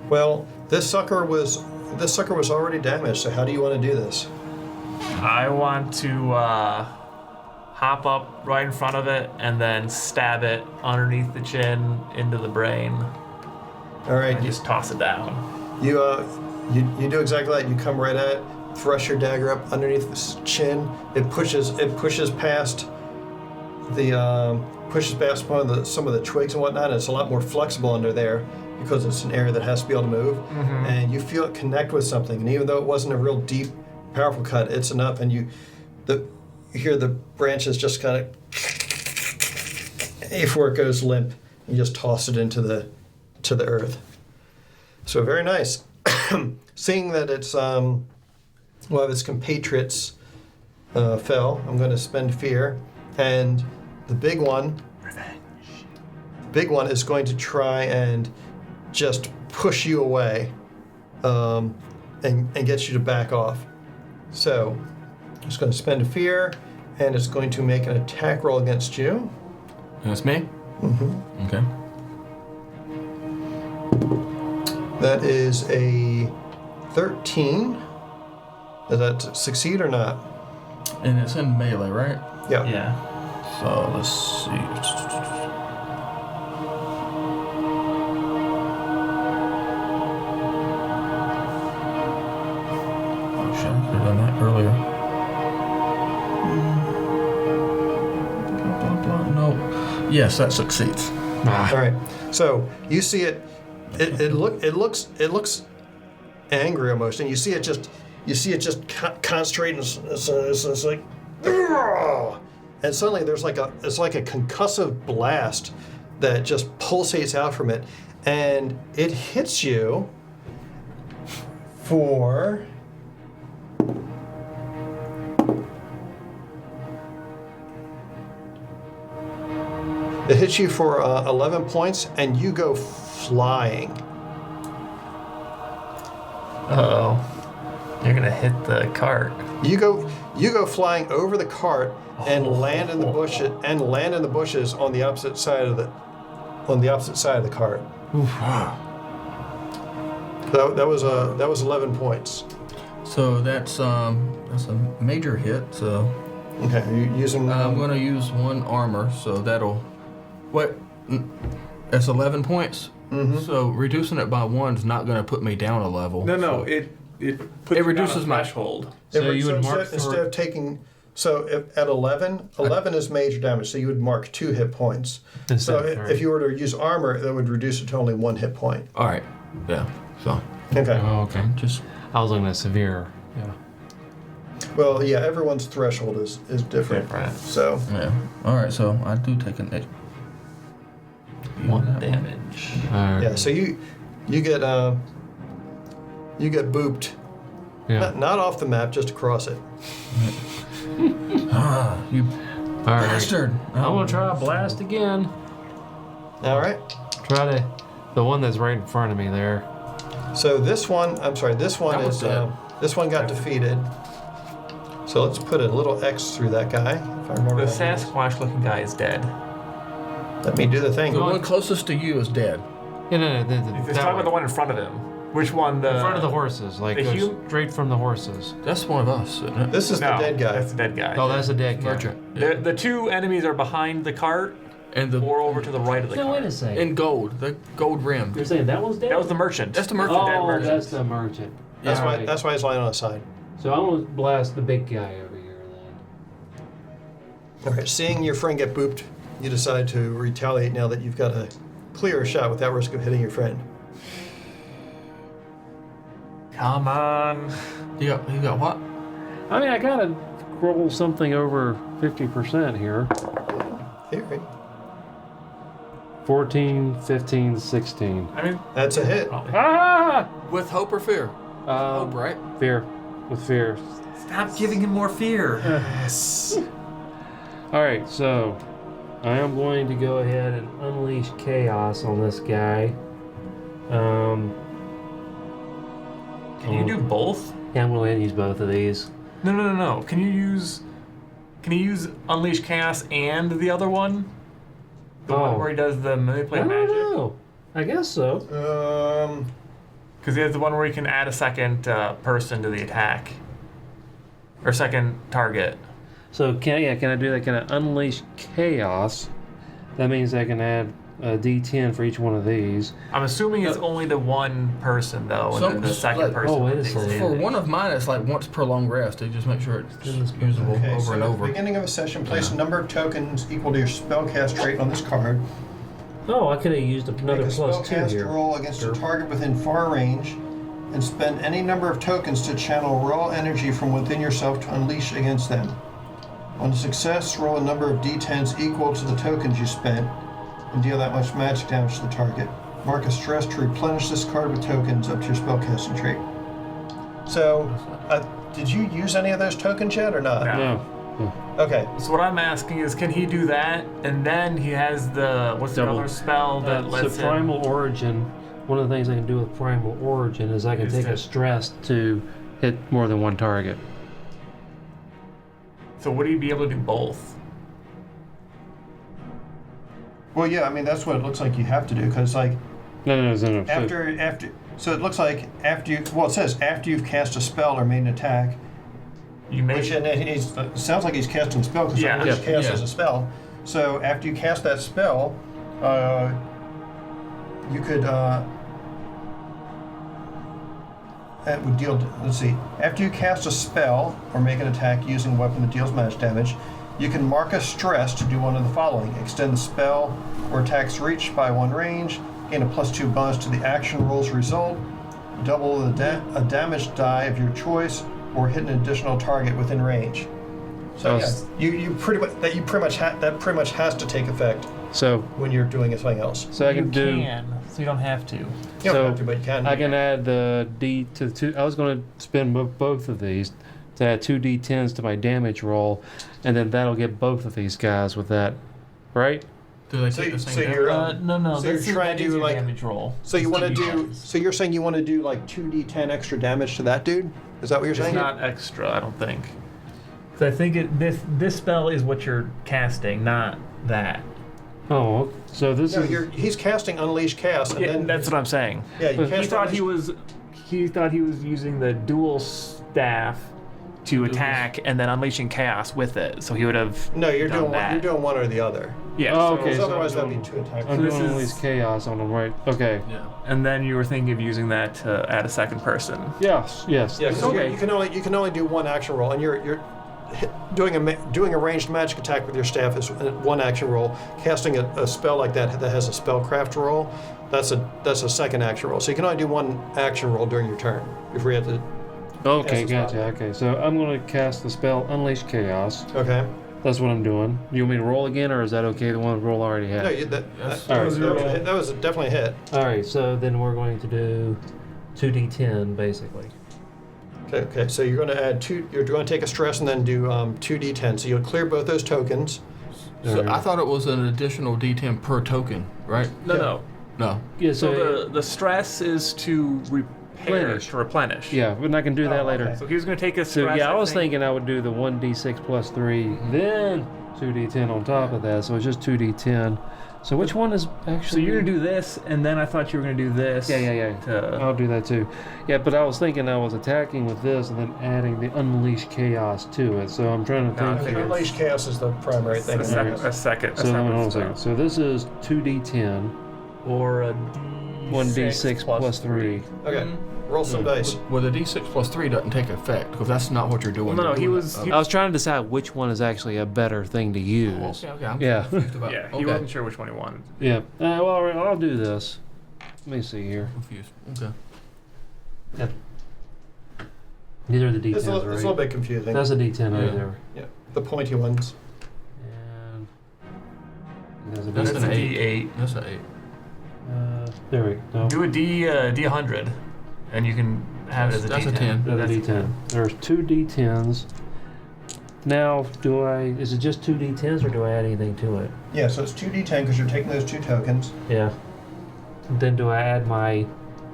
S1: Well, this sucker was already damaged. So how do you want to do this?
S2: I want to hop up right in front of it and then stab it underneath the chin into the brain.
S1: All right,
S2: I just toss it down.
S1: you do exactly that. You come right at it, thrust your dagger up underneath his chin. It pushes past one of some of the twigs and whatnot. And it's a lot more flexible under there because it's an area that has to be able to move. And you feel it connect with something. And even though it wasn't a real deep, powerful cut, it's enough. And you hear the branches just kind of before it goes limp. You just toss it into the earth. So very nice. Seeing that it's one of its compatriots fell, I'm going to spend fear, and the big one is going to try and just push you away, and get you to back off. So it's going to spend a fear, and it's going to make an attack roll against you.
S3: And it's me? Mm-hmm. Okay.
S1: That is a 13. Does that succeed or not?
S3: And it's in melee, right?
S1: Yeah.
S2: Yeah.
S3: So let's see. Oh shit, I could have done that earlier. No. Yes, that succeeds.
S1: All right. So you see it. It looks angry almost, and you see it just concentrating. It's like, and suddenly there's like a concussive blast that just pulsates out from it, and it hits you for. It hits you for 11 points, and you go flying.
S2: Uh-oh. You're gonna hit the cart.
S1: You go flying over the cart and land in the bushes on the opposite side of the cart. That was 11 points.
S3: So that's a major hit. So
S1: Okay, you're using.
S3: I'm going to use one armor. So that'll. What? That's 11 points. Mm-hmm. So reducing it by 1 is not going to put me down a level.
S2: No,
S3: so.
S2: it reduces my threshold.
S5: So you would mark
S1: instead of taking. So at 11 is major damage. So you would mark 2 hit points. So if you were to use armor, that would reduce it to only 1 hit point.
S3: All right. Yeah. So.
S1: Okay.
S5: Oh, okay.
S3: Just.
S5: I was looking at severe. Yeah.
S1: Well, yeah, everyone's threshold is different. So.
S3: Yeah. All right. So I do take an
S2: 1 damage.
S1: Yeah. So you get booped.
S5: Yeah.
S1: Not off the map, just across it.
S3: You
S5: All right.
S3: bastard!
S5: I'm gonna try a blast again.
S1: All right.
S5: Try the one that's right in front of me there.
S1: So this one
S3: That was dead.
S1: this one got defeated. So let's put a little X through that guy, if I remember.
S2: The
S1: that.
S2: Sasquatch-looking guy is dead.
S1: Let me do the thing.
S3: The one closest to you is dead.
S5: Yeah, no,
S2: He's
S5: that
S2: talking about
S5: one.
S2: the one in front of him. Which one?
S5: In front of the horses, like
S2: the
S5: goes straight from the horses.
S3: That's one of us, isn't it?
S1: This is
S2: No,
S1: the dead guy.
S2: That's the dead guy.
S5: Oh, that's a dead guy.
S3: Merchant.
S2: The 2 enemies are behind the cart
S3: And the
S2: or over to the right of the
S5: No,
S2: cart.
S5: wait a second.
S3: in gold, the gold rim.
S5: You're saying that one's dead?
S2: That was the merchant.
S3: That's the merchant.
S2: dead
S5: Oh,
S2: merchant.
S5: that's the merchant.
S1: That's why.
S5: Alright.
S1: That's why he's lying on his side.
S5: So I'm gonna blast the big guy over here then.
S1: All right. Seeing your friend get booped, you decide to retaliate now that you've got a clear shot without risk of hitting your friend.
S2: Come on.
S3: You got what?
S5: I mean, I gotta roll something over 50% here.
S1: Theory.
S5: 14, 15, 16.
S2: I mean,
S1: That's a hit.
S5: Ah!
S3: With hope or fear? Hope, right?
S5: Fear. With fear.
S2: stop giving him more fear.
S1: Yes.
S5: Alright, so I am going to go ahead and unleash chaos on this guy.
S2: Can you do both?
S5: Yeah, I'm going to go ahead and use both of these.
S2: No. Can you use Unleash Chaos and the other one? The one where he does the manipulate magic?
S5: know. I guess so.
S2: Because he has the one where he can add a second person to the attack. Or second target.
S5: So can I do that? Can I unleash chaos? That means I can add a D10 for each one of these.
S2: I'm assuming it's only to one person though, and then the second person.
S5: oh, wait a
S2: takes
S5: second.
S2: it.
S3: For one of mine, it's like once per long rest. They just make sure it's
S5: Goodness.
S3: usable
S1: Okay,
S3: over
S1: so
S3: and
S1: at the
S3: over.
S1: beginning of a session, place a number of tokens equal to your spellcast rate on this card.
S5: Oh, I could have used another
S1: Make a
S5: plus 2
S1: spellcast
S5: here.
S1: roll against a target within far range, and spend any number of tokens to channel raw energy from within yourself to unleash against them. On success, roll a number of d10s equal to the tokens you spent, and deal that much magic damage to the target. Mark a stress to replenish this card with tokens up to your spellcasting trait. So, did you use any of those tokens yet or not?
S2: No.
S5: No.
S1: Okay.
S2: So what I'm asking is, can he do that? And then he has the what's the
S5: Double.
S2: other spell that
S5: So
S2: lets him?
S5: Primal Origin, one of the things I can do with Primal Origin is I can
S2: Is
S5: take a
S2: to-
S5: stress to hit more than one target.
S2: So would he be able to do both?
S1: Well, yeah, I mean, that's what it looks like you have to do, because, like,
S5: No. So,
S1: so it looks like after you, well, it says after you've cast a spell or made an attack,
S2: You may.
S1: which, and it sounds like he's casting a spell, because
S2: Yeah.
S1: what he's cast
S3: Yeah.
S1: as a spell. So after you cast that spell, you could, that would deal, let's see, after you cast a spell or make an attack using a weapon that deals magic damage, you can mark a stress to do one of the following: extend the spell or attack's reach by 1 range, gain a +2 bonus to the action roll's result, double a damage die of your choice, or hit an additional target within range. So yeah, you pretty much that pretty much has to take effect
S5: so
S1: when you're doing something else.
S5: I can do.
S2: so you don't have to.
S1: You don't
S5: So,
S1: have to, but you can.
S5: I can add the D to the 2. I was going to spend both of these to add 2 D10s to my damage roll, and then that'll get both of these guys with that, right?
S3: Do they
S1: So,
S3: take the
S1: so
S3: same damage?
S1: you're
S2: No.
S1: So you're trying to do like
S2: damage roll.
S1: so you want to do so you're saying you want to do like 2d10 extra damage to that dude? Is that what you're
S2: It's
S1: saying?
S2: not extra, I don't think. So I think this spell is what you're casting, not that.
S5: Oh, so this
S1: No,
S5: is.
S1: he's casting Unleash Cast, and
S2: Yeah,
S1: then
S2: that's what I'm saying.
S1: yeah, you
S5: He
S1: cast
S2: He thought
S1: Unleash-
S2: he was using the dual staff to attack and then unleashing chaos with it. So he would have.
S1: No, you're
S2: done
S1: doing
S2: that.
S1: you're doing one or the other.
S2: Yeah.
S5: Oh,
S2: so-
S5: okay.
S1: Because
S5: so
S1: otherwise
S5: I'm
S1: that'd be
S5: doing-
S1: 2 attacks.
S5: I'm
S2: this
S5: doing
S2: is-
S5: Unleash Chaos on them, right? Okay.
S3: Yeah.
S2: And then you were thinking of using that to add a second person.
S5: Yes.
S1: Yeah, because
S2: Okay.
S1: you can only do one action roll, and you're doing a ranged magic attack with your staff is one action roll. Casting a spell like that has a spellcraft roll, that's a second action roll. So you can only do one action roll during your turn before you have to.
S5: Okay,
S1: Yes, it's
S5: gotcha.
S1: not-
S5: Okay, so I'm going to cast the spell Unleash Chaos.
S1: Okay.
S5: That's what I'm doing. You want me to roll again, or is that okay? The one roll I already had.
S1: No,
S3: Yes.
S1: that
S5: All
S1: was,
S5: right.
S1: that was definitely a hit.
S5: All right, so then we're going to do 2d10 basically.
S1: Okay. So you're going to add two. You're going to take a stress and then do 2d10. So you'll clear both those tokens.
S3: So
S5: Alright.
S3: I thought it was an additional D10 per token, right?
S2: No.
S3: No.
S5: Yeah,
S2: So the stress is to repair, to replenish.
S5: yeah, but I can do that
S1: Oh,
S5: later.
S1: okay.
S2: So he was going to take a
S5: So
S2: stress.
S5: yeah, I was
S2: think.
S5: thinking I would do the 1d6 plus 3, then 2d10 on top of that. So it's just 2d10. So which one is
S2: So
S5: actually?
S2: you're going to do this, and then I thought you were going to do this.
S5: Yeah.
S2: To,
S5: I'll do that too. Yeah, but I was thinking I was attacking with this and then adding the Unleash Chaos to it. So I'm trying to
S2: No, I
S5: think.
S2: think
S5: here.
S1: Unleash Chaos is the primary thing.
S2: a second.
S5: So hold on a second. So this is 2d10,
S2: Or a
S5: 1d6 plus 3.
S1: Okay. Roll some dice.
S3: Well, the D6 plus 3 doesn't take effect because that's not what you're doing.
S2: No,
S3: You're
S2: he
S3: doing
S2: was-
S3: a-
S2: he-
S5: I was trying to decide which one is actually a better thing to use.
S3: Okay. I'm
S5: Yeah.
S3: confused about.
S2: Yeah, he
S3: okay.
S2: wasn't sure which one he wanted.
S5: Yeah. Well, all right, I'll do this. Let me see here.
S3: Confused. Okay.
S5: These are the
S1: It's
S5: D10s,
S1: a
S5: right?
S1: little bit confusing.
S5: That's a D10
S3: Yeah.
S5: right there.
S1: Yeah. The pointy ones.
S5: And there's a
S3: That's
S2: That's
S3: an
S2: a
S3: eight.
S2: D8.
S3: That's an 8.
S5: there we go.
S2: Do a D100, and you can have it as a
S3: That's a
S2: D10.
S3: 10.
S5: Another D10. There's 2 D10s. Now, is it just 2 D10s or do I add anything to it?
S1: Yeah, so it's 2d10 because you're taking those 2 tokens.
S5: Yeah. Then do I add my...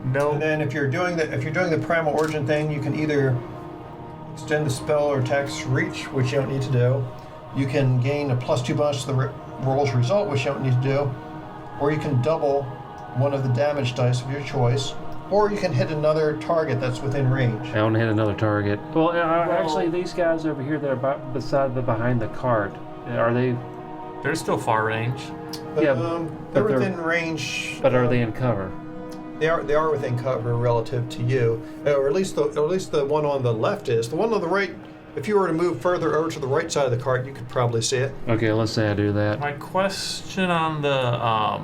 S2: No.
S1: And then if you're doing the primal origin thing, you can either extend the spell or attack's reach, which you don't need to do. You can gain a +2 bonus to the roll's result, which you don't need to do. Or you can double one of the damage dice of your choice. Or you can hit another target that's within range.
S5: I want to hit another target. Well, actually, these guys over here that are behind the cart, are they
S2: They're still far range.
S5: Yeah,
S1: They're
S5: but they're-
S1: within range.
S5: But are they in cover?
S1: They are within cover relative to you, or at least the one on the left is. The one on the right, if you were to move further over to the right side of the cart, you could probably see it.
S5: Okay, let's say I do that.
S2: My question on the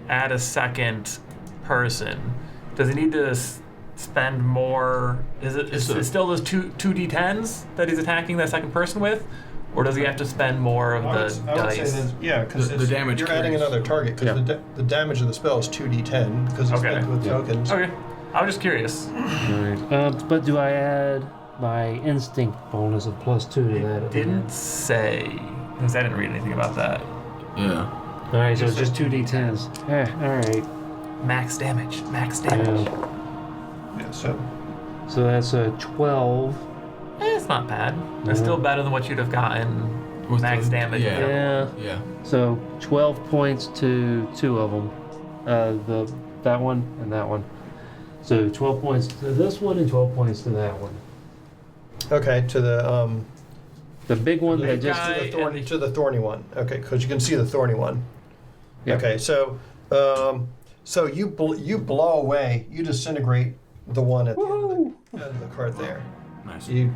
S2: add a second person. Does he need to spend more? Is it still those two d10s that he's attacking that second person with, or does he have to spend more of the dice?
S1: Because
S3: The damage
S1: you're adding
S3: carries.
S1: another target, because the damage of the spell is 2d10, because it's
S2: Okay.
S1: spent with tokens.
S2: Okay, I was just curious.
S5: Alright. But do I add my instinct bonus of +2 to that?
S2: Didn't say, because I didn't read anything about that.
S3: Yeah.
S5: Alright, so it's just 2d10s. Alright.
S2: Max damage. Max damage.
S1: Yeah, so
S5: So that's a 12.
S2: It's not bad. It's still better than what you'd have gotten
S3: With
S2: max
S3: the-
S2: damage.
S3: yeah.
S5: Yeah.
S3: Yeah.
S5: So 12 points to two of them. That one and that one. So 12 points to this one and 12 points to that one.
S1: okay, to the
S5: The big one
S2: The
S5: that just
S2: guy-
S1: to the thorny one. Okay, because you can see the thorny one.
S5: Yeah.
S1: Okay, so you blow away, you disintegrate the one at the end of the cart there.
S3: Nice.
S1: You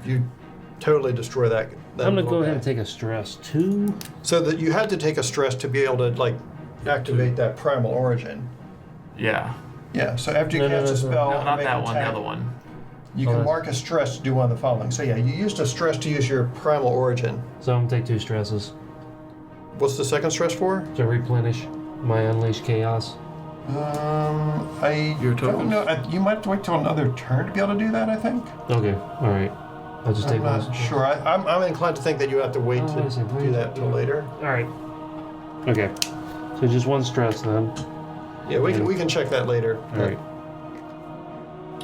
S1: totally destroy that.
S5: I'm gonna
S1: little
S5: go ahead
S1: guy.
S5: and take a stress 2.
S1: So that you had to take a stress to be able to like activate that primal origin.
S2: Yeah.
S1: Yeah. So after you
S5: No, no,
S1: cast a
S5: no, no.
S1: spell,
S2: No, not
S1: make
S2: that
S1: an
S2: one. The
S1: attack,
S2: other one.
S1: You
S5: Oh,
S1: can
S5: that's-
S1: mark a stress to do one of the following. So yeah, you used a stress to use your primal origin.
S5: So I'm gonna take 2 stresses
S1: What's the second stress for?
S5: to replenish my unleash chaos.
S1: I
S3: Your
S1: don't
S3: tokens?
S1: know. You might have to wait till another turn to be able to do that. I think.
S5: Okay, alright. I'll just take
S1: I'm
S5: one.
S1: not sure. I'm inclined to think that you have to wait
S5: Oh, I see.
S1: to do that till later.
S5: Alright. Okay. So just 1 stress then.
S1: Yeah, we can check that later.
S5: Alright.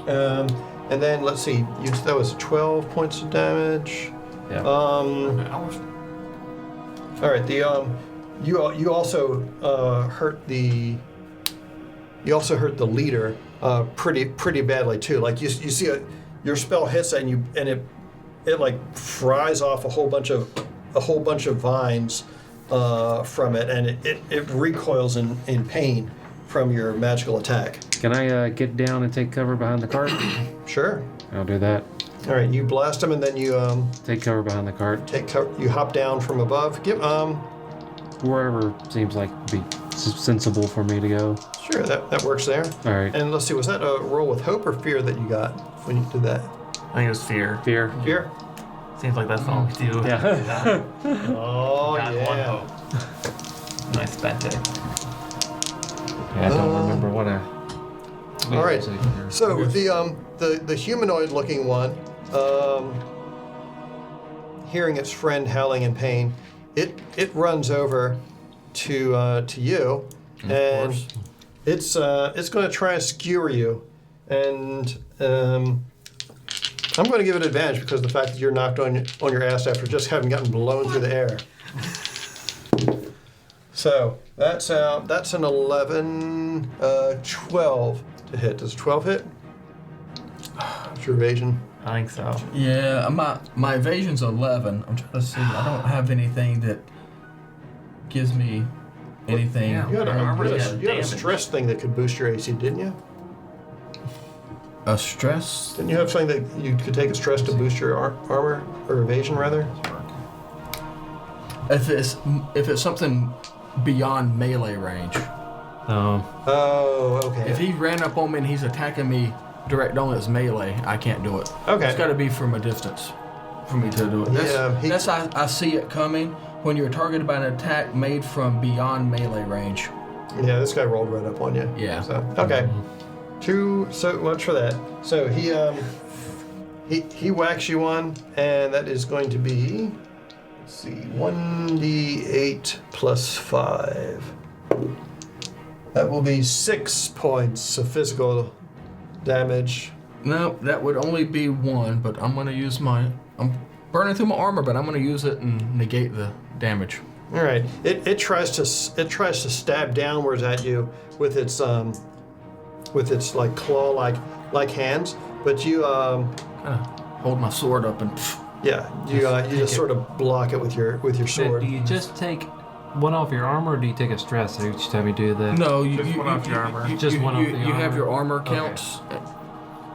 S1: And then let's see. That was 12 points of damage.
S5: Yeah.
S1: All right. You also hurt the leader pretty badly too. Like you see your spell hits it and it like fries off a whole bunch of vines from it, and it recoils in pain from your magical attack.
S5: Can I get down and take cover behind the cart?
S1: Sure.
S5: I'll do that.
S1: All right. You blast him, and then you
S5: Take cover behind the cart.
S1: you hop down from above. Give
S5: Wherever seems like be sensible for me to go.
S1: Sure, that works there.
S5: Alright.
S1: And let's see, was that a roll with hope or fear that you got when you did that?
S2: I think it was fear.
S5: Fear.
S1: Fear?
S2: Seems like that's all we do.
S5: Yeah.
S1: Oh,
S2: Got one
S1: yeah.
S2: hope. Nice spent it.
S5: Yeah, I don't remember what I.
S1: All right. So the humanoid-looking one, hearing its friend howling in pain, it runs over to you, and it's going to try and skewer you, and I'm going to give it advantage because of the fact that you're knocked on your ass after just having gotten blown through the air. So that's an 11, 12 to hit. Does 12 hit? What's your evasion?
S2: I think so.
S3: Yeah, my evasion's 11. I'm trying to see. I don't have anything that gives me anything.
S2: Yeah.
S1: You had
S2: Armor's
S1: a
S2: got damage.
S1: stress thing that could boost your AC, didn't you?
S3: A stress?
S1: Didn't you have something that you could take a stress to boost your armor or evasion rather?
S3: If it's something beyond melee range.
S1: Oh, okay.
S3: If he ran up on me and he's attacking me direct on his melee, I can't do it.
S1: Okay.
S3: It's got to be from a distance for me to do it. That's I see it coming when you're targeted by an attack made from beyond melee range.
S1: Yeah, this guy rolled right up on you.
S3: Yeah.
S1: So okay. So much for that. So he whacks you one, and that is going to be, let's see, 1d8 plus 5. That will be 6 points of physical damage.
S3: No, that would only be 1, but I'm gonna use I'm burning through my armor, but I'm gonna use it and negate the damage.
S1: All right. It tries to stab downwards at you with its like claw like hands, but you
S3: Kind of hold my sword up and
S1: you just sort of block it with your
S4: So
S1: sword.
S4: do you just take one off your armor, or do you take a stress each time you do that?
S3: No,
S2: Just one off your armor.
S4: Just one off the
S3: You have
S4: armor?
S3: your armor
S4: Okay.
S3: counts.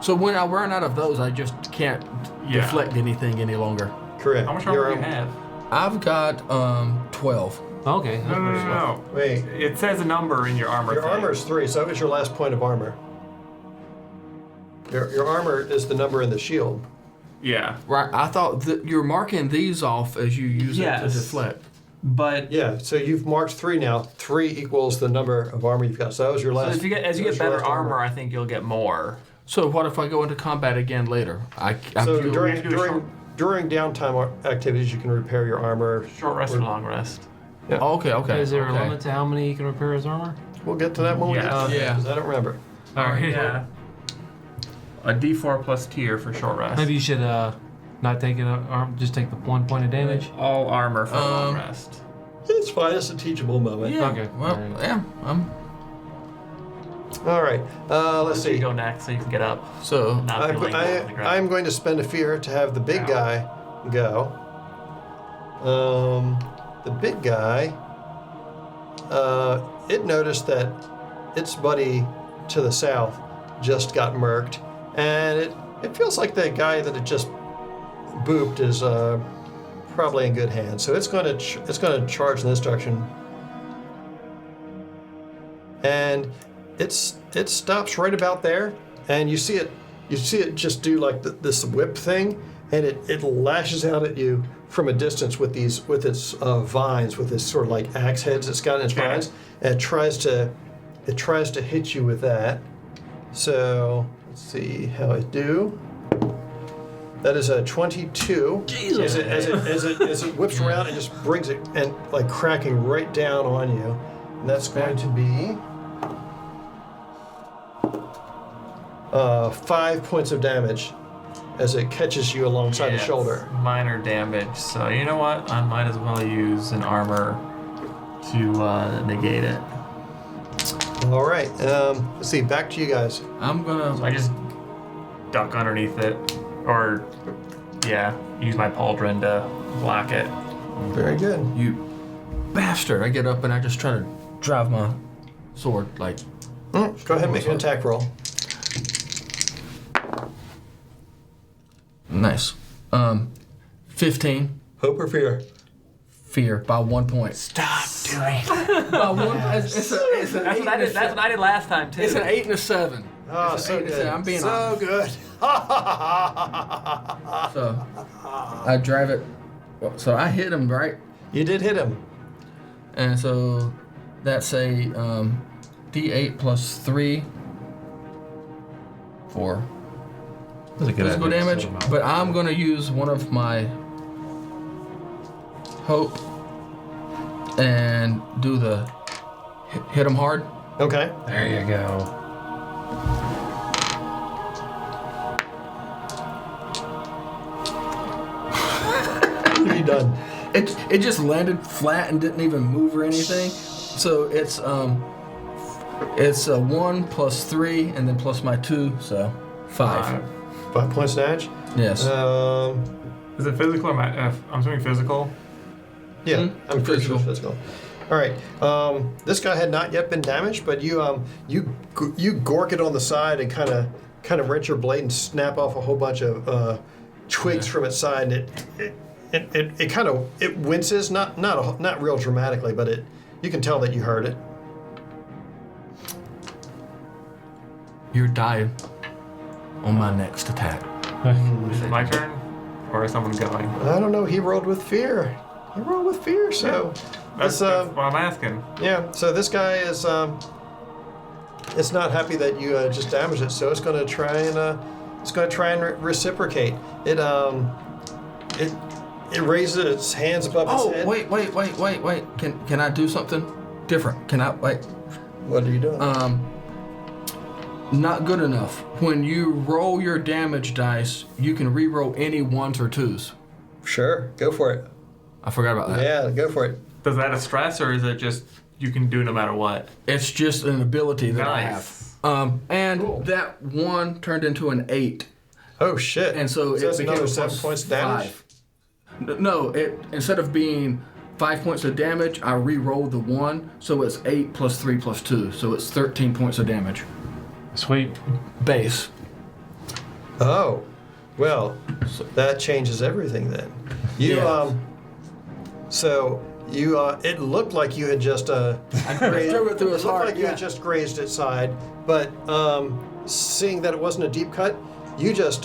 S3: So when I run out of those, I just can't
S2: Yeah.
S3: deflect anything any longer.
S1: Correct.
S2: How much
S1: Your,
S2: armor do you have?
S3: I've got 12.
S4: Okay.
S2: No.
S1: Wait.
S2: It says a number in your armor.
S1: Your
S2: thing.
S1: armor is 3, so that was your last point of armor. Your armor is the number in the shield.
S2: Yeah.
S3: Right. I thought that you're marking these off as you use it to
S2: Yes.
S3: deflect.
S2: But
S1: Yeah, so you've marked 3 now. 3 equals the number of armor you've got. So that was your
S2: so
S1: last.
S2: as you
S1: that was
S2: get
S1: your
S2: better
S1: last
S2: armor, I think you'll get more.
S3: So what if I go into combat again later? I'm
S1: So
S3: still-
S1: during
S2: have to do a
S1: during downtime activities, you can repair your armor.
S2: Short rest or long rest.
S3: Oh, okay.
S4: Is there
S3: okay.
S4: a limit to how many you can repair his armor?
S1: We'll get to that when we get
S2: Yeah.
S1: to that,
S3: Yeah.
S1: 'cause I don't remember.
S2: All right. Yeah. A D4 plus tier for short rest.
S4: Maybe you should not take it just take the 1 point of damage.
S2: All armor for long rest.
S1: It's fine. It's a teachable moment.
S3: Yeah.
S4: Okay.
S3: Well,
S4: Alright.
S3: yeah.
S1: All right. Let's
S2: You
S1: see.
S2: go next so you can get up.
S3: So
S2: Not feeling on the ground.
S1: I'm going to spend a fear to have the big
S2: Ow.
S1: guy go. The big guy, it noticed that its buddy to the south just got murked, and it feels like the guy that it just booped is probably in good hands. So it's going to charge in this direction, and it stops right about there, and you see it just do like this whip thing, and it lashes out at you from a distance with its vines, with this sort of like axe heads it's got in its
S2: Okay.
S1: vines, and it tries to hit you with that. So let's see how it do. That is a 22.
S4: Jesus.
S1: As it whips around, it just brings it and like cracking right down on you, and that's going to be 5 points of damage as it catches you alongside the
S2: Yeah,
S1: shoulder.
S2: it's minor damage. So you know what? I might as well use an armor to negate it.
S1: All right. Let's see. Back to you guys.
S3: I'm
S2: So
S3: gonna.
S2: I just duck underneath it, or use my pauldron to block it.
S1: Very good.
S3: You bastard! I get up and I just try to drive my sword like.
S1: Go ahead and make an attack roll.
S3: Nice. 15.
S1: Hope or fear?
S3: Fear by 1 point.
S2: Stop doing.
S3: By one. It's an
S2: That's what I did. That's what I did last time too.
S3: It's an 8 and a 7.
S1: Oh,
S3: It's an
S1: so
S3: 8 and a
S1: good.
S3: 7. I'm being
S1: so
S3: honest.
S1: good.
S3: So I drive it. So I hit him right,
S1: You did hit him.
S3: and so that's a D8 plus 3 for
S4: That's a good
S3: physical
S4: idea.
S3: damage.
S4: Set 'em up.
S3: But I'm gonna use one of my hope and do the hit him hard.
S1: Okay.
S4: There you go.
S1: What have you done?
S3: It just landed flat and didn't even move or anything. So it's a 1 plus 3 and then plus my 2, so 5.
S1: 5 points damage.
S3: Yes.
S2: Is it physical or I'm assuming physical?
S1: Yeah, I'm pretty sure
S3: Physical.
S1: physical. All right. This guy had not yet been damaged, but you gork it on the side and kind of wrench your blade and snap off a whole bunch of twigs from its side. And it kind of winces, not real dramatically, but you can tell that you heard it.
S3: You're dying on my next attack.
S2: Is it my turn, or is someone going?
S1: I don't know. He rolled with fear. So
S2: That's what I'm asking.
S1: yeah. So this guy is it's not happy that you just damaged it. So it's going to try and reciprocate. It raises its hands above its
S3: Oh,
S1: head.
S3: wait. Can I do something different? Can I wait?
S1: What are you doing?
S3: Not good enough. When you roll your damage dice, you can re-roll any 1s or 2s.
S1: Sure, go for it.
S3: I forgot about that.
S1: Yeah, go for it.
S2: Does that a stress, or is it just you can do no matter what?
S3: It's just an ability that I have.
S2: Nice.
S3: And
S1: Cool.
S3: that 1 turned into an 8.
S1: Oh shit!
S3: And so it
S1: that's
S3: became
S1: another
S3: a
S1: 7
S3: plus
S1: points damage.
S3: 5. No, it instead of being 5 points of damage. I re-roll the 1, so it's 8 plus 3 plus 2, so it's 13 points of damage.
S5: Sweet.
S3: Base.
S1: Oh, well, that changes everything then. You
S3: Yeah.
S1: So you it looked like you had just
S3: drove it through his
S1: looked
S3: heart,
S1: like you
S3: yeah.
S1: had just grazed its side, but seeing that it wasn't a deep cut, you just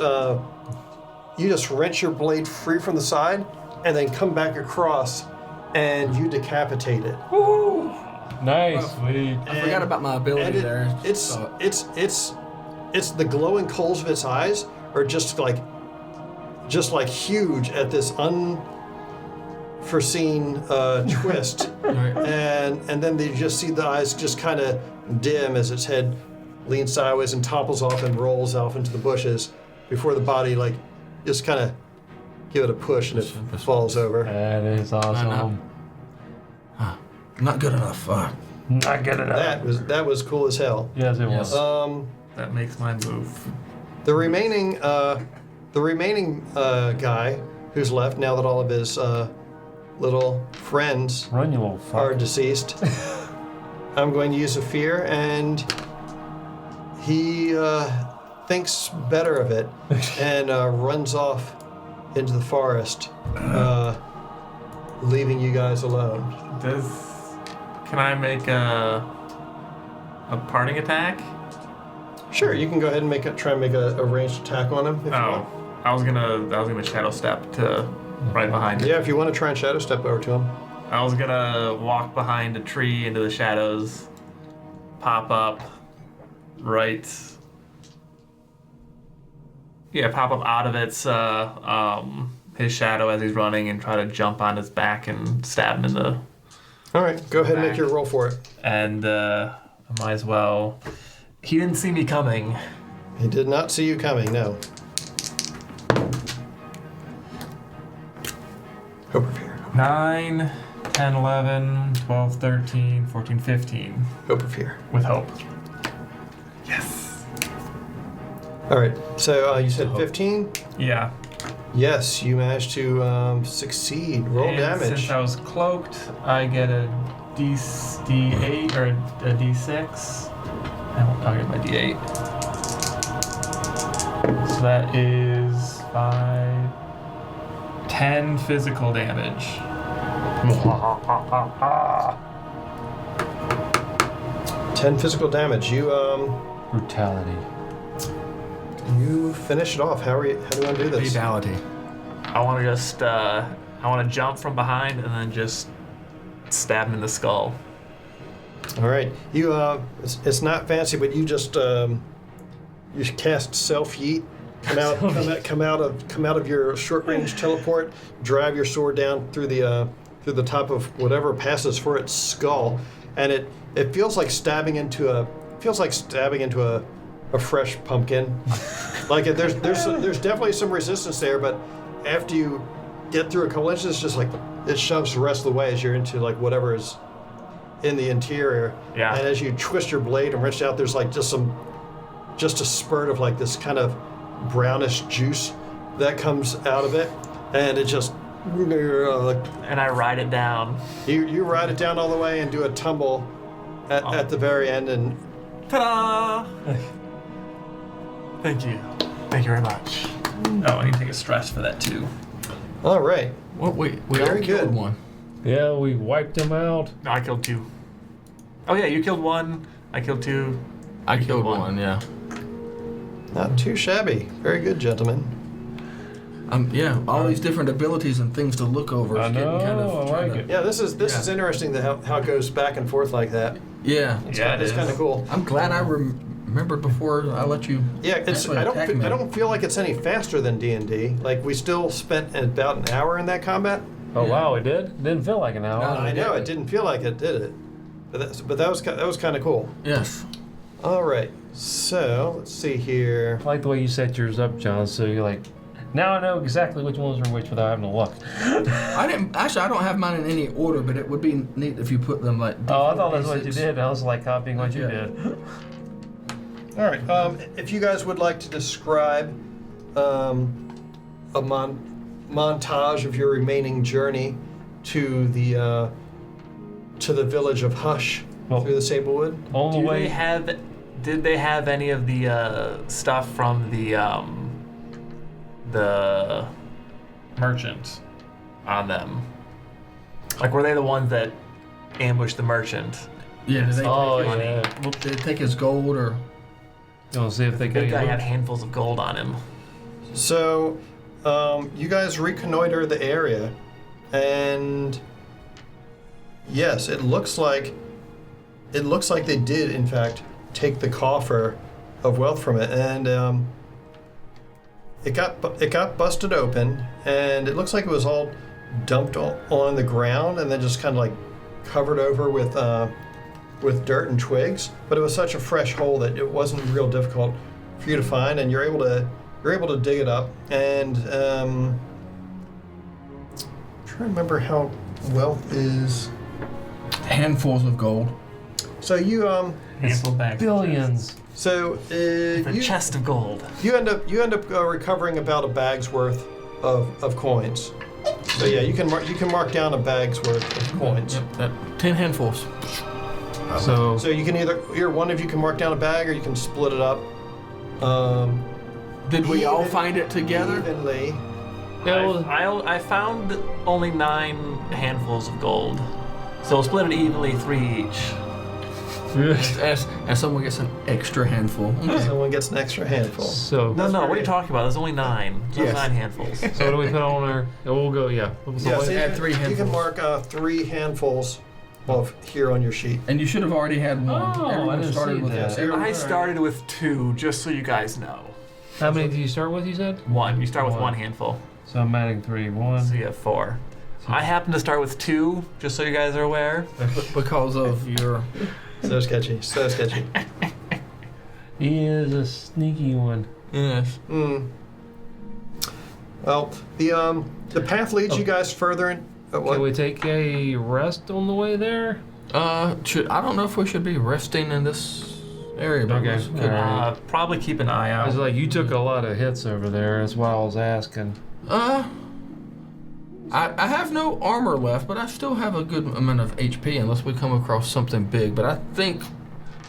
S1: wrench your blade free from the side and then come back across and you decapitate it.
S5: Nice. Sweet.
S3: I forgot about my ability
S1: And
S3: there.
S1: It's the glowing coals of its eyes are just like huge at this unforeseen twist,
S3: Right.
S1: and then you just see the eyes just kind of dim as its head leans sideways and topples off and rolls off into the bushes before the body like just kind of give it a push and it falls over.
S5: That is awesome.
S3: Not good enough.
S5: Not good enough.
S1: That was cool as hell.
S5: Yes, it was.
S2: That makes mine move.
S1: The remaining guy who's left now that all of his little friends
S5: Run, you little fuck.
S1: are deceased, I'm going to use a fear, and he thinks better of it and runs off into the forest, leaving you guys alone.
S2: Can I make a parting attack?
S1: Sure, you can go ahead and try and make a ranged attack on him if you want.
S2: I was gonna shadow step to right behind it.
S1: Yeah, if you want to try and shadow step over to him.
S2: I was gonna walk behind a tree into the shadows, pop up right. Yeah, pop up out of its his shadow as he's running and try to jump on his back and stab him in the.
S1: All right, go ahead and make your roll for it.
S2: And I might as well. He didn't see me coming.
S1: He did not see you coming, no. Hope of fear.
S2: 9, 10, 11, 12, 13, 14, 15.
S1: Hope of fear.
S2: With hope. Yes.
S1: All right, so you said 15?
S2: Yeah.
S1: Yes, you managed to succeed. Roll
S2: And
S1: damage.
S2: Since I was cloaked, I get a D8 or a D6. I'll get my D8. So that is 5, 10 physical damage.
S1: 10 physical damage. You
S5: Brutality.
S1: you finish it off. How do you want to do this?
S3: Fatality.
S2: I want to just, I want to jump from behind and then just stab him in the skull.
S1: All right. You it's not fancy, but you just you cast self yeet. Come out of your short range teleport. Drive your sword down through the top of whatever passes for its skull, and it feels like stabbing into a fresh pumpkin. Like there's definitely some resistance there, but after you get through a couple inches, it's just like it shoves the rest of the way as you're into like whatever is in the interior.
S2: Yeah.
S1: And as you twist your blade and wrench out, there's like just a spurt of like this kind of brownish juice that comes out of it, and it just
S2: And I ride it down.
S1: you ride it down all the way and do a tumble at the very end, and
S2: Ta-da! Thank you. Thank you very much. Oh, I need to take a stress for that too.
S1: all right.
S3: Well, we
S1: Very
S3: all killed
S1: good.
S3: one.
S5: Yeah, we wiped him out.
S2: No, I killed 2. Oh yeah, you killed 1. I killed 2.
S3: I
S2: You
S3: killed
S2: killed
S3: one, yeah.
S1: Not too shabby. Very good, gentlemen.
S3: Yeah, all these different abilities and things to look over.
S5: I
S3: is getting
S5: know,
S3: kind of
S5: I
S3: trying
S5: like
S3: to-
S5: it.
S1: Yeah, this is interesting how it goes back and forth like that.
S3: Yeah.
S1: It's
S2: Yeah, it
S1: it's
S2: is.
S1: kind of cool.
S3: I'm glad I remembered before I let you.
S1: Yeah,
S3: actually
S1: I
S3: attack me.
S1: don't feel like it's any faster than D&D. Like we still spent about an hour in that combat.
S5: Oh wow, it did. Didn't feel like an hour.
S3: No.
S1: I know it didn't feel like it, did it? But that was kind of cool.
S3: Yes.
S1: All right, so let's see here.
S5: I like the way you set yours up, John. So you're like, now I know exactly which ones are which without having to look.
S3: I don't have mine in any order, but it would be neat if you put them like.
S5: Oh, I thought that's what you
S3: D6.
S5: did. I was like copying what you
S3: Yeah.
S5: did.
S1: All right, if you guys would like to describe a montage of your remaining journey, to the village of Hush
S5: Well,
S1: through the Sablewood.
S5: On the way.
S2: Did they have any of the stuff from the merchant on them? Like, were they the ones that ambushed the merchant?
S3: Yeah, did they,
S5: Oh,
S3: take,
S5: yeah.
S3: did they take his gold or?
S5: You want to see if they
S2: Big guy
S5: can.
S2: had handfuls of gold on him.
S1: So, you guys reconnoiter the area, and yes, it looks like they did, in fact, take the coffer of wealth from it, and it got busted open, and it looks like it was all dumped on the ground, and then just kind of like covered over with dirt and twigs. But it was such a fresh hole that it wasn't real difficult for you to find, and you're able to dig it up. And I'm trying to remember how wealth is.
S3: Handfuls of gold.
S1: So you
S2: Handful bags.
S5: Billions.
S1: so
S2: A
S1: you
S2: chest of gold.
S1: you end up recovering about a bag's worth of coins. So yeah, you can mark down a bag's worth of coins.
S3: Yep, that 10 handfuls.
S5: So
S1: So you can either one of you can mark down a bag, or you can split it up.
S3: Did we all
S1: Even-
S3: find it together?
S1: Evenly.
S5: yeah, well,
S2: I found only 9 handfuls of gold. So we'll split it evenly, 3 each.
S3: As someone gets an extra handful.
S1: Someone gets an extra handful.
S5: so
S2: No, what are you talking about? There's only 9. There's
S3: Yes.
S2: 9 handfuls.
S5: so what do we put on our? We'll go. Yeah. So
S1: Yeah,
S5: what-
S1: so
S3: add 3
S1: you can
S3: handfuls.
S1: mark 3 handfuls of here on your sheet.
S3: And you should have already had one.
S5: Oh, I
S3: Everyone
S5: didn't
S3: started
S5: see
S3: with
S5: that.
S3: this.
S2: I started with 2, just so you guys know.
S5: How many did you start with? You said.
S2: 1. You start with
S5: One.
S2: 1 handful.
S5: So I'm adding 3. 1.
S2: So you have 4. I happen to start with 2, just so you guys are aware.
S3: Because of your.
S1: So sketchy. So sketchy.
S5: He is a sneaky one.
S3: Yes.
S1: Well, the path leads you guys further in. What?
S5: Can we take a rest on the way there?
S3: I don't know if we should be resting in this area. But
S5: Okay.
S3: we could-
S5: Alright.
S2: Probably keep an eye
S5: I was
S2: out.
S5: like, you took a lot of hits over there. That's why I was asking.
S3: I have no armor left, but I still have a good amount of HP unless we come across something big. But I think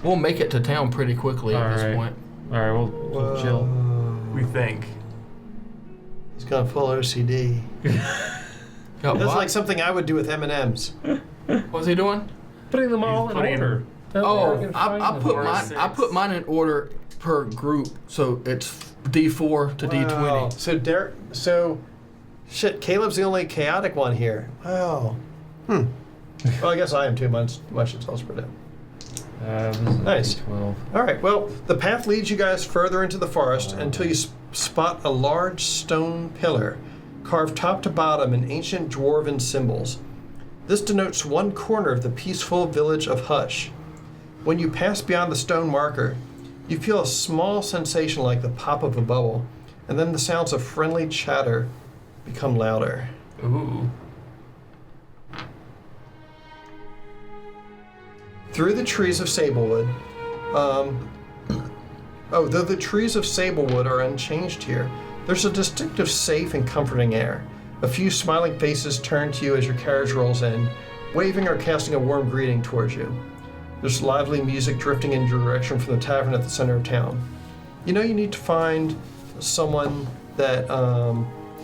S3: we'll make it to town pretty quickly at this
S5: Alright.
S3: point.
S5: All right, we'll chill.
S2: We think.
S1: He's gone full OCD.
S3: Got
S1: That's
S3: what?
S1: like something I would do with M&Ms.
S3: What's he doing?
S5: Putting them all in
S2: putting-
S5: order. That way
S3: Oh,
S5: we can
S3: I
S5: find them.
S3: put
S2: Four,
S3: mine. I
S2: six.
S3: put mine in order per group, so it's D4 to
S1: Wow.
S3: D20.
S1: So shit, Caleb's the only chaotic one here. Wow. Well, I guess I am too. Much it's all spread out.
S5: This is
S1: Nice.
S5: 12.
S1: All right. Well, the path leads you guys further into the forest until you spot a large stone pillar carved top to bottom in ancient dwarven symbols. This denotes one corner of the peaceful village of Hush. When you pass beyond the stone marker, you feel a small sensation like the pop of a bubble, and then the sounds of friendly chatter become louder.
S2: Ooh.
S1: Through the trees of Sablewood, though the trees of Sablewood are unchanged here, there's a distinctive safe and comforting air. A few smiling faces turn to you as your carriage rolls in, waving or casting a warm greeting towards you. There's lively music drifting in your direction from the tavern at the center of town. You know you need to find someone that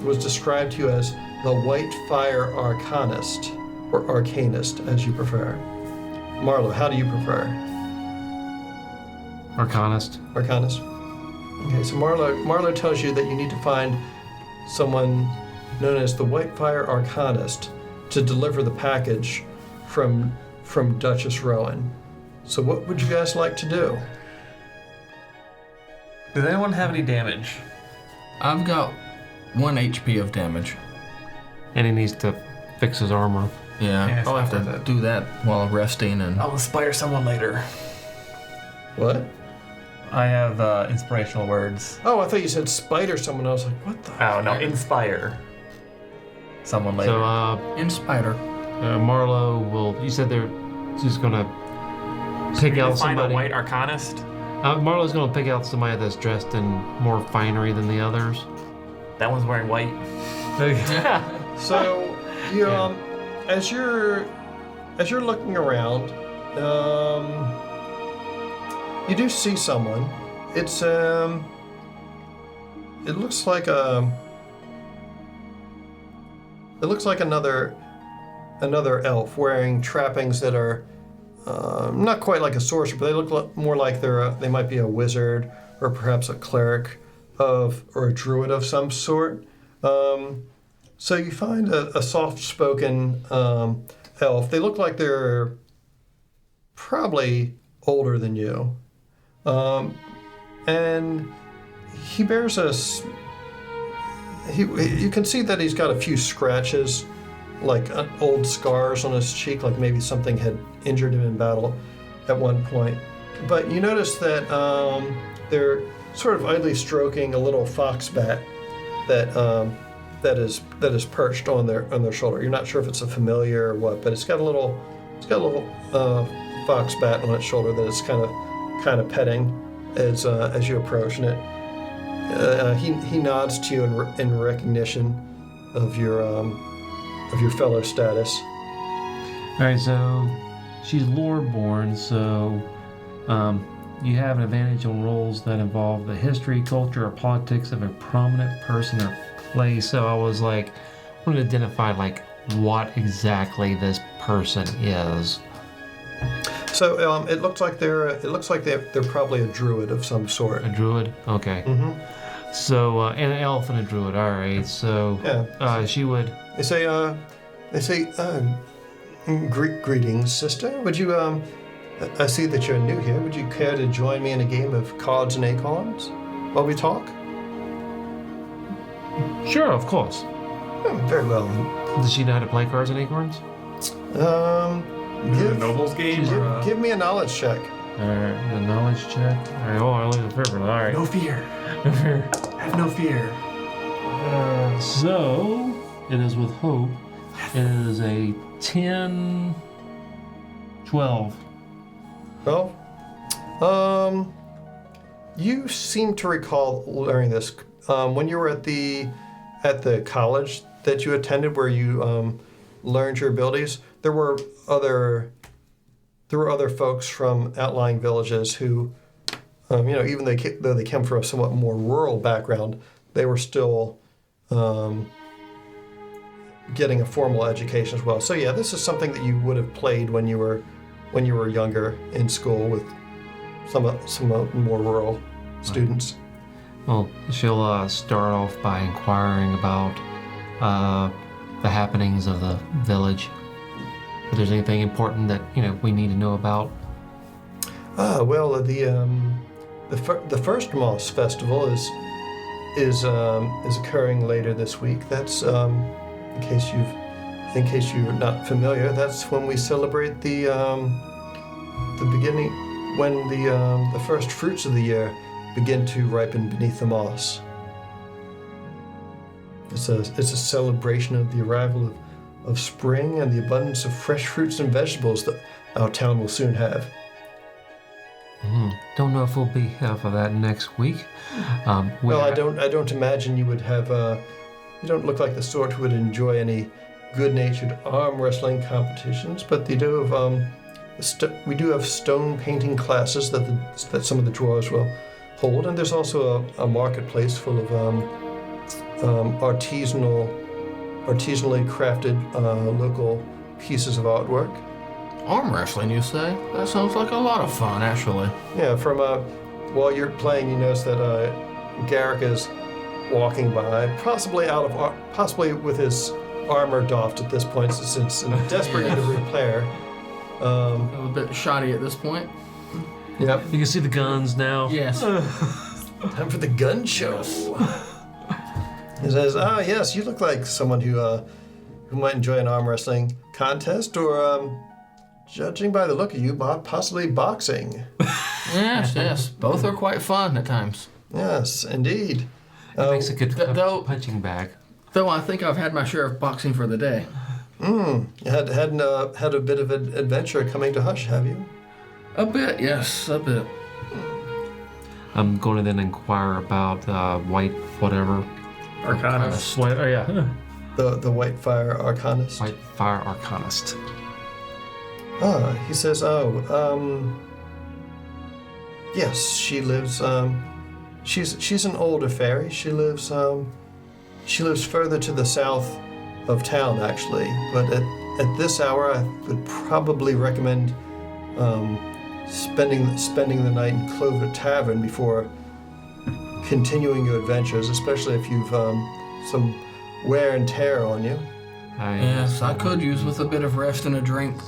S1: was described to you as the White Fire Arcanist, or Arcanist, as you prefer. Marlo, how do you prefer?
S5: Arcanist.
S1: Arcanist? Okay, so Marlo tells you that you need to find someone known as the Whitefire Arcanist to deliver the package from Duchess Rowan. So what would you guys like to do?
S2: Does anyone have any damage?
S3: I've got 1 HP of damage.
S5: And he needs to fix his armor.
S3: Yeah,
S2: it's
S3: I'll have
S2: not
S3: to
S2: worth it.
S3: do that while resting and.
S2: I'll inspire someone later.
S1: What?
S2: I have inspirational words.
S1: Oh, I thought you said spider someone. I was like, what the?
S2: Oh, no, inspire someone later.
S5: So,
S3: In spider.
S5: Marlo will. You said they're just gonna pick
S2: You're gonna
S5: out
S2: find
S5: somebody.
S2: a white arcanist?
S5: Marlo's gonna pick out somebody that's dressed in more finery than the others.
S2: That one's wearing white.
S1: So you as you're looking around, you do see someone. It's it looks like another elf wearing trappings that are not quite like a sorcerer, but they look more like they might be a wizard or perhaps a cleric or a druid of some sort. So you find a soft-spoken elf. They look like they're probably older than you. And he bears you can see that he's got a few scratches, like old scars on his cheek, like maybe something had injured him in battle at one point. But you notice that they're sort of idly stroking a little fox bat that is perched on their shoulder. You're not sure if it's a familiar or what, but it's got a little fox bat on its shoulder that it's kind of petting as you approach, and he nods to you in recognition of your fellow status.
S5: All right, so she's Lordborn, so you have an advantage on roles that involve the history, culture, or politics of a prominent person or place. So I was like, I want to identify like what exactly this person is.
S1: So it looks like they're probably a druid of some sort.
S5: A druid? Okay.
S1: Mm-hmm.
S5: So and an elf and a druid. All right. So
S1: yeah.
S5: she would.
S1: They say greetings, sister. Would you I see that you're new here. Would you care to join me in a game of cards and acorns while we talk?
S5: Sure, of course.
S1: Very well.
S5: Does she know how to play cards and acorns?
S2: Is it a nobles game?
S1: Give me a knowledge check.
S5: Alright, a knowledge check. Alright, hold on, look at the paper. Alright.
S2: No fear.
S5: No fear.
S2: Have no fear.
S5: So, it is with hope. It is a 10, 12.
S1: Well, you seem to recall learning this when you were at the college that you attended, where you learned your abilities. There were other folks from outlying villages who, even though they came from a somewhat more rural background, they were still getting a formal education as well. So yeah, this is something that you would have played when you were younger in school with some more rural students.
S5: Well, she'll start off by inquiring about the happenings of the village. If there's anything important that we need to know about.
S1: Well, the first Moss Festival is occurring later this week. That's in case you're not familiar. That's when we celebrate the beginning, when the first fruits of the year begin to ripen beneath the moss. It's a celebration of the arrival of spring and the abundance of fresh fruits and vegetables that our town will soon have.
S5: Don't know if we'll be here for that next week.
S1: Well, I don't imagine you would have. You don't look like the sort who would enjoy any good-natured arm wrestling competitions, but we do have stone painting classes that some of the drawers will hold, and there's also a marketplace full of artisanally crafted local pieces of artwork.
S3: Arm wrestling, you say? That sounds like a lot of fun, actually.
S1: Yeah, while you're playing, you notice that Garrick is walking by, possibly with his armor doffed at this point, since it's in desperate need of repair.
S3: A bit shoddy at this point.
S1: Yep.
S5: You can see the guns now.
S3: Yes.
S1: Time for the gun show. He says, yes, you look like someone who might enjoy an arm wrestling contest, or judging by the look of you, possibly boxing.
S3: Yes. Both are quite fun at times.
S1: Yes, indeed.
S5: It makes a good punching bag.
S3: Though I think I've had my share of boxing for the day.
S1: You had a bit of an adventure coming to Hush, have you?
S3: A bit, yes, a bit.
S5: I'm going to then inquire about white whatever.
S2: Arcana.
S5: Yeah.
S1: the White Fire Arcanist.
S4: White Fire Arcanist.
S1: He says, yes, she lives, she's an older fairy. She lives further to the south of town, actually. But at this hour, I would probably recommend spending the night in Clover Tavern before continuing your adventures, especially if you've some wear and tear on you.
S3: Yes, I could use with a bit of rest and a drink.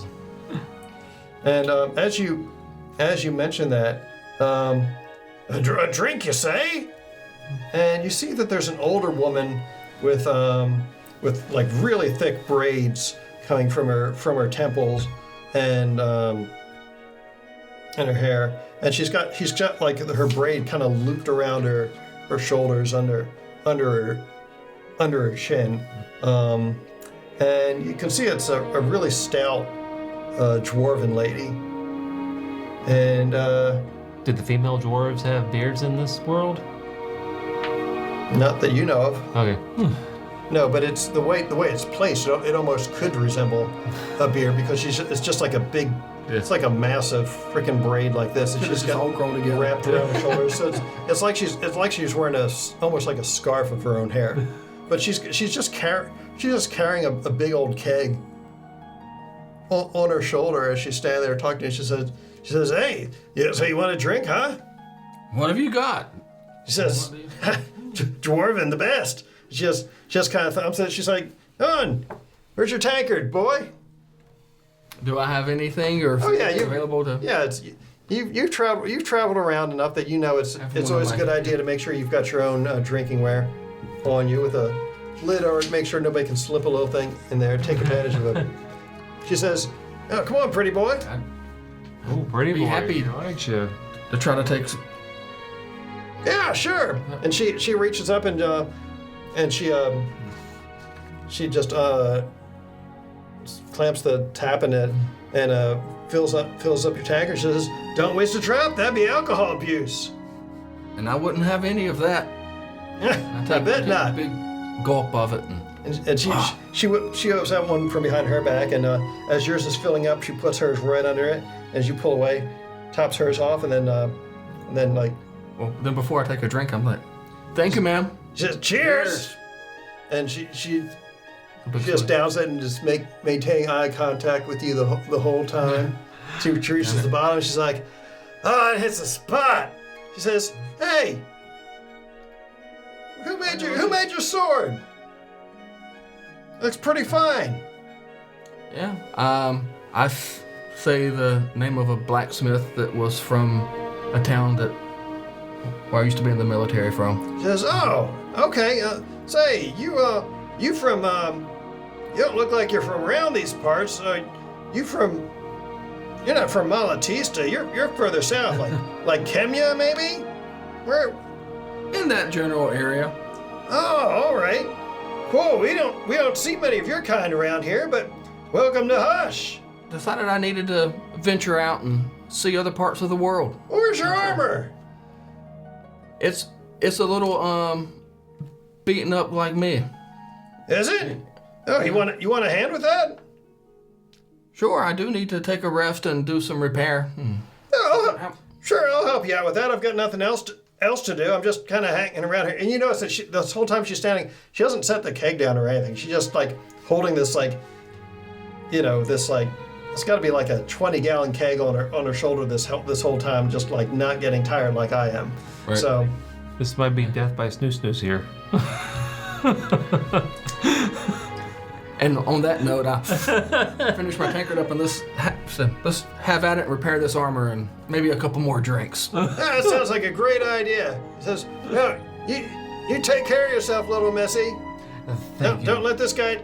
S1: And as you mention that, a drink, you say? And you see that there's an older woman with like really thick braids coming from her temples and her hair, and she's got like her braid kind of looped around her shoulders under her chin, and you can see it's a really stout dwarven lady. And
S4: Did the female dwarves have beards in this world?
S1: not that you know of.
S4: Okay.
S1: No, but it's the way it's placed. It almost could resemble a beard because it's just like a big. It's like a massive freaking braid like this, and she's got
S3: all grown together,
S1: wrapped around her shoulders. So it's like she's wearing almost like a scarf of her own hair, but she's just carrying a big old keg on her shoulder as she's standing there talking to you. She says, "Hey, so you want a drink, huh?"
S3: What have you got?
S1: She says, "Dwarven, the best." She just kind of thumps it. She's like, "On, where's your tankard, boy?"
S3: Do I have anything or available to?
S1: Yeah, it's you've traveled around enough that you know it's always a good idea to make sure you've got your own drinking ware on you with a lid, or make sure nobody can slip a little thing in there. Take advantage of it. She says, "Oh, come on, pretty boy."
S4: Oh, pretty
S3: Be
S4: boy.
S3: happy.
S4: Aren't you?
S3: To try to take.
S1: Yeah, sure. And she reaches up and she just clamps the tap in it and fills up your tankard. She says, "Don't waste a drop. That'd be alcohol abuse."
S3: And I wouldn't have any of that.
S1: I bet not.
S3: A big gulp of it.
S1: And she whips out one from behind her back, and as yours is filling up, she puts hers right under it. As you pull away, tops hers off, and then like.
S3: Well, then before I take a drink, I'm like, "Thank you, ma'am."
S1: She says, "Cheers!" And she just downs it and just maintaining eye contact with you the whole time. She reaches the bottom. And she's like, "Oh, it hits the spot." She says, "Hey, who made your sword? Looks pretty fine."
S3: Yeah. I say the name of a blacksmith that was from a town where I used to be in the military from.
S1: She says, "Oh, okay. Say, you from you don't look like you're from around these parts. You're not from Malatesta. You're further south, like Kemya maybe? Where?"
S3: In that general area.
S1: "Oh, all right. Cool. We don't see many of your kind around here, but welcome to Hush.
S3: Decided I needed to venture out and see other parts of the world.
S1: Where's your armor?"
S3: It's a little beaten up like me.
S1: "Is it? Oh, you want a hand with that?"
S3: Sure, I do need to take a rest and do some repair.
S1: Oh, sure, I'll help you out with that. I've got nothing else to do. I'm just kind of hanging around here. And you notice that this whole time she's standing, she doesn't set the keg down or anything. She's just like holding this it's got to be like a 20-gallon keg on her shoulder this whole time, just like not getting tired like I am.
S3: Right.
S1: So
S4: This might be death by snoo here.
S3: And on that note, I finish my tankard up and let's have at it and repair this armor and maybe a couple more drinks.
S1: that sounds like a great idea. He says, "No, you take care of yourself, little Missy. Don't let this guy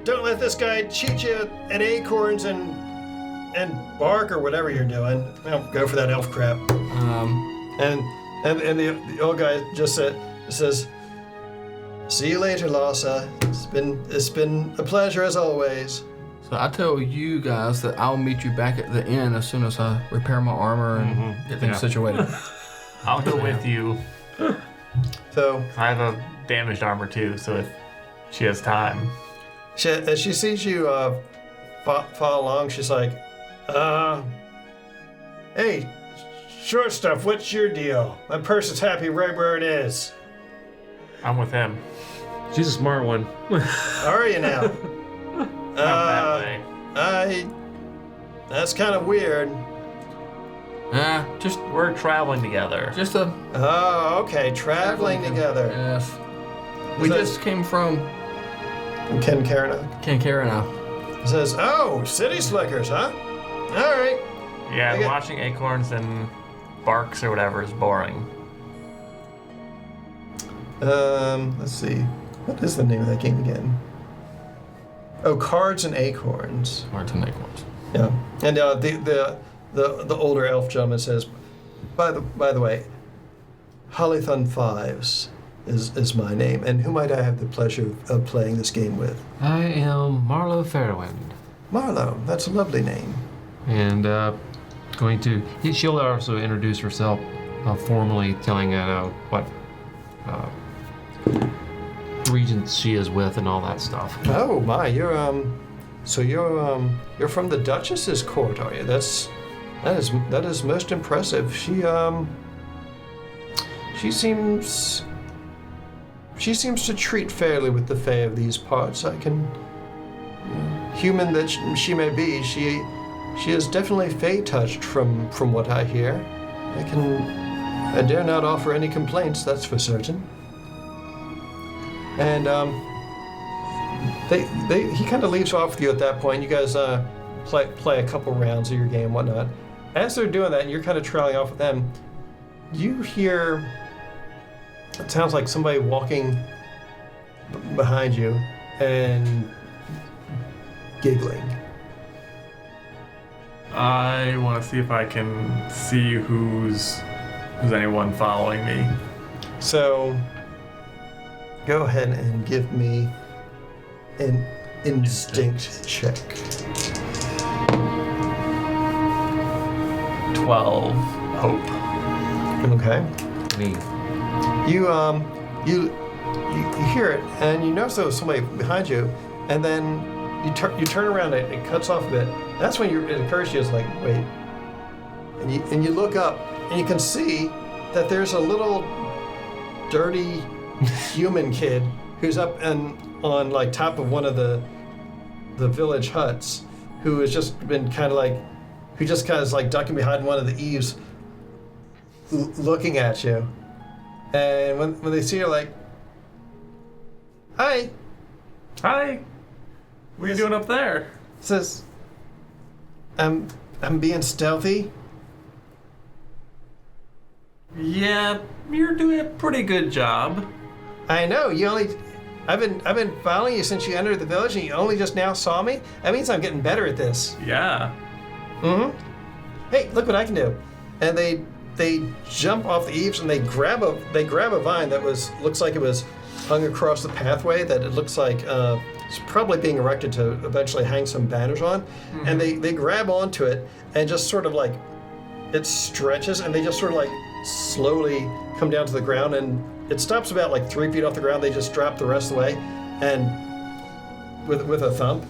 S1: cheat you at acorns and bark or whatever you're doing. Don't go for that elf crap." And the old guy just says, "See you later, Lhasa. It's been a pleasure as always."
S3: So I tell you guys that I'll meet you back at the inn as soon as I repair my armor and get things situated.
S2: I'll go with you.
S1: So
S2: I have a damaged armor too, so if she has time.
S1: As she sees you follow along, she's like, hey, short stuff, what's your deal? My purse is happy right where it is.
S2: I'm with him.
S5: She's a smart one.
S1: How are you now?
S2: Not that way.
S1: That's kind of weird.
S3: Just
S2: We're traveling together.
S3: a
S1: Oh, okay, traveling together.
S3: yes. We
S1: that-
S3: just came from
S1: Ken Karana
S3: Kankarana.
S1: says, oh, city slickers, huh? All right.
S2: Yeah,
S1: I get-
S2: watching acorns and barks or whatever is boring.
S1: Let's see. What is the name of that game again? Oh, Cards and Acorns.
S3: Cards and acorns.
S1: Yeah. And the older elf gentleman says, by the way, Hollython Fives is my name, and who might I have the pleasure of playing this game with?
S4: I am Marlo Fairwind,
S1: Marlo. That's a lovely name.
S4: and she'll also introduce herself, formally telling what region she is with and all that stuff.
S1: Oh my, you're from the Duchess's court, are you? That is most impressive. She seems to treat fairly with the Fae of these parts. Human that she may be, she is definitely Fae touched from what I hear. I dare not offer any complaints, that's for certain. And he kind of leaves off with you at that point. You guys play a couple rounds of your game, whatnot. As they're doing that, and you're kind of trailing off with them, you hear. It sounds like somebody walking behind you and giggling.
S2: I want to see if I can see who's anyone following me.
S1: So, go ahead and give me an instinct check.
S2: 12. Hope.
S1: Okay.
S4: Me.
S1: You hear it, and you notice there was somebody behind you, and then you turn around and it cuts off a bit. That's when it occurs to you, it's like, wait. And you look up, and you can see that there's a little dirty human kid who's up on like top of one of the village huts, who has just been kind of like ducking behind one of the eaves, looking at you. And when they see you, like, hi,
S2: Hi. What are you doing up there?
S1: says, I'm being stealthy.
S2: Yeah, you're doing a pretty good job.
S1: I know I've been following you since you entered the village, and you only just now saw me. That means I'm getting better at this.
S2: Yeah.
S1: Hey, look what I can do. And they jump off the eaves and they grab a vine that looks like it was hung across the pathway, that it looks like it's probably being erected to eventually hang some banners on. And they grab onto it and just sort of like it stretches, and they just sort of like slowly come down to the ground, and it stops about like 3 feet off the ground. They just drop the rest of the way, and with a thump,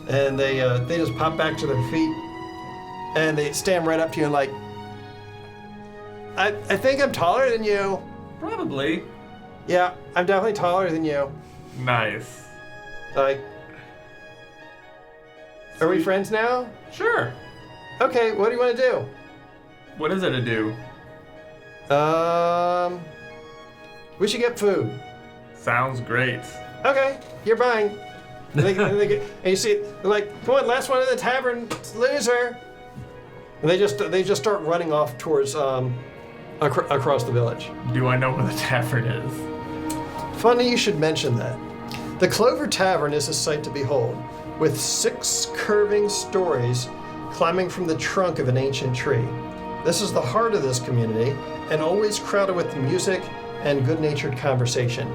S1: and they just pop back to their feet, and they stand right up to you and like, I think I'm taller than you.
S2: Probably.
S1: Yeah, I'm definitely taller than you.
S2: Nice.
S1: Like, are we friends now?
S2: Sure.
S1: Okay, what do you want to do?
S2: What is it to do?
S1: We should get food.
S2: Sounds great.
S1: Okay, you're buying. And you see, they're like, come on, last one in the tavern, loser. And they just start running off towards across the village.
S2: Do I know where the tavern is?
S1: Funny you should mention that. The Clover Tavern is a sight to behold, with 6 curving stories climbing from the trunk of an ancient tree. This is the heart of this community, and always crowded with music and good-natured conversation.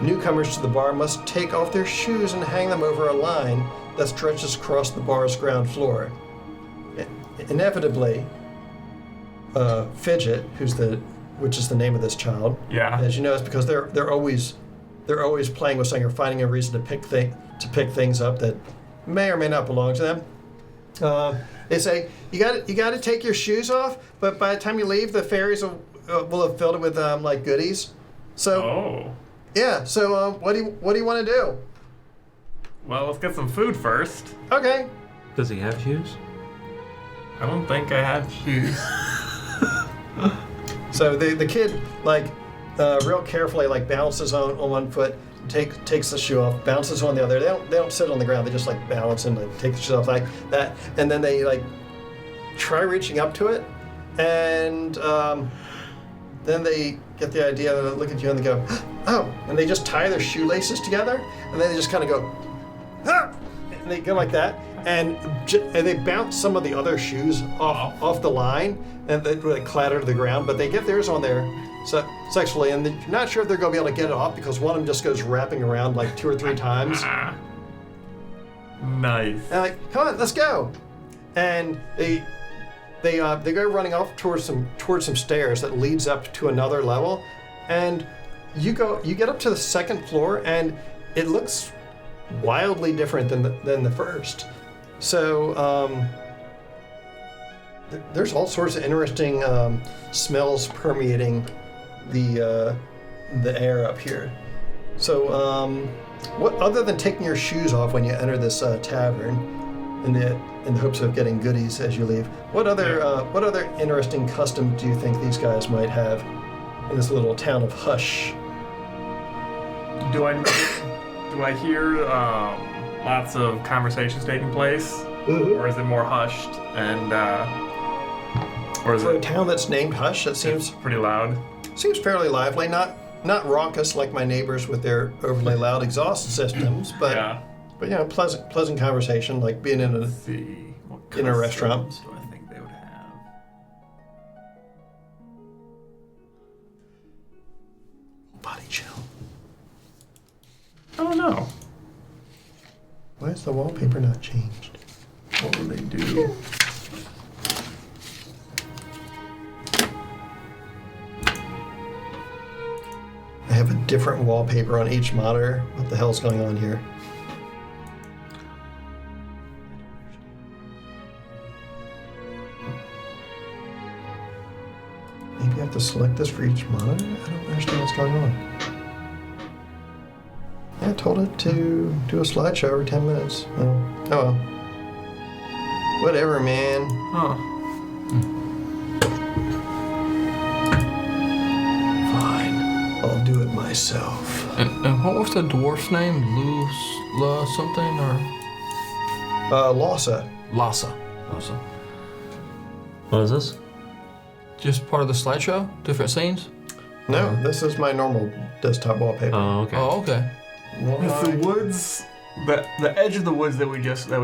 S1: Newcomers to the bar must take off their shoes and hang them over a line that stretches across the bar's ground floor. Inevitably, Fidget, which is the name of this child,
S2: Yeah.
S1: as you know, is because they're always they're always playing with something or finding a reason to pick things up that may or may not belong to them. They say you got to take your shoes off, but by the time you leave, the fairies will have filled it with like goodies. So yeah. So what do you want to do?
S2: Well, let's get some food first.
S1: Okay.
S5: Does he have shoes?
S2: I don't think I have shoes.
S1: So the kid real carefully balances on one foot, takes the shoe off, bounces on the other. They don't sit on the ground. They just balance and take the shoe off like that, and then they try reaching up to it, and then they get the idea. They look at you and they go, oh, and they just tie their shoelaces together, and then they just kind of go, ah! And they go like that, and they bounce some of the other shoes off the line, and they clatter to the ground. But they get theirs on there successfully, and you're not sure if they're going to be able to get it off because one of them just goes wrapping around 2 or 3 times.
S2: Nice.
S1: And come on, let's go. And they go running off towards some stairs that leads up to another level, and you get up to the second floor, and it looks wildly different than the first. So there's all sorts of interesting smells permeating the air up here. So what other than taking your shoes off when you enter this tavern in the hopes of getting goodies as you leave, what other interesting customs do you think these guys might have in this little town of Hush?
S2: Do I hear lots of conversations taking place, or is it more hushed and or is
S1: For a
S2: it
S1: town that's named Hush, it seems
S2: pretty loud?
S1: Seems fairly lively, not raucous like my neighbors with their overly loud exhaust systems, but pleasant conversation, like being in a restaurant.
S2: Customs do I think they would have?
S1: Body chill.
S2: I don't know.
S1: Why is the wallpaper not changed?
S2: What would they do?
S1: I have a different wallpaper on each monitor. What the hell's going on here? Maybe I have to select this for each monitor? I don't understand what's going on. I told it to do a slideshow every 10 minutes. Oh well. Whatever, man.
S2: Huh.
S1: Fine. I'll do it myself.
S3: And what was the dwarf's name? La something or?
S1: Lhasa.
S3: Lhasa.
S5: What is this?
S3: Just part of the slideshow? Different scenes?
S1: No, this is my normal desktop wallpaper.
S5: Oh, okay.
S3: Oh, okay.
S2: It's the woods, the edge of the woods that we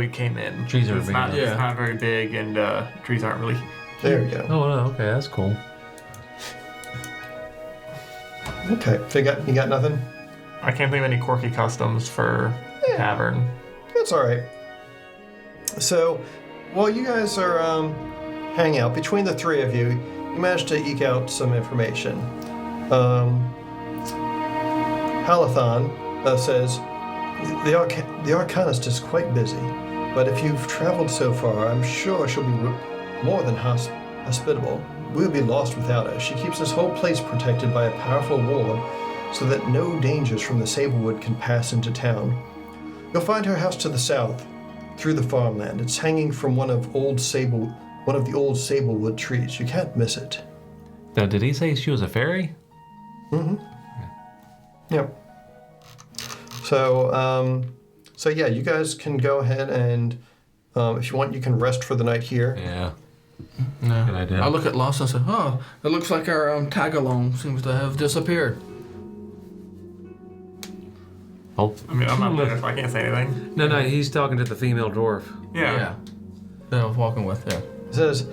S2: came in.
S5: Trees are
S2: it's
S5: big
S2: not,
S5: enough.
S2: it's not very big, and trees aren't really.
S1: There we go.
S5: Oh, no, okay, that's cool.
S1: Okay, so you got nothing?
S2: I can't think of any quirky customs for tavern.
S1: That's all right. So, while you guys are hanging out, between the three of you, you managed to eke out some information. Halathon says, the Arcanist is quite busy, but if you've traveled so far, I'm sure she'll be more than hospitable. We'll be lost without her. She keeps this whole place protected by a powerful wall so that no dangers from the Sablewood can pass into town. You'll find her house to the south, through the farmland. It's hanging from one of the old Sablewood trees. You can't miss it.
S5: Now, did he say she was a fairy?
S1: Mm-hmm. Yep. So yeah, you guys can go ahead and, if you want, you can rest for the night here.
S5: Yeah.
S3: No.
S5: Good idea.
S3: I look at Lhasa and say, oh, it looks like our tag-along seems to have disappeared.
S5: Oh.
S2: I mean, I'm not there, so I can't say anything.
S5: No, he's talking to the female dwarf.
S2: Yeah.
S3: That I was walking with there.
S1: It says,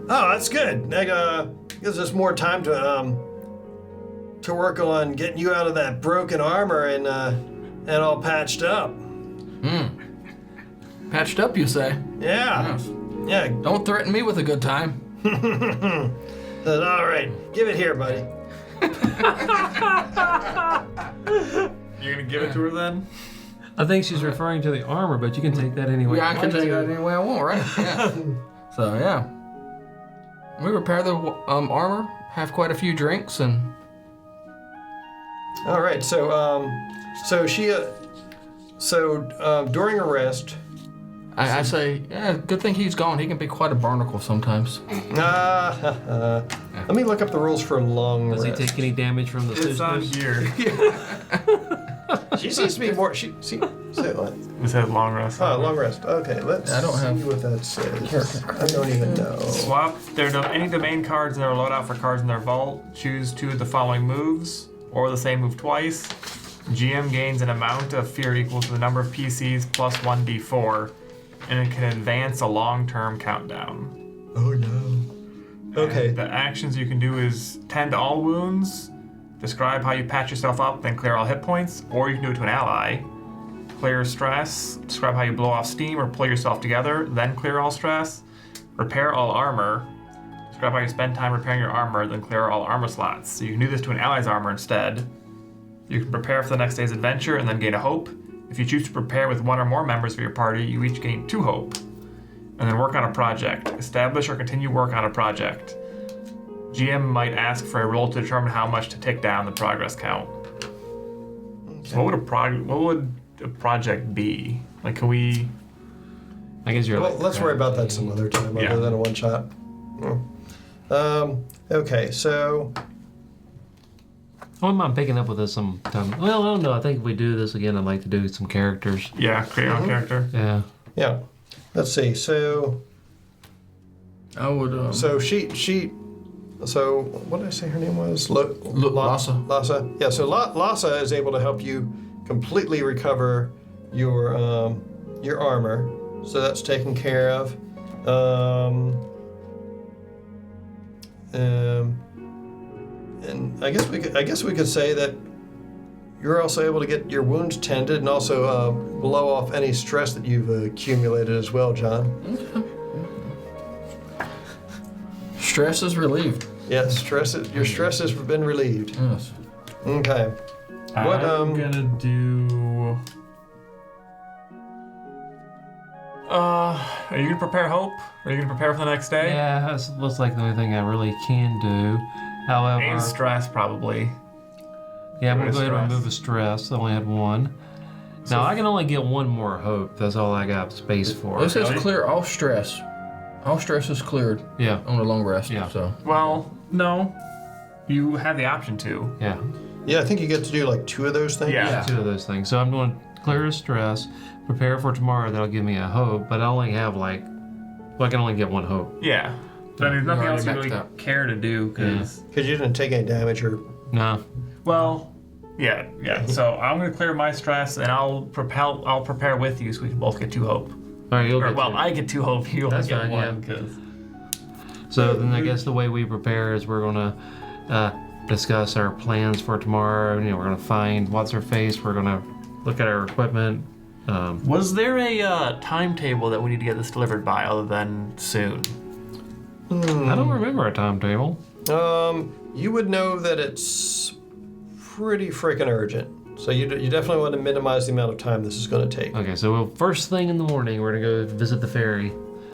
S1: oh, that's good. That gives us more time to work on getting you out of that broken armor and all patched up.
S3: Patched up, you say?
S1: Yeah.
S3: Yes.
S1: Yeah.
S3: Don't threaten me with a good time.
S1: Says, all right, give it here, buddy.
S2: You give it to her then?
S4: I think she's referring to the armor, but you can take that anyway.
S3: Yeah, I can take that any way I want, right? Yeah. So yeah, we repair the armor, have quite a few drinks, and
S1: All right. So she during a rest.
S3: I say, yeah, good thing he's gone. He can be quite a barnacle sometimes.
S1: Let me look up the rules for long
S4: Does he
S1: rest.
S4: take any damage from the
S2: It's on
S4: sisters?
S2: here.
S1: She seems to be more. Say what?
S2: It said long rest.
S1: Oh, long rest. Okay, let's
S3: I don't
S1: see
S3: have-
S1: what that says. I don't even know.
S2: Swap any domain cards in their loadout for cards in their vault. Choose 2 of the following moves, or the same move twice. GM gains an amount of fear equal to the number of PCs plus 1d4, and it can advance a long-term countdown.
S1: Oh no. Okay.
S2: And the actions you can do is tend to all wounds, describe how you patch yourself up, then clear all hit points, or you can do it to an ally. Clear stress, describe how you blow off steam or pull yourself together, then clear all stress. Repair all armor, describe how you spend time repairing your armor, then clear all armor slots. So you can do this to an ally's armor instead. You can prepare for the next day's adventure and then gain a hope. If you choose to prepare with 1 or more members of your party, you each gain 2 hope. And then work on a project. Establish or continue work on a project. GM might ask for a roll to determine how much to take down the progress count. So what would a project be? Like, can we?
S4: I guess you're
S1: Well,
S4: like.
S1: let's worry about that some other time,
S2: Yeah.
S1: other than a one shot. Okay, so
S4: I wouldn't mind picking up with us some time. Well, I don't know. I think if we do this again, I'd like to do some characters.
S2: Yeah, create your own character.
S4: Yeah.
S1: yeah, let's see. So
S3: I would.
S1: So what did I say her name was?
S3: Lhasa.
S1: Lhasa. Yeah. So Lhasa is able to help you completely recover your armor. So that's taken care of. And I guess we could say that you're also able to get your wounds tended and also blow off any stress that you've accumulated as well, John.
S3: Stress is relieved.
S1: Yes, your stress has been relieved.
S3: Yes.
S1: Okay. What
S2: I'm gonna do. Are you gonna prepare hope? Are you gonna prepare for the next day?
S4: Yeah, that looks like the only thing I really can do. However,
S2: And stress probably.
S4: yeah, I'm
S2: Get
S4: going to
S2: rid
S4: go
S2: of
S4: ahead and remove the stress. I only had 1. Now, I can only get 1 more hope. That's all I got space for.
S3: This says
S2: Really?
S3: clear all stress. All stress is cleared
S4: Yeah,
S3: on a long rest.
S4: Yeah.
S3: So
S2: Well, no. You have the option to.
S4: yeah.
S1: Yeah, I think you get to do like 2 of those things.
S2: Yeah.
S4: 2 of those things. So I'm going to clear the stress, prepare for tomorrow. That'll give me a hope, but I only have I can only get 1 hope.
S2: Yeah. But there's nothing
S3: You're
S2: else you
S3: already
S2: really
S3: maxed out.
S2: care to do because.
S1: Because you didn't take any damage or.
S4: No.
S2: Well, yeah. So I'm gonna clear my stress and I'll prepare with you so we can both get 2 hope.
S4: All right, you'll
S2: Or,
S4: get
S2: well,
S4: 2.
S2: I get 2 hope. You only
S4: That's
S2: get
S4: fine,
S2: 1 because.
S4: So then I guess the way we prepare is we're going to discuss our plans for tomorrow. We're going to find what's her face. We're going to look at our equipment.
S2: Was there a timetable that we need to get this delivered by other than soon?
S4: I don't remember a timetable.
S1: You would know that it's pretty freaking urgent. So you definitely want to minimize the amount of time this is going to take.
S4: Okay, so first thing in the morning, we're going to go visit the ferry.